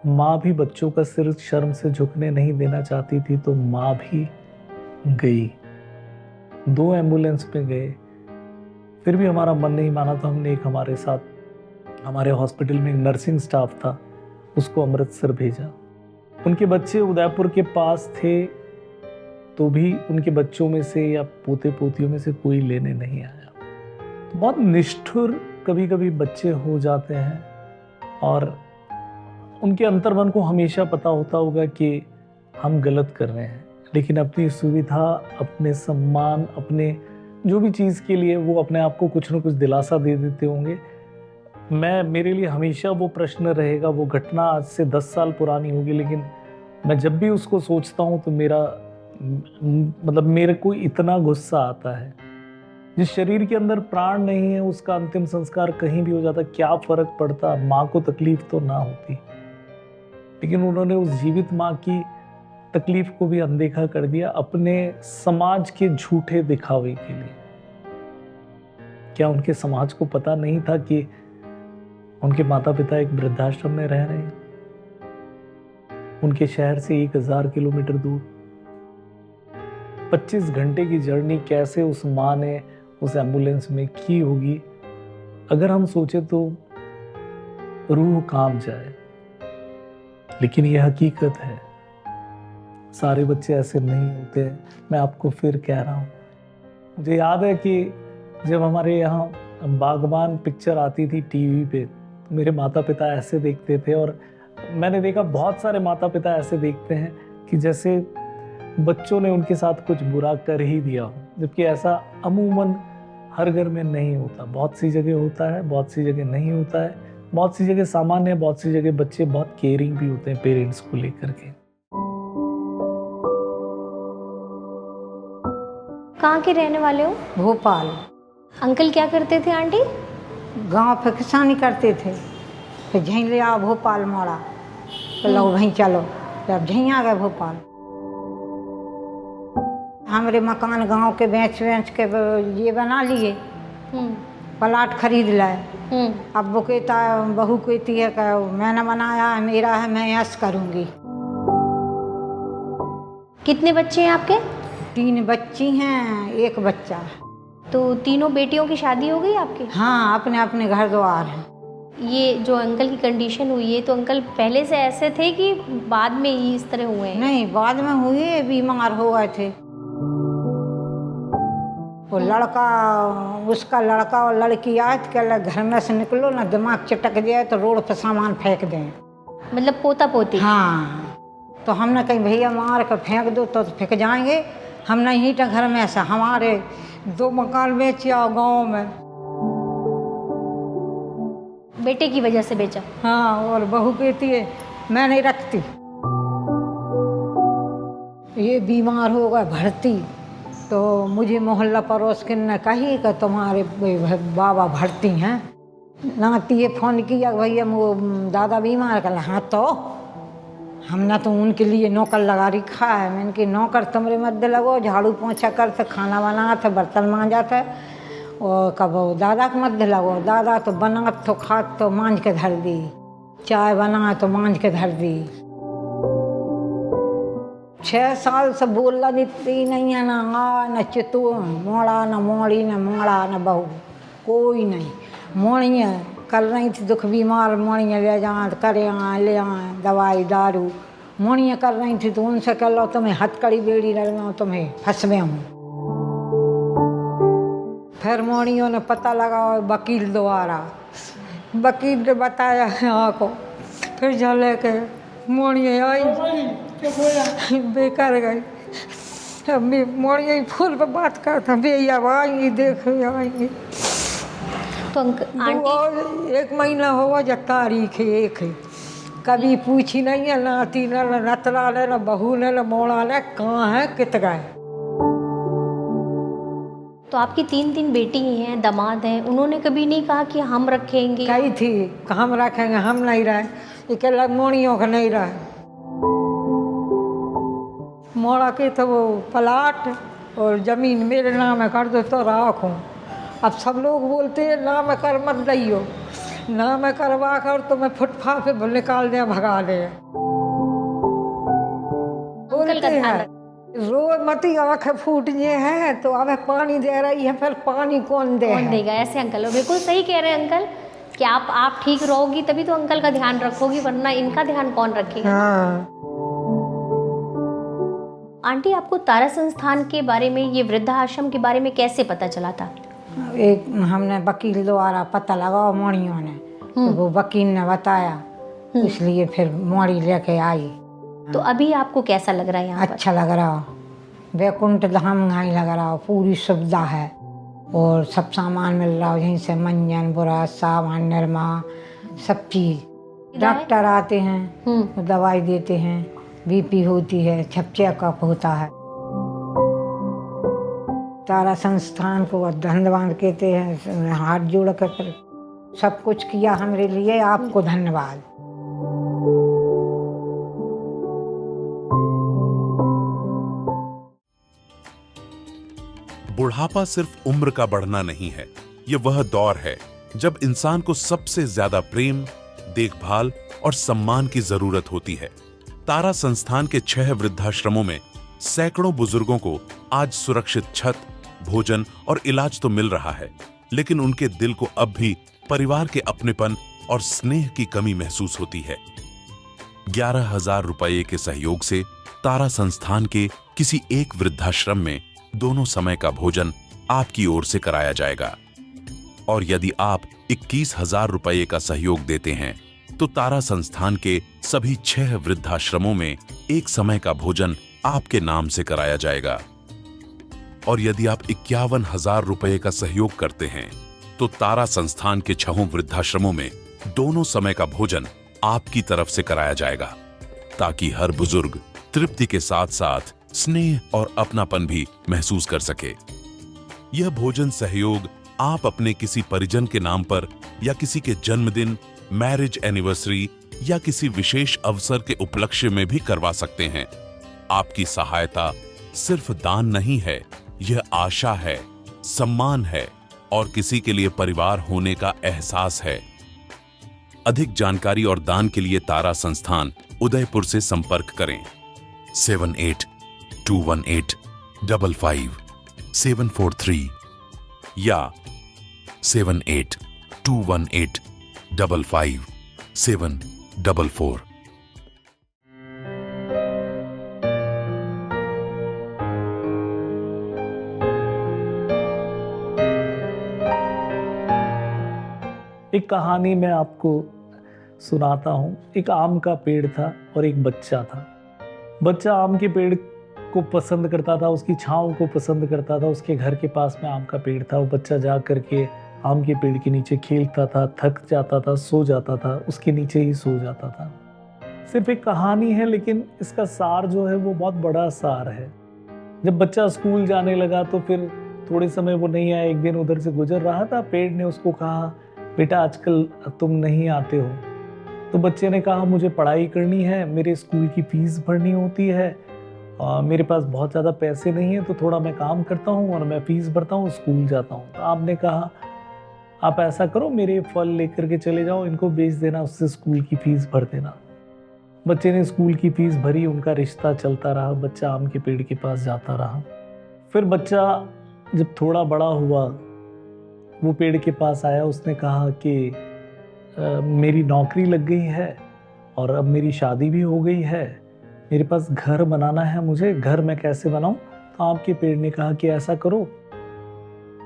Speaker 1: माँ भी बच्चों का सिर शर्म से झुकने नहीं देना चाहती थी, तो माँ भी गई। 2 एम्बुलेंस में गए, फिर भी हमारा मन नहीं माना, तो हमने एक हमारे साथ हमारे हॉस्पिटल में एक नर्सिंग स्टाफ था, उसको अमृतसर भेजा। उनके बच्चे उदयपुर के पास थे, तो भी उनके बच्चों में से या पोते पोतियों में से कोई लेने नहीं आया। तो बहुत निष्ठुर कभी कभी बच्चे हो जाते हैं और उनके अंतर्मन को हमेशा पता होता होगा कि हम गलत कर रहे हैं, लेकिन अपनी सुविधा, अपने सम्मान, अपने जो भी चीज़ के लिए वो अपने आप को कुछ न कुछ दिलासा दे देते होंगे। मेरे लिए हमेशा वो प्रश्न रहेगा। वो घटना आज से 10 साल पुरानी होगी, लेकिन मैं जब भी उसको सोचता हूँ तो मेरे को इतना गुस्सा आता है। जिस शरीर के अंदर प्राण नहीं है उसका अंतिम संस्कार कहीं भी हो जाता, क्या फर्क पड़ता, माँ को तकलीफ तो ना होती। लेकिन उन्होंने उस जीवित माँ की तकलीफ को भी अनदेखा कर दिया अपने समाज के झूठे दिखावे के लिए। क्या उनके समाज को पता नहीं था कि उनके माता पिता एक वृद्धाश्रम में रह रहे हैं, उनके शहर से 1000 किलोमीटर दूर। 25 घंटे की जर्नी कैसे उस माँ ने उस एम्बुलेंस में की होगी, अगर हम सोचे तो रूह कांप जाए। लेकिन यह हकीकत है, सारे बच्चे ऐसे नहीं होते। मैं आपको फिर कह रहा हूँ, मुझे याद है कि जब हमारे यहाँ बागबान पिक्चर आती थी टीवी पे, तो मेरे माता पिता ऐसे देखते थे, और मैंने देखा बहुत सारे माता पिता ऐसे देखते हैं कि जैसे बच्चों ने उनके साथ कुछ बुरा कर ही दिया हो, जबकि ऐसा अमूमन हर घर में नहीं होता। बहुत सी जगह होता है, बहुत सी जगह नहीं होता है, बहुत सी जगह सामान्य है, बहुत सी जगह बच्चे बहुत केयरिंग भी होते हैं पेरेंट्स को लेकर के।
Speaker 3: कहाँ के रहने वाले हो?
Speaker 13: भोपाल।
Speaker 3: अंकल क्या करते थे आंटी?
Speaker 13: गांव पे किसानी करते थे, फिर झहीं ले आओ भोपाल मोड़ा, तो लो वहीं चलो, जब झहीं आ गए भोपाल। हमारे मकान गांव के बेच के ये बना लिए, प्लाट खरीद लाए। अब वो कहता है, बहू कहती है कि मैंने बनाया है, मेरा है, मैं ऐश करूँगी।
Speaker 3: कितने बच्चे हैं आपके?
Speaker 13: 3 बच्ची हैं, 1 बच्चा।
Speaker 3: तो तीनों बेटियों की शादी हो गई आपकी?
Speaker 13: हाँ, अपने अपने घर द्वार हैं।
Speaker 3: ये जो अंकल की कंडीशन हुई है, तो अंकल पहले से ऐसे थे कि बाद में ही इस तरह हुए हैं?
Speaker 13: नहीं, बाद में हुए, बीमार हो गए थे। वो लड़का, उसका लड़का और लड़की आए तो क्या घर में से निकलो ना, दिमाग चटक जाए तो रोड पर सामान फेंक दें।
Speaker 3: मतलब पोता पोती?
Speaker 13: हाँ, तो हमने कहीं भैया मार कर फेंक दो तो फेंक जाएंगे। हम नहीं तो घर में ऐसा, हमारे 2 मकान बेचे आओ गाँव में।
Speaker 3: बेटे की वजह से बेचा?
Speaker 13: हाँ, और बहू कहती है मैं नहीं रखती। ये बीमार हो गए भर्ती, तो मुझे मोहल्ला पड़ोस के ने कही कि तुम्हारे बाबा भर्ती हैं। नाती ये फ़ोन किया, भैया वो दादा बीमार कर। हाँ, तो हमने तो उनके लिए नौकर लगा रखा है। मैंने कि नौकर तुम्हारे मध्य लगो, झाड़ू पोछा करते, खाना बनाते, बर्तन मांजाते, और कब दादा के मध्य लगो। दादा तो बनात तो खात तो मांझ के धर दी, चाय बना तो मांझ के धर दी। 6 साल से बोलना नहीं है, ना आ न चितू मोड़ा न मोड़ी न मोड़ा न बहू, कोई नहीं। मोड़ियाँ कर रही थी, दुख बीमार मोड़ियाँ ले जाए करे ले आए दवाई दारू, मोड़ियाँ कर रही थी। तो उनसे कह लो तुम्हें हथकड़ी बेड़ी लगना, तुम्हें फंसवे हूँ। फिर मोड़ियों ने पता लगाओ वकील द्वारा, वकील ने बताया यहाँ को, फिर जा लेके मोड़ियाँ आई बेकार गई। मोड़ियाँ फोन पर बात करता भैया आएंगी देख आएंगी।
Speaker 3: तो आंटी
Speaker 13: 1 महीना हुआ जब तारीख है एक है, कभी पूछी नहीं है, नाती न नतला ने न बहू ने न मोड़ा ने कहाँ है कित गए।
Speaker 3: तो आपकी 3 बेटी हैं, दामाद हैं, उन्होंने कभी नहीं कहा कि हम रखेंगे?
Speaker 13: कही थी हम रखेंगे, हम नहीं रहे, ये कह मोड़ियों का नहीं रहे। मोड़ा के तो वो प्लाट और ज़मीन मेरे नाम कर दो तो राखूं। अब सब लोग बोलते हैं नाम कर मत दियो, नाम करवा कर तो मैं फुटफा पे निकाल दे भगा दे। बोलते हैं रोज मती आँखें फूट ये हैं तो अब पानी दे रही है, फिर पानी कौन
Speaker 3: देगा? ऐसे अंकल बिल्कुल सही कह रहे हैं अंकल कि आप ठीक रहोगी तभी तो अंकल का ध्यान रखोगी, वरना इनका ध्यान कौन रखेगा?
Speaker 13: हाँ।
Speaker 3: आंटी आपको तारा संस्थान के बारे में, ये वृद्धाश्रम के बारे में कैसे पता चला था?
Speaker 13: एक हमने वकील द्वारा पता लगाओ मोड़ियों ने, तो वो वकील ने बताया, इसलिए फिर मोड़ी लेके आई।
Speaker 3: तो अभी आपको कैसा लग रहा है यहाँ
Speaker 13: अच्छा लग रहा, वैकुंठ धाम घाई लग रहा, पूरी सुविधा है और सब सामान मिल रहा है यहीं से, मंजन बुरश साबुन निरमा सब चीज़। डॉक्टर आते हैं, दवाई देते हैं, बीपी होती है, चेकअप होता है। तारा संस्थान को धन्यवाद कहते हैं, हाथ जोड़ कर सब कुछ किया हमारे लिए, आपको धन्यवाद।
Speaker 2: बुढ़ापा सिर्फ उम्र का बढ़ना नहीं है, ये वह दौर है जब इंसान को सबसे ज्यादा प्रेम, देखभाल और सम्मान की जरूरत होती है। तारा संस्थान के 6 वृद्धाश्रमों में सैकड़ों बुजुर्गों को आज सुरक्षित छत, भोजन और इलाज तो मिल रहा है, लेकिन उनके दिल को अब भी परिवार के अपनेपन और स्नेह की कमी महसूस होती है। 11,000 रुपये के सहयोग से तारा संस्थान के किसी एक वृद्धाश्रम में दोनों समय का भोजन आपकी ओर से कराया जाएगा। और यदि आप 21,000 रुपये का सहयोग देते हैं तो तारा संस्थान के सभी 6 वृद्धाश्रमों में एक समय का भोजन आपके नाम से कराया जाएगा। और यदि आप 51,000 रुपये का सहयोग करते हैं तो तारा संस्थान के 6 वृद्धाश्रमों में दोनों समय का भोजन आपकी तरफ से कराया जाएगा, ताकि हर बुजुर्ग तृप्ति के साथ साथ स्नेह और अपनापन भी महसूस कर सके। यह भोजन सहयोग आप अपने किसी परिजन के नाम पर या किसी के जन्मदिन, मैरिज एनिवर्सरी या किसी विशेष अवसर के उपलक्ष्य में भी करवा सकते हैं। आपकी सहायता सिर्फ दान नहीं है, यह आशा है, सम्मान है और किसी के लिए परिवार होने का एहसास है। अधिक जानकारी और दान के लिए तारा संस्थान उदयपुर से संपर्क करें 7821855743 या 7821855744।
Speaker 1: एक कहानी मैं आपको सुनाता हूँ। एक आम का पेड़ था और एक बच्चा था। बच्चा आम के पेड़ को पसंद करता था, उसकी छाँव को पसंद करता था। उसके घर के पास में आम का पेड़ था। वो बच्चा जा करके आम के पेड़ के नीचे खेलता था, थक जाता था, सो जाता था, उसके नीचे ही सो जाता था। सिर्फ एक कहानी है, लेकिन इसका सार जो है वो बहुत बड़ा सार है। जब बच्चा स्कूल जाने लगा तो फिर थोड़े समय वो नहीं आया। एक दिन उधर से गुजर रहा था, पेड़ ने उसको कहा, बेटा आजकल तुम नहीं आते हो। तो बच्चे ने कहा, मुझे पढ़ाई करनी है, मेरे स्कूल की फीस भरनी होती है, मेरे पास बहुत ज़्यादा पैसे नहीं है, तो थोड़ा मैं काम करता हूँ और मैं फीस भरता हूँ, स्कूल जाता हूँ। तो आपने कहा, आप ऐसा करो, मेरे फल लेकर के चले जाओ, इनको बेच देना, उससे स्कूल की फीस भर देना। बच्चे ने स्कूल की फीस भरी, उनका रिश्ता चलता रहा, बच्चा आम के पेड़ के पास जाता रहा। फिर बच्चा जब थोड़ा बड़ा हुआ, वो पेड़ के पास आया, उसने कहा कि मेरी नौकरी लग गई है और अब मेरी शादी भी हो गई है, मेरे पास घर बनाना है, मुझे घर मैं कैसे बनाऊं? तो आम के पेड़ ने कहा कि ऐसा करो,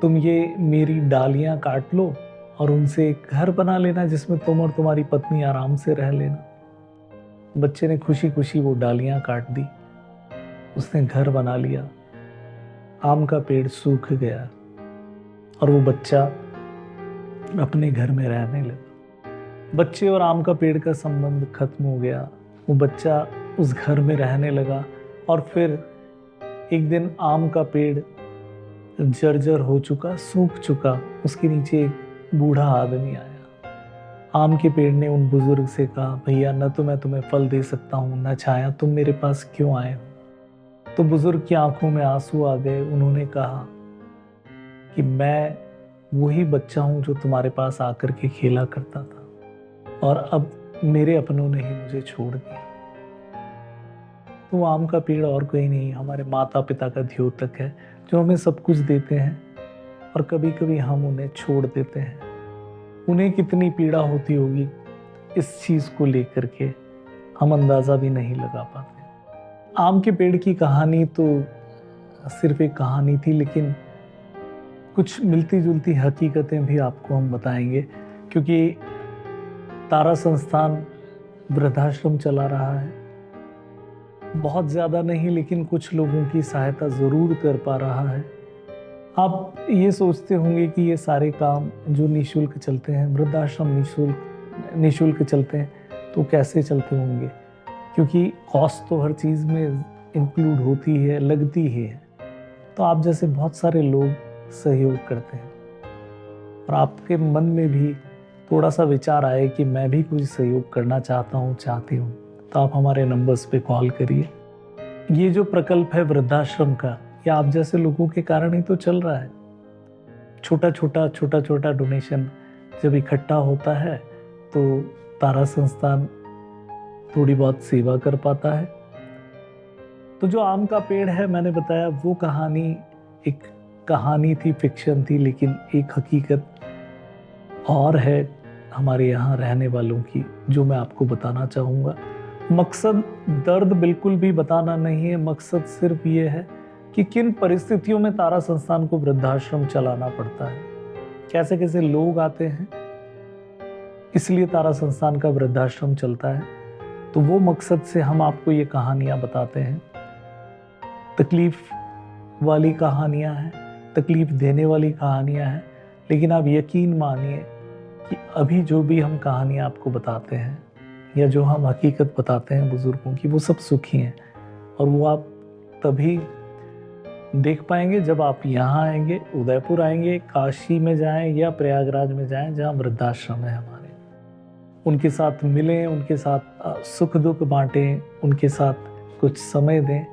Speaker 1: तुम ये मेरी डालियां काट लो और उनसे एक घर बना लेना जिसमें तुम और तुम्हारी पत्नी आराम से रह लेना। बच्चे ने खुशी खुशी वो डालियां काट दी, उसने घर बना लिया। आम का पेड़ सूख गया और वो बच्चा अपने घर में रहने लगा। बच्चे और आम का पेड़ का संबंध खत्म हो गया। वो बच्चा उस घर में रहने लगा और फिर एक दिन आम का पेड़ जर्जर हो चुका, सूख चुका, उसके नीचे एक बूढ़ा आदमी आया। आम के पेड़ ने उन बुजुर्ग से कहा, भैया न तो मैं तुम्हें फल दे सकता हूँ न छाया, तुम मेरे पास क्यों आए हो? तो बुजुर्ग की आंखों में आंसू आ गए। उन्होंने कहा कि मैं वही बच्चा हूँ जो तुम्हारे पास आकर के खेला करता था और अब मेरे अपनों ने ही मुझे छोड़ दिया। तो आम का पेड़ और कोई नहीं, हमारे माता पिता का द्योतक है जो हमें सब कुछ देते हैं और कभी कभी हम उन्हें छोड़ देते हैं। उन्हें कितनी पीड़ा होती होगी इस चीज़ को लेकर के हम अंदाज़ा भी नहीं लगा पाते। आम के पेड़ की कहानी तो सिर्फ एक कहानी थी, लेकिन कुछ मिलती जुलती हकीकतें भी आपको हम बताएंगे, क्योंकि तारा संस्थान वृद्धाश्रम चला रहा है। बहुत ज़्यादा नहीं, लेकिन कुछ लोगों की सहायता ज़रूर कर पा रहा है। आप ये सोचते होंगे कि ये सारे काम जो निःशुल्क चलते हैं, वृद्धाश्रम निःशुल्क चलते हैं, तो कैसे चलते होंगे? क्योंकि कॉस्ट तो हर चीज़ में इंक्लूड होती है, लगती ही है। तो आप जैसे बहुत सारे लोग सहयोग करते हैं और आपके मन में भी थोड़ा सा विचार आए कि मैं भी कुछ सहयोग करना चाहता हूँ, चाहती हूँ, तो आप हमारे नंबर्स पे कॉल करिए। ये जो प्रकल्प है वृद्धाश्रम का, ये आप जैसे लोगों के कारण ही तो चल रहा है। छोटा छोटा डोनेशन जब इकट्ठा होता है तो तारा संस्थान थोड़ी बहुत सेवा कर पाता है। तो जो आम का पेड़ है, मैंने बताया वो कहानी एक कहानी थी, फिक्शन थी, लेकिन एक हकीकत और है हमारे यहाँ रहने वालों की, जो मैं आपको बताना चाहूँगा। मकसद दर्द बिल्कुल भी बताना नहीं है, मकसद सिर्फ ये है कि किन परिस्थितियों में तारा संस्थान को वृद्धाश्रम चलाना पड़ता है, कैसे कैसे लोग आते हैं, इसलिए तारा संस्थान का वृद्धाश्रम चलता है। तो वो मकसद से हम आपको ये कहानियाँ बताते हैं। तकलीफ वाली कहानियाँ हैं, तकलीफ देने वाली कहानियाँ हैं, लेकिन आप यकीन मानिए कि अभी जो भी हम कहानियाँ आपको बताते हैं या जो हम हकीकत बताते हैं बुजुर्गों की, वो सब सुखी हैं। और वो आप तभी देख पाएंगे जब आप यहाँ आएंगे, उदयपुर आएंगे, काशी में जाएं या प्रयागराज में जाएं, जहाँ वृद्धाश्रम है हमारे। उनके साथ मिलें, उनके साथ सुख दुख बांटें, उनके साथ कुछ समय दें।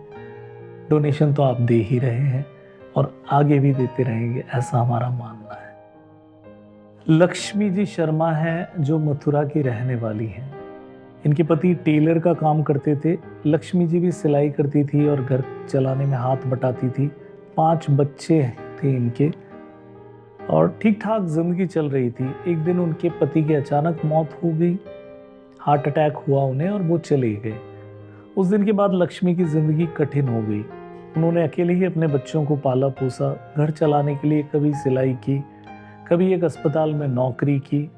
Speaker 1: डोनेशन तो आप दे ही रहे हैं और आगे भी देते रहेंगे, ऐसा हमारा मानना है। लक्ष्मी जी शर्मा हैं जो मथुरा की रहने वाली हैं। इनके पति टेलर का काम करते थे। लक्ष्मी जी भी सिलाई करती थी और घर चलाने में हाथ बटाती थी। 5 बच्चे थे इनके और ठीक ठाक जिंदगी चल रही थी। एक दिन उनके पति की अचानक मौत हो गई, हार्ट अटैक हुआ उन्हें और वो चले गए। उस दिन के बाद लक्ष्मी की जिंदगी कठिन हो गई। उन्होंने अकेले ही अपने बच्चों को पाला पोसा, घर चलाने के लिए कभी सिलाई की, कभी एक अस्पताल में नौकरी की।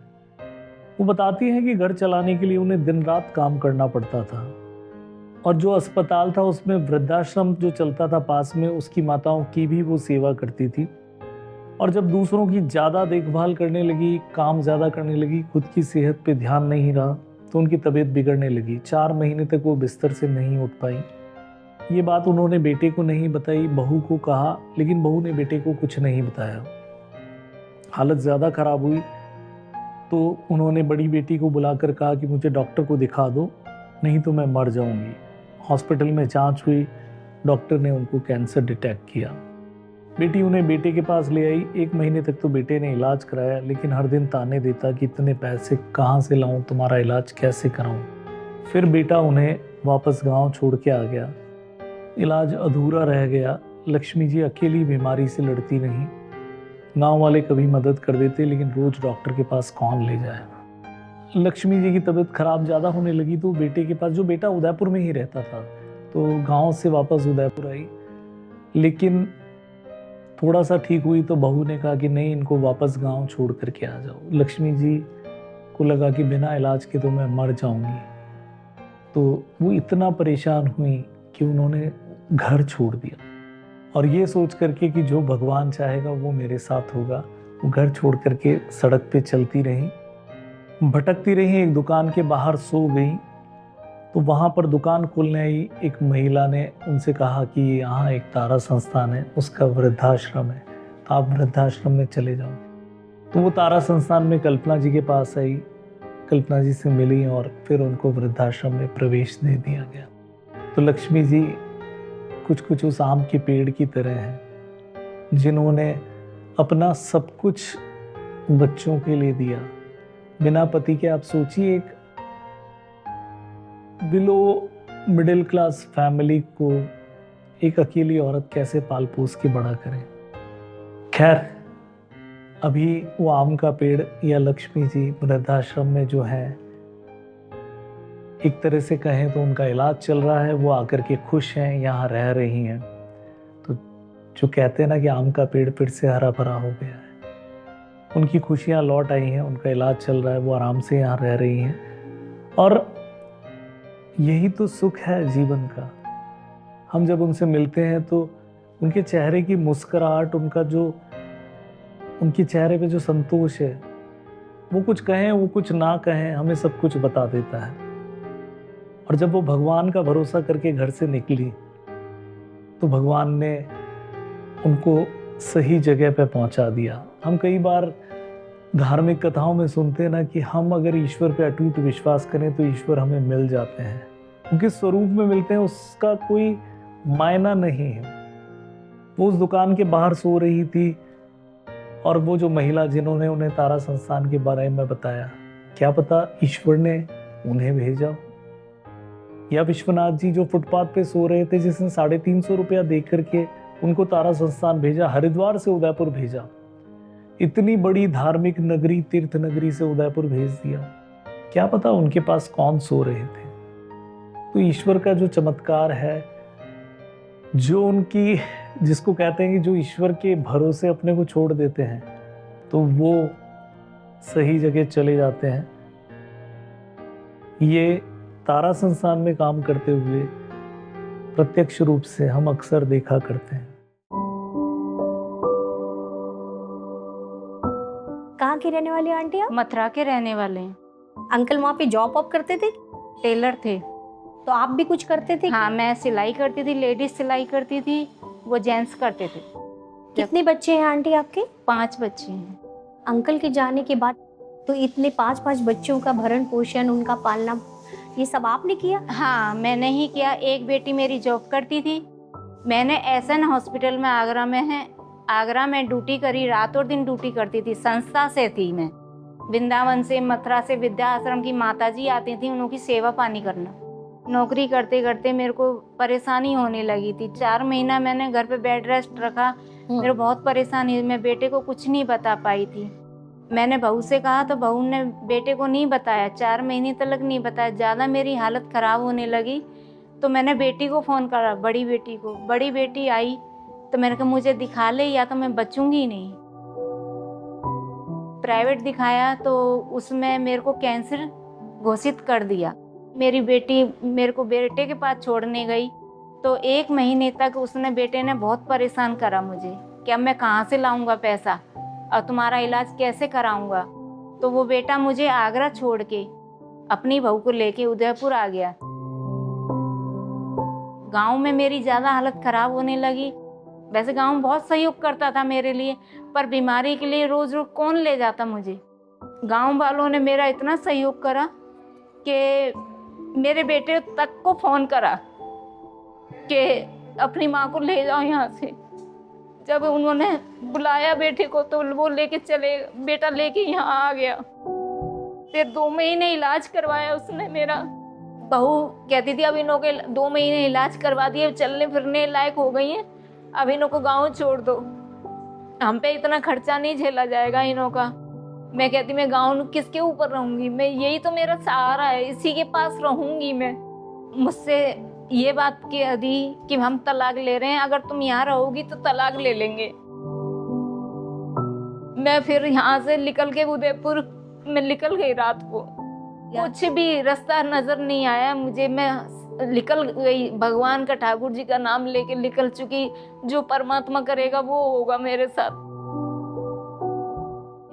Speaker 1: वो बताती हैं कि घर चलाने के लिए उन्हें दिन रात काम करना पड़ता था और जो अस्पताल था उसमें वृद्धाश्रम जो चलता था पास में, उसकी माताओं की भी वो सेवा करती थी। और जब दूसरों की ज़्यादा देखभाल करने लगी, काम ज़्यादा करने लगी, खुद की सेहत पे ध्यान नहीं रहा, तो उनकी तबीयत बिगड़ने लगी। 4 महीने तक वो बिस्तर से नहीं उठ पाई। ये बात उन्होंने बेटे को नहीं बताई, बहू को कहा, लेकिन बहू ने बेटे को कुछ नहीं बताया। हालत ज़्यादा ख़राब हुई तो उन्होंने बड़ी बेटी को बुलाकर कहा कि मुझे डॉक्टर को दिखा दो, नहीं तो मैं मर जाऊंगी। हॉस्पिटल में जांच हुई, डॉक्टर ने उनको कैंसर डिटेक्ट किया। बेटी उन्हें बेटे के पास ले आई। 1 महीने तक तो बेटे ने इलाज कराया, लेकिन हर दिन ताने देता कि इतने पैसे कहाँ से लाऊं, तुम्हारा इलाज कैसे कराऊं। फिर बेटा उन्हें वापस गांव छोड़ के आ गया। इलाज अधूरा रह गया। लक्ष्मी जी अकेली बीमारी से लड़ती रहीं। गांव वाले कभी मदद कर देते, लेकिन रोज डॉक्टर के पास कौन ले जाए। लक्ष्मी जी की तबीयत खराब ज़्यादा होने लगी तो बेटे के पास, जो बेटा उदयपुर में ही रहता था, तो गांव से वापस उदयपुर आई। लेकिन थोड़ा सा ठीक हुई तो बहू ने कहा कि नहीं, इनको वापस गांव छोड़ करके आ जाओ। लक्ष्मी जी को लगा कि बिना इलाज के तो मैं मर जाऊंगी। तो वो इतना परेशान हुई कि उन्होंने घर छोड़ दिया और ये सोच करके कि जो भगवान चाहेगा वो मेरे साथ होगा, वो घर छोड़ करके सड़क पे चलती रही, भटकती रही। एक दुकान के बाहर सो गई तो वहाँ पर दुकान खोलने आई एक महिला ने उनसे कहा कि यहाँ एक तारा संस्थान है, उसका वृद्धाश्रम है, तो आप वृद्धाश्रम में चले जाओ। तो वो तारा संस्थान में कल्पना जी के पास आई, कल्पना जी से मिली और फिर उनको वृद्धाश्रम में प्रवेश दे दिया गया। तो लक्ष्मी जी कुछ कुछ उस आम के पेड़ की तरह हैं जिन्होंने अपना सब कुछ बच्चों के लिए दिया। बिना पति के आप सोचिए एक बिलो मिडिल क्लास फैमिली को एक अकेली औरत कैसे पाल पोस के बड़ा करे। खैर, अभी वो आम का पेड़ या लक्ष्मी जी वृद्धाश्रम में जो है, एक तरह से कहें तो उनका इलाज चल रहा है, वो आकर के खुश हैं, यहाँ रह रही हैं। तो जो कहते हैं ना कि आम का पेड़ फिर से हरा भरा हो गया है, उनकी खुशियाँ लौट आई हैं, उनका इलाज चल रहा है, वो आराम से यहाँ रह रही हैं। और यही तो सुख है जीवन का। हम जब उनसे मिलते हैं तो उनके चेहरे की मुस्कुराहट, उनके चेहरे पे जो संतोष है, वो कुछ कहें वो कुछ ना कहें, हमें सब कुछ बता देता है। और जब वो भगवान का भरोसा करके घर से निकली तो भगवान ने उनको सही जगह पे पहुंचा दिया। हम कई बार धार्मिक कथाओं में सुनते हैं ना कि हम अगर ईश्वर पे अटूट विश्वास करें तो ईश्वर हमें मिल जाते हैं, उनके स्वरूप में मिलते हैं, उसका कोई मायना नहीं है। वो उस दुकान के बाहर सो रही थी और वो जो महिला जिन्होंने उन्हें तारा संस्थान के बारे में बताया, क्या पता ईश्वर ने उन्हें भेजा। या विश्वनाथ जी जो फुटपाथ पे सो रहे थे, जिसने 350 रुपया दे करके उनको तारा संस्थान भेजा, हरिद्वार से उदयपुर भेजा, इतनी बड़ी धार्मिक नगरी, तीर्थ नगरी से उदयपुर भेज दिया, क्या पता उनके पास कौन सो रहे थे। तो ईश्वर का जो चमत्कार है, जो उनकी, जिसको कहते हैं कि जो ईश्वर के भरोसे अपने को छोड़ देते हैं तो वो सही जगह चले जाते हैं। ये तारा संस्थान में काम करते हुए प्रत्यक्ष रूप से हम अक्सर देखा करते हैं।
Speaker 3: कहाँ की रहने वाली आंटी आप?
Speaker 14: मथुरा के रहने वाले हैं।
Speaker 3: अंकल वहाँ पे जॉब वॉब करते थे?
Speaker 14: टेलर थे।
Speaker 3: तो आप भी कुछ करते थे?
Speaker 14: हाँ, मैं सिलाई करती थी, लेडीज सिलाई करती थी, वो जेंट्स करते थे।
Speaker 3: कितने बच्चे हैं आंटी आपके?
Speaker 14: 5 बच्चे हैं।
Speaker 3: अंकल के जाने के बाद तो इतने 5 बच्चों का भरण पोषण, उनका पालना, ये सब आपने किया?
Speaker 14: हाँ, मैंने ही किया। एक बेटी मेरी जॉब करती थी, मैंने एसएन हॉस्पिटल में आगरा में ड्यूटी करी, रात और दिन ड्यूटी करती थी। संस्था से थी मैं, वृंदावन से, मथुरा से विद्या आश्रम की माताजी आती थी, उनकी सेवा पानी करना। नौकरी करते करते मेरे को परेशानी होने लगी थी। 4 महीना मैंने घर पे बेड रेस्ट रखा, मेरे बहुत परेशानी, मैं बेटे को कुछ नहीं बता पाई थी। मैंने बहू से कहा तो बहू ने बेटे को नहीं बताया, 4 महीने तक नहीं बताया। ज़्यादा मेरी हालत ख़राब होने लगी तो मैंने बेटी को फ़ोन करा, बड़ी बेटी को। बड़ी बेटी आई तो मैंने कहा मुझे दिखा ले, या तो मैं बचूंगी नहीं। प्राइवेट दिखाया तो उसमें मेरे को कैंसर घोषित कर दिया। मेरी बेटी मेरे को बेटे के पास छोड़ने गई तो 1 महीने तक बेटे ने बहुत परेशान करा मुझे कि अब मैं कहाँ से लाऊंगा पैसा और तुम्हारा इलाज कैसे कराऊंगा। तो वो बेटा मुझे आगरा छोड़ के अपनी बहू को लेके उदयपुर आ गया। गांव में मेरी ज़्यादा हालत ख़राब होने लगी। वैसे गांव बहुत सहयोग करता था मेरे लिए, पर बीमारी के लिए रोज़ रोज़ कौन ले जाता मुझे। गांव वालों ने मेरा इतना सहयोग करा कि मेरे बेटे तक को फ़ोन करा कि अपनी माँ को ले जाओ यहाँ से। जब उन्होंने बुलाया बेटे को तो वो लेके चले, बेटा लेके यहाँ आ गया। फिर 2 महीने इलाज करवाया उसने मेरा। बहू कहती थी अब इन्हों के 2 महीने इलाज करवा दिए, चलने फिरने लायक हो गई हैं, अब इन्हों को गाँव छोड़ दो, हम पे इतना खर्चा नहीं झेला जाएगा इन्हों का। मैं कहती मैं गाँव किसके ऊपर रहूंगी, मैं यही तो मेरा सहारा है, इसी के पास रहूंगी मैं। मुझसे ये बात कह दी कि हम तलाक ले रहे हैं, अगर तुम यहाँ रहोगी तो तलाक ले लेंगे। मैं फिर यहाँ से निकल के उदयपुर में निकल गई रात को, कुछ भी रास्ता नजर नहीं आया मुझे, मैं निकल गई, भगवान का ठाकुर जी का नाम लेके निकल चुकी, जो परमात्मा करेगा वो होगा मेरे साथ।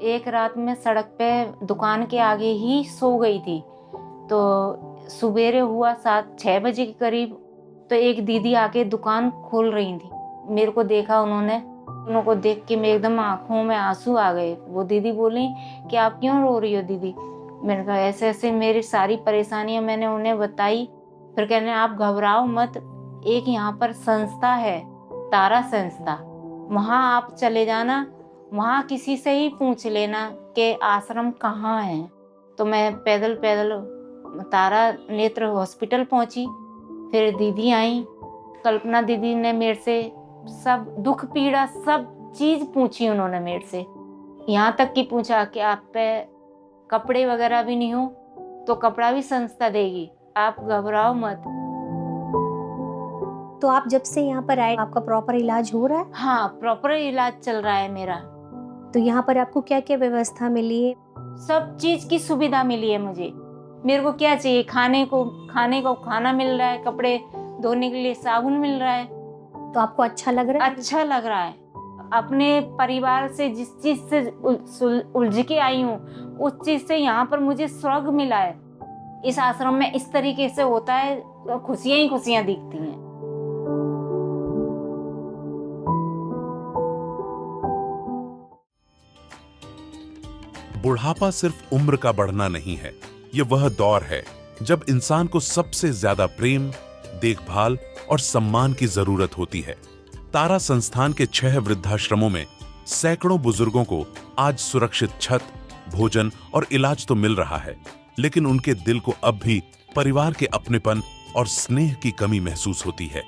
Speaker 14: एक रात में सड़क पे दुकान के आगे ही सो गई थी, तो सुबेरे हुआ 7-6 बजे के करीब, तो एक दीदी आके दुकान खोल रही थी, मेरे को देखा उनको देख के मेरे एकदम आंखों में आंसू आ गए। वो दीदी बोली कि आप क्यों रो रही हो दीदी? मैंने कहा ऐसे ऐसे मेरी सारी परेशानियां मैंने उन्हें बताई। फिर कहने आप घबराओ मत, एक यहाँ पर संस्था है तारा संस्था, वहाँ आप चले जाना, वहाँ किसी से ही पूछ लेना कि आश्रम कहाँ है। तो मैं पैदल पैदल तारा नेत्र हॉस्पिटल पहुँची। फिर दीदी आई, कल्पना दीदी ने मेरे से सब दुख पीड़ा सब चीज़ पूछी उन्होंने मेरे से, यहाँ तक कि पूछा कि आप पे कपड़े वगैरह भी नहीं हो तो कपड़ा भी संस्था देगी, आप घबराओ मत।
Speaker 3: तो आप जब से यहाँ पर आए आपका प्रॉपर इलाज हो रहा है?
Speaker 14: हाँ, प्रॉपर इलाज चल रहा है मेरा।
Speaker 3: तो यहाँ पर आपको क्या क्या व्यवस्था मिली है?
Speaker 14: सब चीज़ की सुविधा मिली है मुझे। मेरे को क्या चाहिए, खाने को खाना मिल रहा है, कपड़े धोने के लिए साबुन मिल रहा है।
Speaker 3: तो आपको अच्छा लग रहा है?
Speaker 14: अच्छा लग रहा है। अपने परिवार से जिस चीज से उलझ के आई हूँ उस चीज से यहाँ पर मुझे स्वर्ग मिला है। इस आश्रम में इस तरीके से होता है तो खुशियां ही खुशियां दिखती हैं।
Speaker 2: बुढ़ापा सिर्फ उम्र का बढ़ना नहीं है, ये वह दौर है जब इंसान को सबसे ज्यादा प्रेम, देखभाल और सम्मान की जरूरत होती है। तारा संस्थान के 6 वृद्धाश्रमों में सैकड़ों बुजुर्गों को आज सुरक्षित छत, भोजन और इलाज तो मिल रहा है, लेकिन उनके दिल को अब भी परिवार के अपनेपन और स्नेह की कमी महसूस होती है।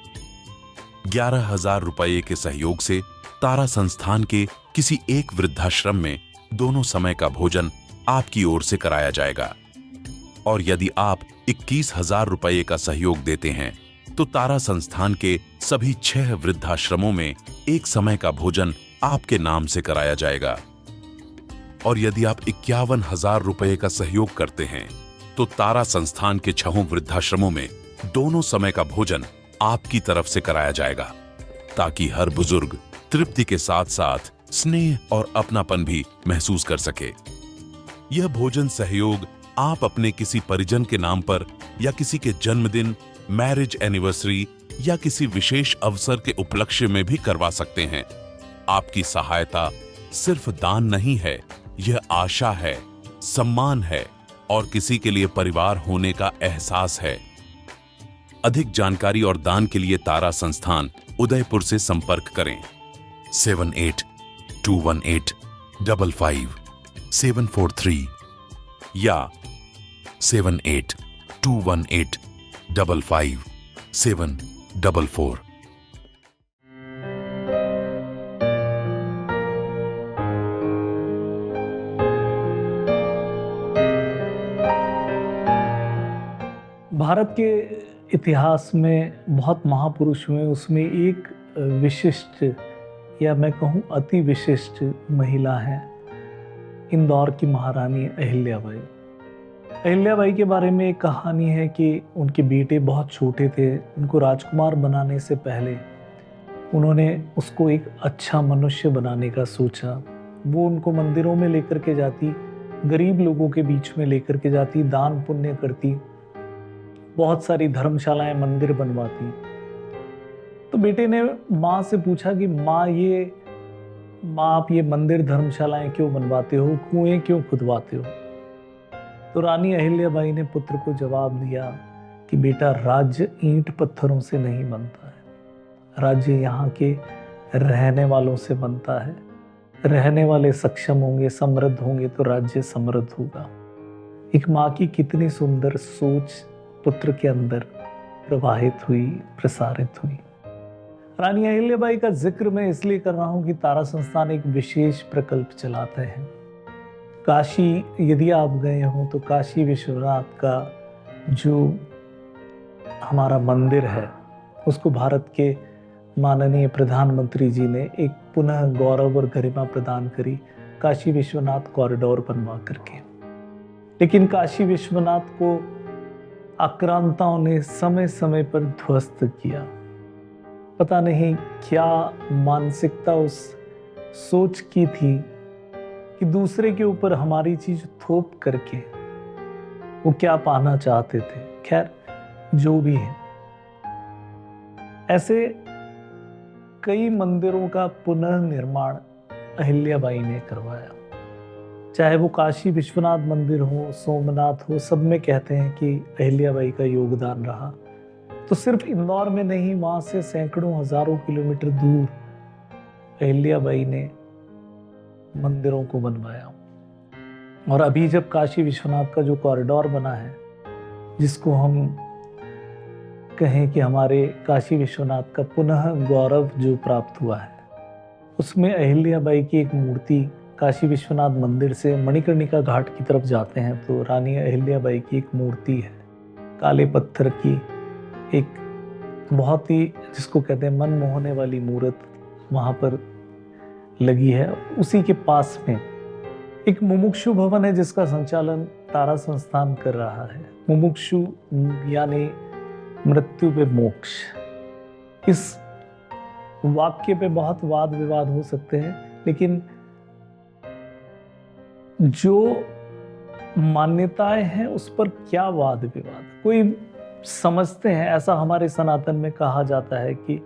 Speaker 2: 11,000 रुपये के सहयोग से तारा संस्थान के किसी एक वृद्धाश्रम में दोनों समय का भोजन आपकी ओर से कराया जाएगा। और यदि आप 21,000 रुपये का सहयोग देते हैं तो तारा संस्थान के सभी 6 वृद्धाश्रमों में एक समय का भोजन आपके नाम से कराया जाएगा। और यदि आप 51,000 रुपये का सहयोग करते हैं तो तारा संस्थान के 6 वृद्धाश्रमों में दोनों समय का भोजन आपकी तरफ से कराया जाएगा, ताकि हर बुजुर्ग तृप्ति के साथ साथ स्नेह और अपनापन भी महसूस कर सके। यह भोजन सहयोग आप अपने किसी परिजन के नाम पर या किसी के जन्मदिन, मैरिज एनिवर्सरी या किसी विशेष अवसर के उपलक्ष्य में भी करवा सकते हैं। आपकी सहायता सिर्फ दान नहीं है, यह आशा है, सम्मान है और किसी के लिए परिवार होने का एहसास है। अधिक जानकारी और दान के लिए तारा संस्थान उदयपुर से संपर्क करें 7821855743 या 7821855744।
Speaker 1: भारत के इतिहास में बहुत महापुरुष हुए, उसमें एक विशिष्ट या मैं कहूँ अति विशिष्ट महिला है इंदौर की महारानी अहिल्याबाई। अहिल्याबाई के बारे में एक कहानी है कि उनके बेटे बहुत छोटे थे, उनको राजकुमार बनाने से पहले उन्होंने उसको एक अच्छा मनुष्य बनाने का सोचा। वो उनको मंदिरों में लेकर के जाती, गरीब लोगों के बीच में लेकर के जाती, दान पुण्य करती, बहुत सारी धर्मशालाएं, मंदिर बनवाती। तो बेटे ने माँ से पूछा कि माँ आप ये मंदिर धर्मशालाएं क्यों बनवाते हो, कुएं क्यों खुदवाते हो? तो रानी अहिल्याबाई ने पुत्र को जवाब दिया कि बेटा, राज्य ईंट पत्थरों से नहीं बनता है, राज्य यहाँ के रहने वालों से बनता है। रहने वाले सक्षम होंगे, समृद्ध होंगे तो राज्य समृद्ध होगा। एक माँ की कितनी सुंदर सोच, पुत्र के अंदर प्रवाहित हुई, प्रसारित हुई। रानी अहिल्याबाई का जिक्र मैं इसलिए कर रहा हूं कि तारा संस्थान एक विशेष प्रकल्प चलाते हैं। काशी यदि आप गए हो तो काशी विश्वनाथ का जो हमारा मंदिर है उसको भारत के माननीय प्रधानमंत्री जी ने एक पुनः गौरव और गरिमा प्रदान करी काशी विश्वनाथ कॉरिडोर बनवा करके। लेकिन काशी विश्वनाथ को आक्रांताओं ने समय समय पर ध्वस्त किया। पता नहीं क्या मानसिकता उस सोच की थी कि दूसरे के ऊपर हमारी चीज थोप करके वो क्या पाना चाहते थे। खैर जो भी है, ऐसे कई मंदिरों का पुनः निर्माण अहिल्याबाई ने करवाया। चाहे वो काशी विश्वनाथ मंदिर हो, सोमनाथ हो, सब में कहते हैं कि अहिल्याबाई का योगदान रहा। तो सिर्फ इंदौर में नहीं, वहां से सैकड़ों हजारों किलोमीटर दूर अहिल्याबाई ने मंदिरों को बनवाया। और अभी जब काशी विश्वनाथ का जो कॉरिडोर बना है, जिसको हम कहें कि हमारे काशी विश्वनाथ का पुनः गौरव जो प्राप्त हुआ है, उसमें अहिल्याबाई की एक मूर्ति काशी विश्वनाथ मंदिर से मणिकर्णिका घाट की तरफ जाते हैं तो रानी अहिल्याबाई की एक मूर्ति है, काले पत्थर की, एक बहुत ही जिसको कहते हैं मन मोहने वाली मूर्त वहाँ पर लगी है। उसी के पास में एक मुमुक्षु भवन है जिसका संचालन तारा संस्थान कर रहा है। मुमुक्षु यानी मृत्यु पे मोक्ष। इस वाक्य पे बहुत वाद विवाद हो सकते हैं, लेकिन जो मान्यताएं हैं उस पर क्या वाद विवाद। कोई समझते हैं, ऐसा हमारे सनातन में कहा जाता है कि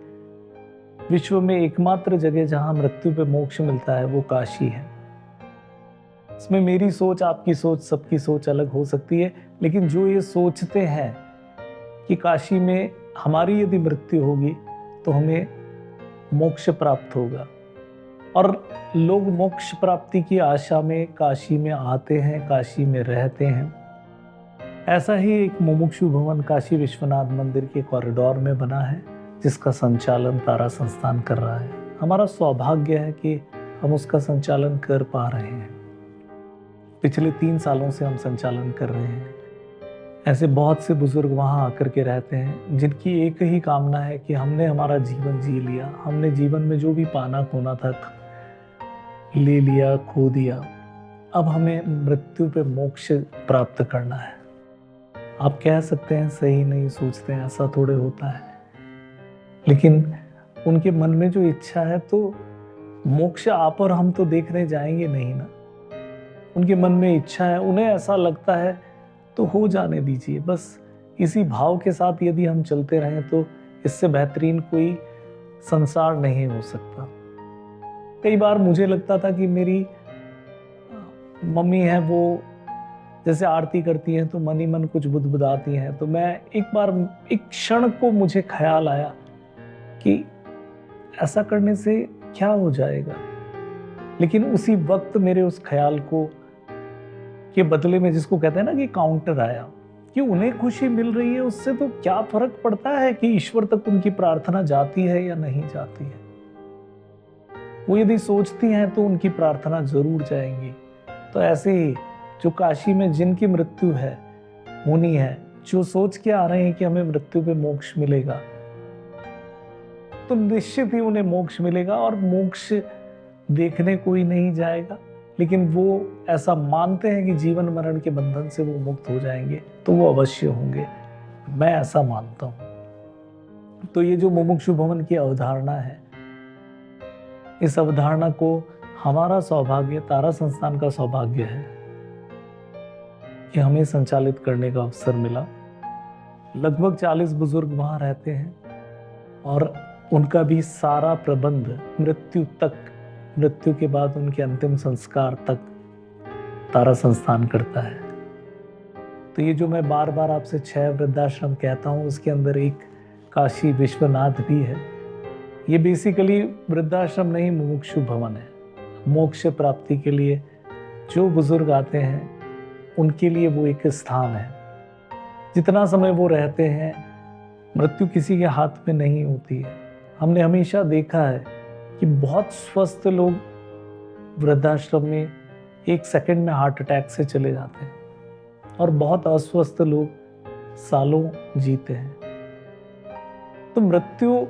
Speaker 1: विश्व में एकमात्र जगह जहां मृत्यु पे मोक्ष मिलता है वो काशी है। इसमें मेरी सोच, आपकी सोच, सबकी सोच अलग हो सकती है, लेकिन जो ये सोचते हैं कि काशी में हमारी यदि मृत्यु होगी तो हमें मोक्ष प्राप्त होगा, और लोग मोक्ष प्राप्ति की आशा में काशी में आते हैं, काशी में रहते हैं। ऐसा ही एक मुमुक्षु भवन काशी विश्वनाथ मंदिर के कॉरिडोर में बना है, जिसका संचालन तारा संस्थान कर रहा है। हमारा सौभाग्य है कि हम उसका संचालन कर पा रहे हैं। पिछले 3 सालों से हम संचालन कर रहे हैं। ऐसे बहुत से बुजुर्ग वहाँ आकर के रहते हैं जिनकी एक ही कामना है कि हमने हमारा जीवन जी लिया, हमने जीवन में जो भी पाना खोना था ले लिया, खो दिया, अब हमें मृत्यु पे मोक्ष प्राप्त करना है। आप कह सकते हैं सही नहीं सोचते हैं, ऐसा थोड़े होता है, लेकिन उनके मन में जो इच्छा है तो मोक्ष आप और हम तो देखने जाएंगे नहीं ना। उनके मन में इच्छा है, उन्हें ऐसा लगता है तो हो जाने दीजिए। बस इसी भाव के साथ यदि हम चलते रहें तो इससे बेहतरीन कोई संसार नहीं हो सकता। कई बार मुझे लगता था कि मेरी मम्मी है, वो जैसे आरती करती हैं तो मन ही मन कुछ बुदबुदाती हैं, तो मैं एक क्षण को मुझे ख्याल आया कि ऐसा करने से क्या हो जाएगा। लेकिन उसी वक्त मेरे उस ख्याल को के बदले में, जिसको कहते हैं ना कि काउंटर आया, कि उन्हें खुशी मिल रही है, उससे तो क्या फर्क पड़ता है कि ईश्वर तक उनकी प्रार्थना जाती है या नहीं जाती है। वो यदि सोचती हैं तो उनकी प्रार्थना जरूर जाएंगी। तो ऐसे ही जो काशी में जिनकी मृत्यु है होनी है, जो सोच के आ रहे हैं कि हमें मृत्यु पे मोक्ष मिलेगा, तो निश्चित ही उन्हें मोक्ष मिलेगा। और मोक्ष देखने कोई नहीं जाएगा, लेकिन वो ऐसा मानते हैं कि जीवन मरण के बंधन से वो मुक्त हो जाएंगे, तो वो अवश्य होंगे। मैं ऐसा मानता हूं। तो ये जो मुमुक्षु भवन की अवधारणा है, इस अवधारणा को हमारा सौभाग्य, तारा संस्थान का सौभाग्य है कि हमें संचालित करने का अवसर मिला। लगभग 40 बुजुर्ग वहां रहते हैं और उनका भी सारा प्रबंध मृत्यु तक, मृत्यु के बाद उनके अंतिम संस्कार तक तारा संस्थान करता है। तो ये जो मैं बार बार आपसे 6 वृद्धाश्रम कहता हूँ, उसके अंदर एक काशी विश्वनाथ भी है। ये बेसिकली वृद्धाश्रम नहीं, मुमुक्षु भवन है। मोक्ष प्राप्ति के लिए जो बुजुर्ग आते हैं उनके लिए वो एक स्थान है। जितना समय वो रहते हैं, मृत्यु किसी के हाथ में नहीं होती है। हमने हमेशा देखा है कि बहुत स्वस्थ लोग वृद्धाश्रम में 1 सेकंड में हार्ट अटैक से चले जाते हैं और बहुत अस्वस्थ लोग सालों जीते हैं। तो मृत्यु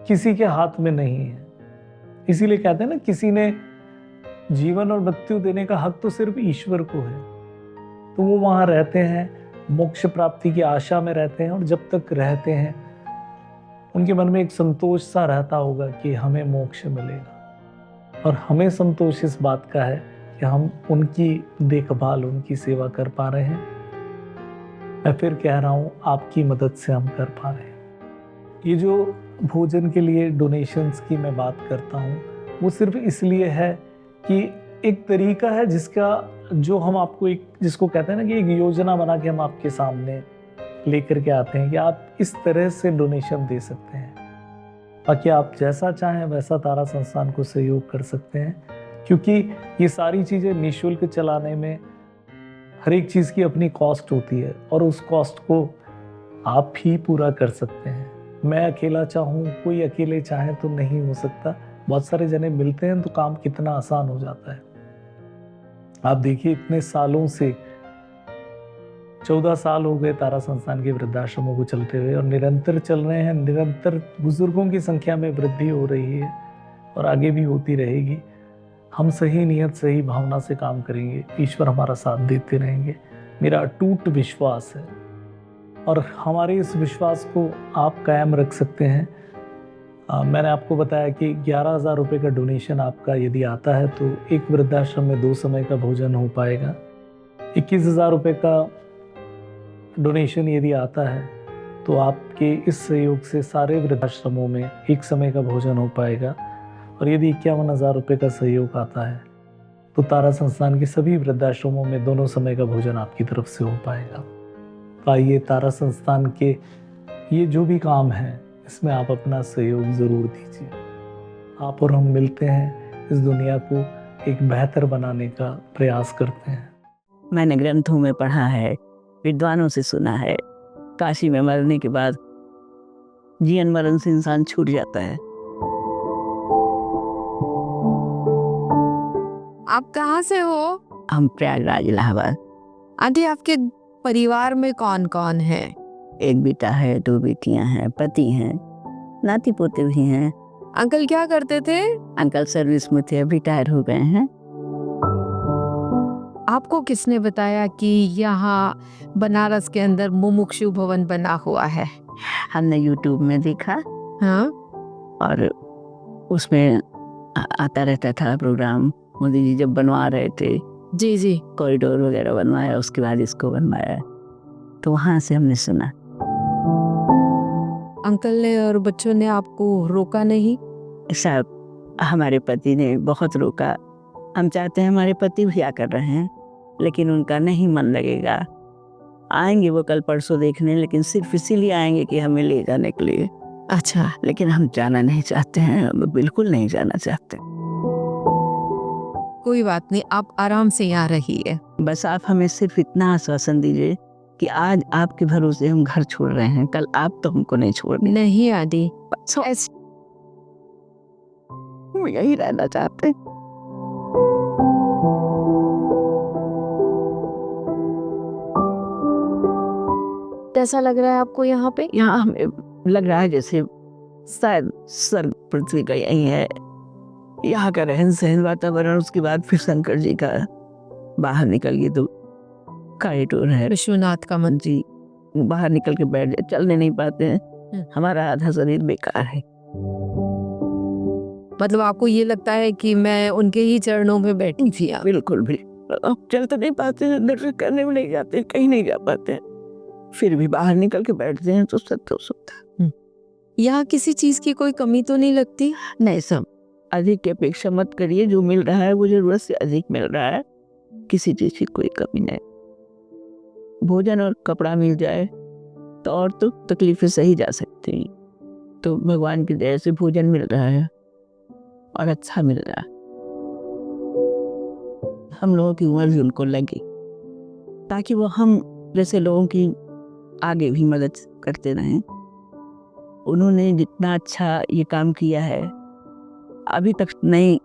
Speaker 1: किसी के हाथ में नहीं है। इसीलिए कहते हैं ना, किसी ने जीवन और मृत्यु देने का हक तो सिर्फ ईश्वर को है। तो वो वहां रहते हैं, मोक्ष प्राप्ति की आशा में रहते हैं, और जब तक रहते हैं उनके मन में एक संतोष सा रहता होगा कि हमें मोक्ष मिलेगा। और हमें संतोष इस बात का है कि हम उनकी देखभाल, उनकी सेवा कर पा रहे हैं। मैं फिर कह रहा हूँ, आपकी मदद से हम कर पा रहे हैं। ये जो भोजन के लिए डोनेशंस की मैं बात करता हूँ, वो सिर्फ इसलिए है कि एक तरीका है जिसका, जो हम आपको एक, जिसको कहते हैं ना कि एक योजना बना के हम आपके सामने लेकर के आते हैं कि आप इस तरह से डोनेशन दे सकते हैं, ताकि आप जैसा चाहें वैसा तारा संस्थान को सहयोग कर सकते हैं। क्योंकि ये सारी चीज़ें निःशुल्क चलाने में हर एक चीज़ की अपनी कॉस्ट होती है, और उस कॉस्ट को आप ही पूरा कर सकते हैं। मैं अकेला चाहूँ, कोई अकेले चाहे तो नहीं हो सकता। बहुत सारे जने मिलते हैं तो काम कितना आसान हो जाता है। आप देखिए, इतने सालों से 14 साल हो गए तारा संस्थान के वृद्धाश्रमों को चलते हुए, और निरंतर चल रहे हैं। निरंतर बुजुर्गों की संख्या में वृद्धि हो रही है और आगे भी होती रहेगी। हम सही नियत, सही भावना से काम करेंगे, ईश्वर हमारा साथ देते रहेंगे, मेरा अटूट विश्वास है। और हमारे इस विश्वास को आप कायम रख सकते हैं। मैंने आपको बताया कि 11,000 रुपये का डोनेशन आपका यदि आता है तो एक वृद्धाश्रम में 2 समय का भोजन हो पाएगा। 21,000 रुपये का डोनेशन यदि आता है तो आपके इस सहयोग से सारे वृद्धाश्रमों में 1 समय का भोजन हो पाएगा। और यदि 51,000 रुपये का सहयोग आता है तो तारा संस्थान के सभी वृद्धाश्रमों में दोनों समय का भोजन आपकी तरफ से हो पाएगा। तो आइए, तारा संस्थान के ये जो भी काम है, इसमें आप अपना सहयोग ज़रूर दीजिए। आप और हम मिलते हैं, इस दुनिया को एक बेहतर बनाने का प्रयास करते हैं।
Speaker 15: मैंने ग्रंथों में पढ़ा है, विद्वानों से सुना है, काशी में मरने के बाद जीवन मरण से इंसान छूट जाता है।
Speaker 5: आप कहाँ से हो?
Speaker 15: हम प्रयागराज, इलाहाबाद।
Speaker 5: आंटी, आपके परिवार में कौन कौन है?
Speaker 15: एक बेटा है, 2 बेटियां हैं, पति हैं, नाती पोते भी हैं।
Speaker 5: अंकल क्या करते थे?
Speaker 15: अंकल सर्विस में थे, रिटायर हो गए हैं।
Speaker 5: आपको किसने बताया कि यहाँ बनारस के अंदर मुमुक्षु भवन बना हुआ है?
Speaker 15: हमने यूट्यूब में देखा।
Speaker 5: हाँ,
Speaker 15: और उसमें आता रहता था प्रोग्राम। मोदी जी जब बनवा रहे थे,
Speaker 5: जी जी,
Speaker 15: कॉरिडोर वगैरह बनवाया, उसके बाद इसको बनवाया, तो वहाँ से हमने सुना।
Speaker 5: अंकल ने और बच्चों ने आपको रोका नहीं?
Speaker 15: साहब, हमारे पति ने बहुत रोका। हम चाहते हैं, हमारे पति भी आकर रहे हैं, लेकिन उनका नहीं मन लगेगा। आएंगे वो कल परसों देखने, लेकिन सिर्फ इसीलिए आएंगे कि हमें ले जाने के लिए।
Speaker 5: अच्छा,
Speaker 15: लेकिन हम जाना नहीं चाहते हैं, हम बिल्कुल नहीं जाना चाहते।
Speaker 5: कोई बात नहीं, आप आराम से यहाँ रहिए।
Speaker 15: बस आप हमें सिर्फ इतना आश्वासन दीजिए कि आज आपके भरोसे हम घर छोड़ रहे हैं, कल आप तो हमको नहीं छोड़ने।
Speaker 5: नहीं आदि,
Speaker 15: हम यही रहना चाहते।
Speaker 5: कैसा लग रहा है आपको यहाँ पे?
Speaker 15: यहाँ हमें लग रहा है जैसे शायद स्वर्ग पृथ्वी का यही है। यहाँ का रहन सहन, वातावरण, उसके बाद फिर शंकर जी का बाहर निकल के तो कॉरिडोर है,
Speaker 5: विश्वनाथ का मंदिर,
Speaker 15: बाहर निकल के बैठ जाए, चलने नहीं पाते हैं, हमारा आधा शरीर बेकार है।
Speaker 5: मतलब आपको ये लगता है कि मैं उनके ही चरणों में बैठी थी?
Speaker 15: बिल्कुल भी। अब चल तो नहीं पाते, दर्शन करने में नहीं जाते, कहीं नहीं जा पाते हैं, फिर भी बाहर निकल के बैठते हैं तो संतोष होता है।
Speaker 5: यहाँ किसी चीज की कोई कमी तो नहीं लगती?
Speaker 15: नहीं, सब अधिक की अपेक्षा मत करिए। जो मिल रहा है वो जरूरत से अधिक मिल रहा है, किसी चीज की कोई कमी नहीं। भोजन और कपड़ा मिल जाए तो और तो तकलीफें सही जा सकती। तो भगवान की दया से भोजन मिल रहा है और अच्छा मिल रहा है। हम लोगों की उम्र भी उनको लगे, ताकि वो हम जैसे लोगों की आगे भी मदद करते रहें। उन्होंने जितना अच्छा ये काम किया है, अभी तक नहीं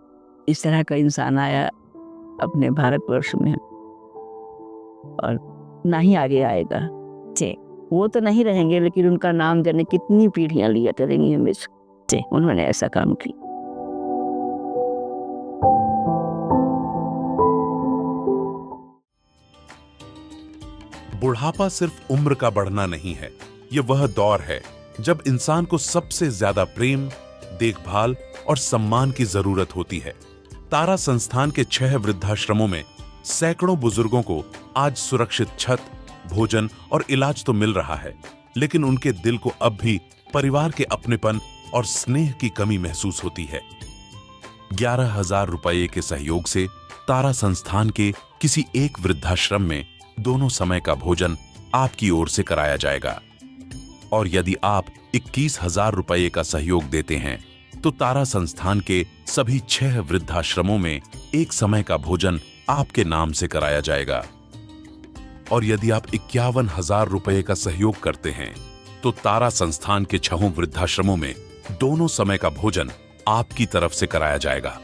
Speaker 15: इस तरह का इंसान आया अपने भारतवर्ष में, और ना ही आगे आएगा। वो तो नहीं रहेंगे, लेकिन उनका नाम जाने कितनी पीढ़ियां लिया करेंगी हमेशा। उन्होंने ऐसा काम किया।
Speaker 2: बुढ़ापा सिर्फ उम्र का बढ़ना नहीं है, ये वह दौर है जब इंसान को सबसे ज्यादा प्रेम, देखभाल और सम्मान की जरूरत होती है। तारा संस्थान के 6 वृद्धाश्रमों में सैकड़ों बुजुर्गों को आज सुरक्षित छत, भोजन और इलाज तो मिल रहा है, लेकिन उनके दिल को अब भी परिवार के अपनेपन और स्नेह की कमी महसूस होती है। 11,000 रुपये के सहयोग से तारा संस्थान के किसी एक वृद्धाश्रम में दोनों समय का भोजन आपकी ओर से कराया जाएगा। और यदि आप 21,000 रुपये का सहयोग देते हैं तो तारा संस्थान के सभी 6 वृद्धाश्रमों में एक समय का भोजन आपके नाम से कराया जाएगा। और यदि आप 51,000 रुपये का सहयोग करते हैं तो तारा संस्थान के 6 वृद्धाश्रमों में दोनों समय का भोजन आपकी तरफ से कराया जाएगा,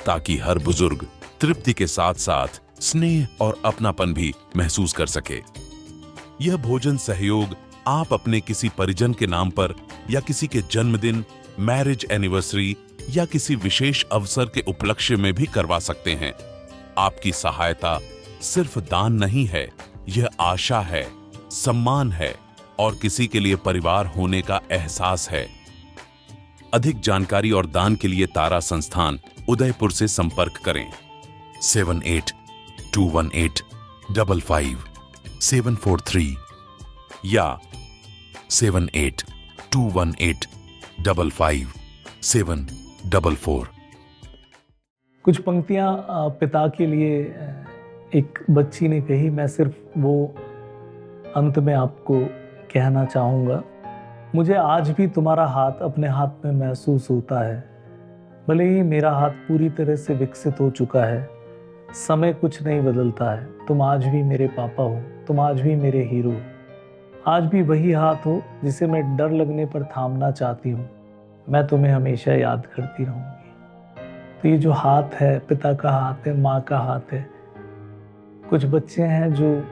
Speaker 2: ताकि हर बुजुर्ग तृप्ति के साथ साथ स्नेह और अपनापन भी महसूस कर सके। यह भोजन सहयोग आप अपने किसी परिजन के नाम पर या किसी के जन्मदिन, मैरिज एनिवर्सरी या किसी विशेष अवसर के उपलक्ष्य में भी करवा सकते हैं। आपकी सहायता सिर्फ दान नहीं है, यह आशा है, सम्मान है और किसी के लिए परिवार होने का एहसास है। अधिक जानकारी और दान के लिए तारा संस्थान उदयपुर से संपर्क करें 7821855743 या 7821855744।
Speaker 1: कुछ पंक्तियां पिता के लिए एक बच्ची ने कही, मैं सिर्फ वो अंत में आपको कहना चाहूँगा। मुझे आज भी तुम्हारा हाथ अपने हाथ में महसूस होता है, भले ही मेरा हाथ पूरी तरह से विकसित हो चुका है। समय कुछ नहीं बदलता है, तुम आज भी मेरे पापा हो, तुम आज भी मेरे हीरो हो। आज भी वही हाथ हो जिसे मैं डर लगने पर थामना चाहती हूँ। मैं तुम्हें हमेशा याद करती रहूँगी। तो ये जो हाथ है, पिता का हाथ है, माँ का हाथ है। कुछ बच्चे हैं जो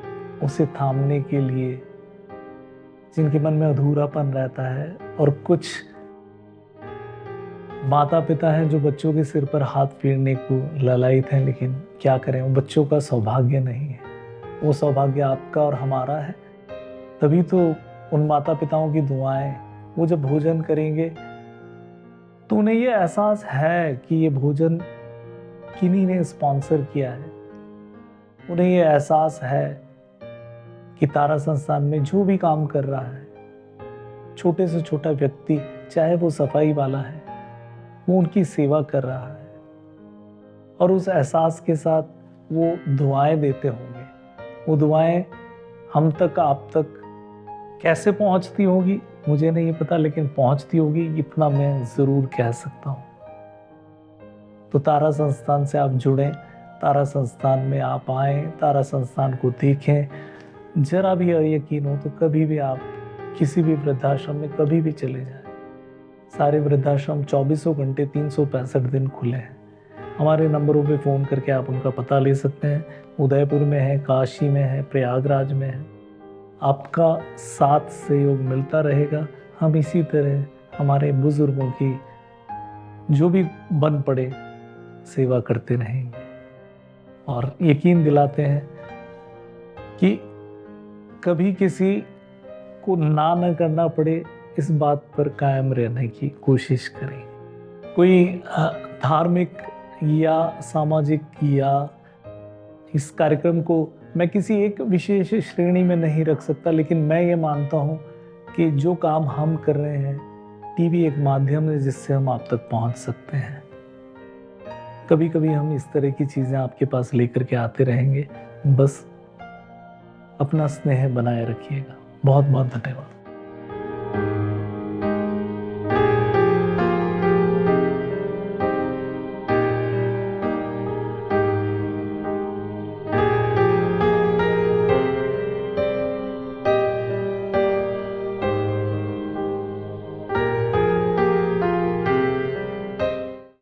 Speaker 1: उसे थामने के लिए, जिनके मन में अधूरापन रहता है, और कुछ माता पिता हैं जो बच्चों के सिर पर हाथ फेरने को ललायित हैं, लेकिन क्या करें, वो बच्चों का सौभाग्य नहीं है, वो सौभाग्य आपका और हमारा है। तभी तो उन माता पिताओं की दुआएं, वो जब भोजन करेंगे तो उन्हें ये एहसास है कि ये भोजन किन्हीं ने स्पॉन्सर किया है। उन्हें ये एहसास है कि तारा संस्थान में जो भी काम कर रहा है, छोटे से छोटा व्यक्ति, चाहे वो सफाई वाला है, वो उनकी सेवा कर रहा है। और उस एहसास के साथ वो दुआएं देते होंगे। वो दुआएं हम तक, आप तक कैसे पहुंचती होगी मुझे नहीं पता, लेकिन पहुंचती होगी, इतना मैं ज़रूर कह सकता हूँ। तो तारा संस्थान से आप जुड़ें, तारा संस्थान में आप आएँ, तारा संस्थान को देखें। जरा भी यकीन हो तो कभी भी आप किसी भी वृद्धाश्रम में कभी भी चले जाएं। सारे वृद्धाश्रम 24 घंटे 365 दिन खुले हैं। हमारे नंबरों पे फ़ोन करके आप उनका पता ले सकते हैं। उदयपुर में है, काशी में है, प्रयागराज में है। आपका साथ सहयोग मिलता रहेगा। हम इसी तरह हमारे बुजुर्गों की जो भी बन पड़े सेवा करते रहेंगे, और यकीन दिलाते हैं कि कभी किसी को ना न करना पड़े, इस बात पर कायम रहने की कोशिश करें। कोई धार्मिक या सामाजिक या इस कार्यक्रम को मैं किसी एक विशेष श्रेणी में नहीं रख सकता, लेकिन मैं ये मानता हूँ कि जो काम हम कर रहे हैं, टीवी एक माध्यम है जिससे हम आप तक पहुँच सकते हैं। कभी कभी हम इस तरह की चीज़ें आपके पास लेकर के आते रहेंगे। बस अपना स्नेह बनाए रखिएगा। बहुत बहुत धन्यवाद।